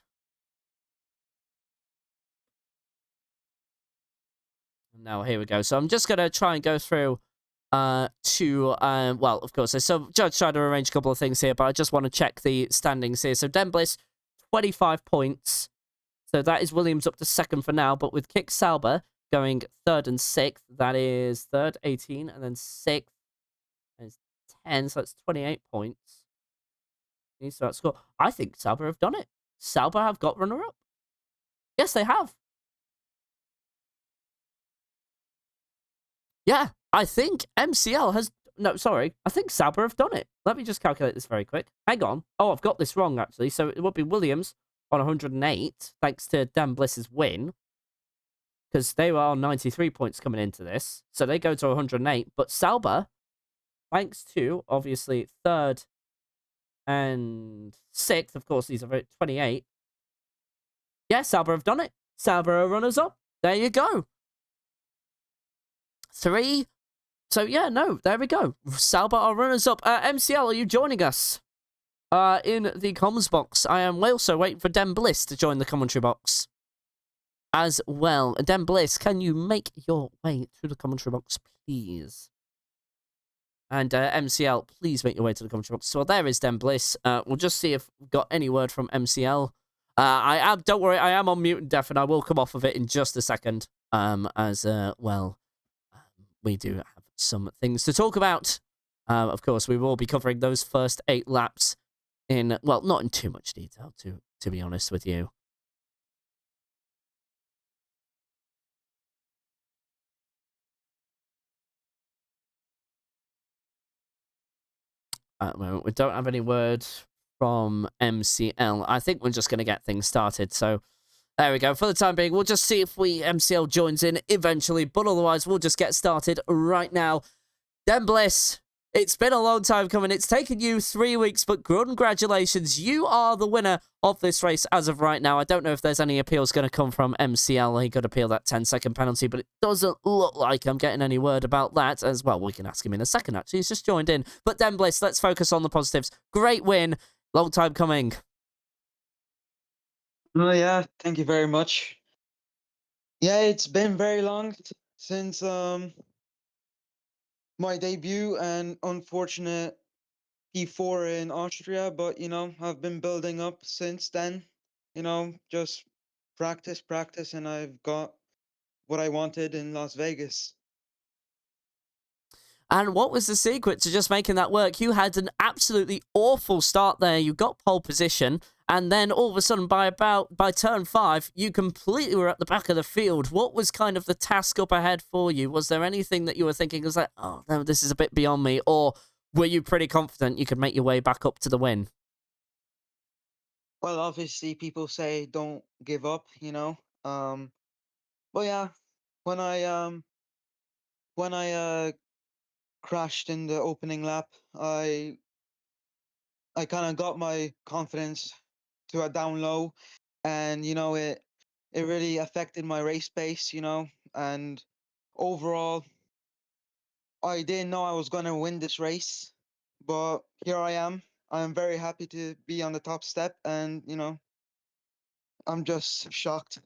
Now, here we go. So I'm just going to try and go through well, of course, so Judge tried to arrange a couple of things here, but I just want to check the standings here. So Den Bliss, 25 points. So that is Williams up to 2nd for now, but with Kick Sauber going 3rd and 6th, that is 3rd, 18, and then 6th is 10, so that's 28 points. Needs to score. I think Sauber have done it. Sauber have got runner-up. Yes, they have. Yeah, I think MCL has... No, sorry. I think Sauber have done it. Let me just calculate this very quick. Hang on. Oh, I've got this wrong, actually. So it would be Williams on 108, thanks to Dan Bliss's win. Because they were on 93 points coming into this. So they go to 108. But Sauber, thanks to, obviously, 3rd and 6th. Of course, these are 28. Yeah, Sauber have done it. Sauber are runners-up. There you go. 3. So, yeah, no, there we go. Sauber are runners-up. MCL, are you joining us in the comms box? I am also waiting for Den Bliss to join the commentary box. as well. Den Bliss, can you make your way through the commentary box, please? And MCL, please make your way to the commentary box. So there is Den Bliss. We'll just see if we've got any word from MCL. Don't worry, I am on mute and deaf, and I will come off of it in just a second. We do have some things to talk about. Of course, we will be covering those first 8 laps in, well, not in too much detail, to be honest with you. At the moment, we don't have any word from MCL. I think we're just going to get things started. So there we go. For the time being, we'll just see if MCL joins in eventually. But otherwise, we'll just get started right now. Den Bliss, it's been a long time coming. It's taken you 3 weeks, but congratulations. You are the winner of this race as of right now. I don't know if there's any appeals going to come from MCL. He could appeal that 10-second penalty, but it doesn't look like I'm getting any word about that as well. We can ask him in a second, actually. He's just joined in. But Den Bliss, let's focus on the positives. Great win. Long time coming. Oh yeah, thank you very much. Yeah, it's been very long since my debut and unfortunate P4 in Austria, but I've been building up since then. Just practice, and I've got what I wanted in Las Vegas. And what was the secret to just making that work? You had an absolutely awful start there. You got pole position, and then all of a sudden, by turn 5, you completely were at the back of the field. What was kind of the task up ahead for you? Was there anything that you were thinking was like, oh, no, this is a bit beyond me? Or were you pretty confident you could make your way back up to the win? Well, obviously, people say don't give up, But yeah, when I crashed in the opening lap, I kind of got my confidence to a down low, and it really affected my race pace, and overall I didn't know I was going to win this race, but here I am. I'm very happy to be on the top step, and I'm just shocked.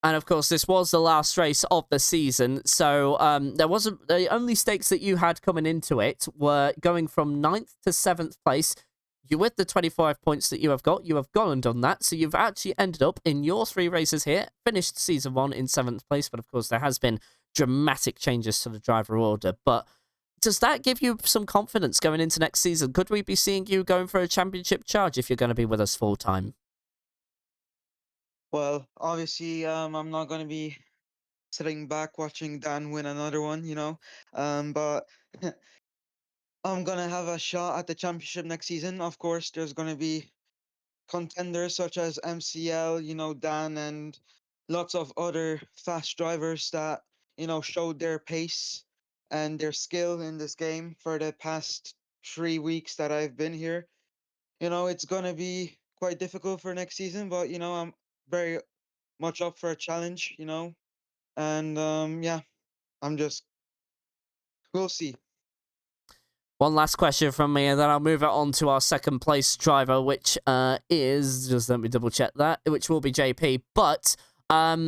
And of course, this was the last race of the season, so there wasn't the only stakes that you had coming into it were going from 9th to 7th place. You with the 25 points that you have gone and done that, so you've actually ended up in your 3 races here, finished season 1 in 7th place, but of course there has been dramatic changes to the driver order. But does that give you some confidence going into next season? Could we be seeing you going for a championship charge if you're going to be with us full time? Well, obviously, I'm not going to be sitting back watching Dan win another one, but I'm going to have a shot at the championship next season. Of course, there's going to be contenders such as MCL, Dan, and lots of other fast drivers that, showed their pace and their skill in this game for the past 3 weeks that I've been here. It's going to be quite difficult for next season, but, I'm very much up for a challenge, and yeah, I'm just, we'll see. One last question from me, and then I'll move it on to our second place driver, which is, just let me double check that, which will be JP. But yeah,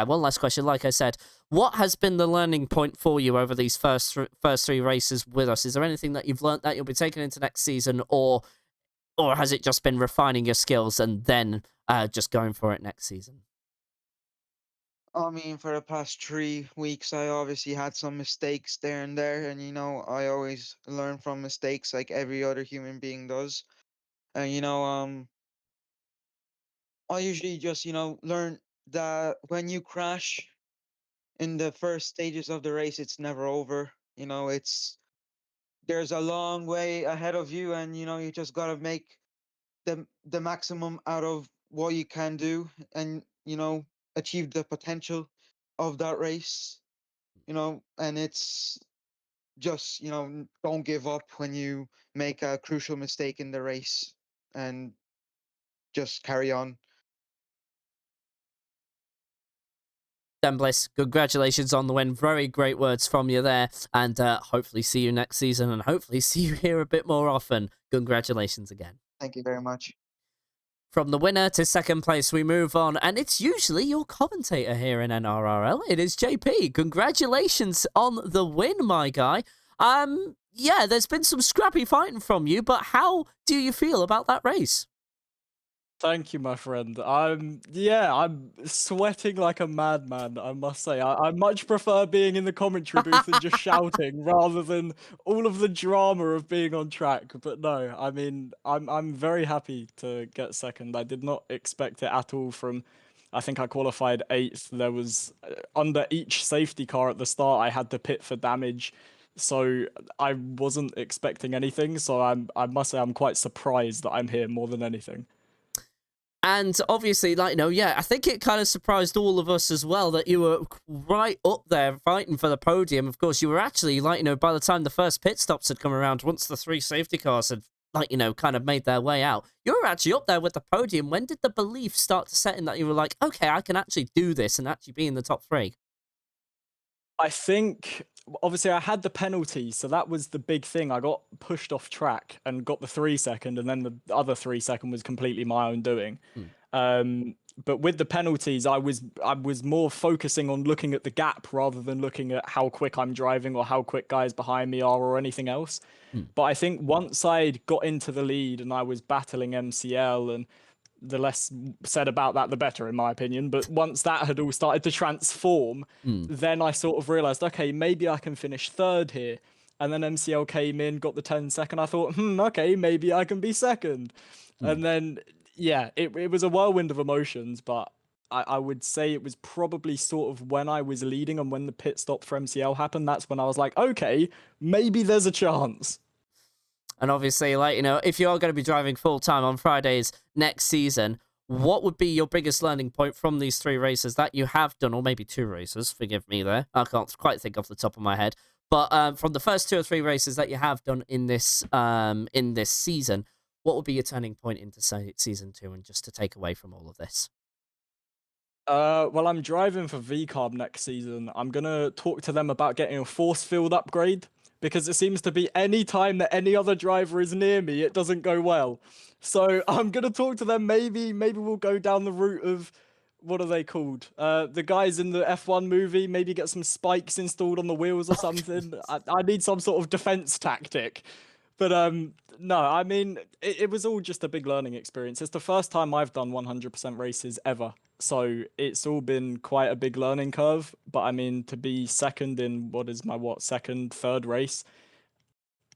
one last question. Like I said, what has been the learning point for you over these first 3 races with us? Is there anything that you've learned that you'll be taking into next season, or has it just been refining your skills and then just going for it next season? I mean, for the past 3 weeks, I obviously had some mistakes there and there, and I always learn from mistakes like every other human being does. And I usually just learn that when you crash in the first stages of the race, it's never over. There's a long way ahead of you, and you just gotta make the maximum out of what you can do, and achieve the potential of that race. And it's just don't give up when you make a crucial mistake in the race, and just carry on. Den Bliss, congratulations on the win. Very great words from you there. And hopefully see you next season, and hopefully see you here a bit more often. Congratulations again. Thank you very much. From the winner to second place, we move on, and it's usually your commentator here in NRRL. It is JP. Congratulations on the win, my guy. Yeah, there's been some scrappy fighting from you, but how do you feel about that race? Thank you, my friend. I'm sweating like a madman, I must say. I much prefer being in the commentary booth and just shouting rather than all of the drama of being on track. But no, I mean, I'm very happy to get second. I did not expect it at all from, I think I qualified 8th. There was, under each safety car at the start, I had to pit for damage. So I wasn't expecting anything. So I must say I'm quite surprised that I'm here more than anything. And obviously, yeah, I think it kind of surprised all of us as well that you were right up there fighting for the podium. Of course, you were actually, by the time the first pit stops had come around, once the 3 safety cars had, kind of made their way out, you were actually up there with the podium. When did the belief start to set in that you were like, okay, I can actually do this and actually be in the top 3? I think, obviously, I had the penalty, so that was the big thing. I got pushed off track and got the 3 second, and then the other 3 second was completely my own doing. But with the penalties, I was more focusing on looking at the gap rather than looking at how quick I'm driving or how quick guys behind me are or anything else. But I think once I'd got into the lead and I was battling MCL, and the less said about that, the better, in my opinion. But once that had all started to transform, then I sort of realized, okay, maybe I can finish 3rd here. And then MCL came in, got the 10 second. I thought, okay, maybe I can be 2nd. And then, yeah, it was a whirlwind of emotions, but I would say it was probably sort of when I was leading and when the pit stop for MCL happened, that's when I was like, okay, maybe there's a chance. And obviously, if you are going to be driving full-time on Fridays next season, what would be your biggest learning point from these 3 races that you have done, or maybe 2 races, forgive me there. I can't quite think off the top of my head. But from the first 2 or 3 races that you have done in this season, what would be your turning point into season 2 and just to take away from all of this? Well, I'm driving for VCarb next season. I'm going to talk to them about getting a force field upgrade, because it seems to be any time that any other driver is near me, it doesn't go well. So I'm going to talk to them. Maybe we'll go down the route of, what are they called? The guys in the F1 movie, maybe get some spikes installed on the wheels or something. I need some sort of defense tactic. But no, I mean, it was all just a big learning experience. It's the first time I've done 100% races ever. So it's all been quite a big learning curve. But I mean, to be second in second, 3rd race,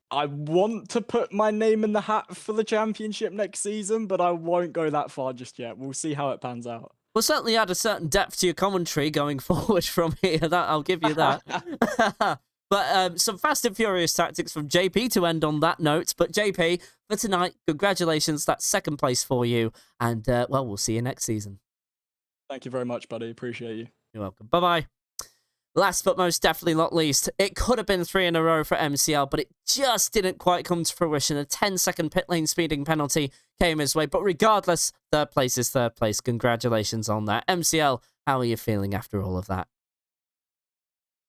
I want to put my name in the hat for the championship next season, but I won't go that far just yet. We'll see how it pans out. We'll certainly add a certain depth to your commentary going forward from here. That I'll give you that. But some fast and furious tactics from JP to end on that note. But JP, for tonight, congratulations. That's 2nd place for you. And, well, we'll see you next season. Thank you very much, buddy. Appreciate you. You're welcome. Bye-bye. Last but most definitely not least, it could have been 3 in a row for MCL, but it just didn't quite come to fruition. A 10-second pit lane speeding penalty came his way. But regardless, 3rd place is 3rd place. Congratulations on that. MCL, how are you feeling after all of that?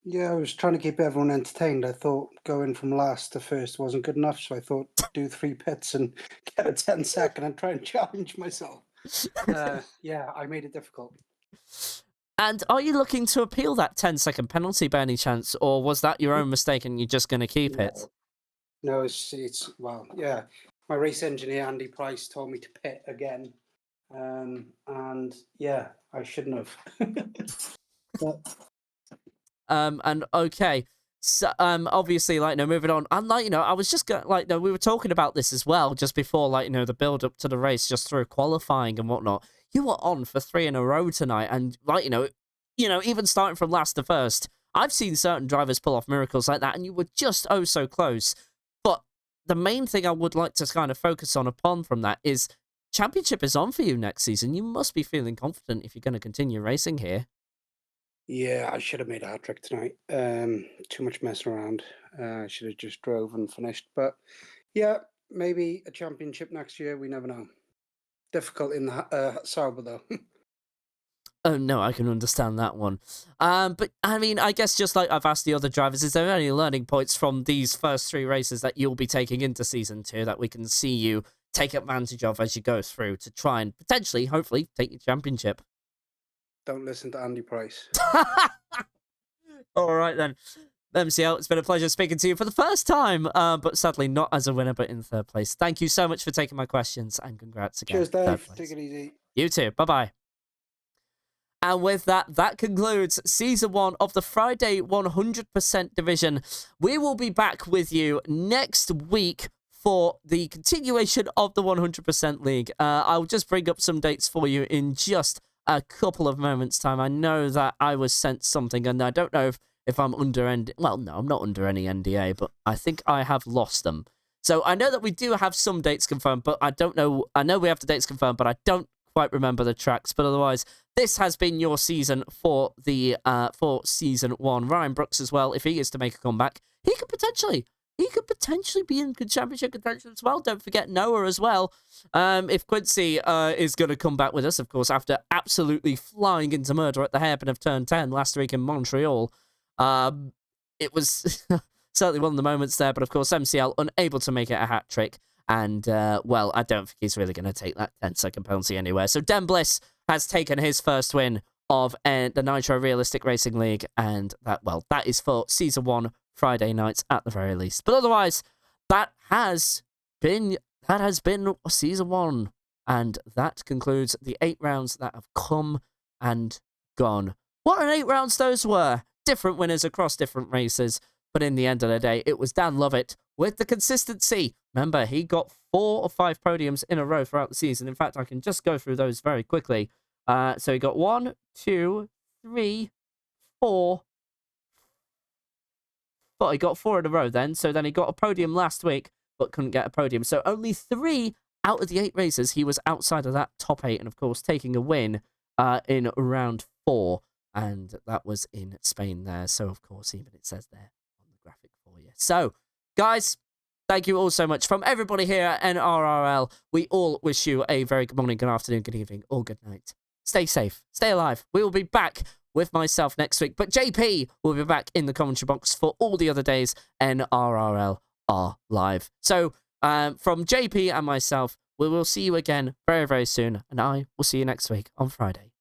Yeah, I was trying to keep everyone entertained. I thought going from last to 1st wasn't good enough, so I thought do 3 pits and get a 10-second and try and challenge myself. Yeah, I made it difficult. And are you looking to appeal that 10-second penalty by any chance, or was that your own mistake and you're just going to keep it? No, it's well, yeah. My race engineer, Andy Price, told me to pit again. And yeah, I shouldn't have. And okay. So, obviously, moving on. And, I was just going, we were talking about this as well just before, the build up to the race, just through qualifying and whatnot. You were on for 3 in a row tonight, and, even starting from last to first, I've seen certain drivers pull off miracles like that, and you were just oh so close. But the main thing I would like to kind of focus on upon from that is championship is on for you next season. You must be feeling confident if you're going to continue racing here. Yeah, I should have made a hat-trick tonight. Too much messing around. I should have just drove and finished. But yeah, maybe a championship next year. We never know. Difficult in the Sauber, though. Oh, no, I can understand that one. But, I mean, I guess just like I've asked the other drivers, is there any learning points from these first 3 races that you'll be taking into Season 2 that we can see you take advantage of as you go through to try and potentially, hopefully, take your championship. Don't listen to Andy Price. All right, then. MCL, it's been a pleasure speaking to you for the first time, but sadly not as a winner, but in third place. Thank you so much for taking my questions, and congrats again. Cheers, third Dave. place. Take it easy. You too. Bye-bye. And with that, that concludes Season 1 of the Friday 100% division. We will be back with you next week for the continuation of the 100% League. I'll just bring up some dates for you in just a couple of moments' time. I know that I was sent something, and I don't know if I'm under well, no, I'm not under any NDA, but I think I have lost them. So I know that we do have some dates confirmed, but I don't know. I know we have the dates confirmed, but I don't quite remember the tracks. But otherwise, this has been your season for the for Season 1. Ryan Brooks as well, if he is to make a comeback, he could potentially be in championship contention as well. Don't forget Noah as well. If Quincy is going to come back with us, of course, after absolutely flying into murder at the hairpin of turn 10 last week in Montreal. It was certainly one of the moments there, but of course MCL unable to make it a hat trick, and well, I don't think he's really going to take that 10-second penalty anywhere. So Den Bliss has taken his first win of the Nitro Realistic Racing League, and that is for Season 1 Friday nights at the very least. But otherwise, that has been Season 1, and that concludes the 8 rounds that have come and gone. What an 8 rounds those were! Different winners across different races, but in the end of the day, it was Dan Lovett with the consistency. Remember, he got 4 or 5 podiums in a row throughout the season. In fact, I can just go through those very quickly. So he got 1, 2, 3, 4. But he got 4 in a row then. So then he got a podium last week, but couldn't get a podium. So only 3 out of the 8 races, he was outside of that top 8, and of course, taking a win in round 4. And that was in Spain there. So, of course, even it says there on the graphic for you. So, guys, thank you all so much. From everybody here at NRRL, we all wish you a very good morning, good afternoon, good evening, or good night. Stay safe. Stay alive. We will be back with myself next week. But JP will be back in the commentary box for all the other days NRRL are live. So, from JP and myself, we will see you again very, very soon. And I will see you next week on Friday.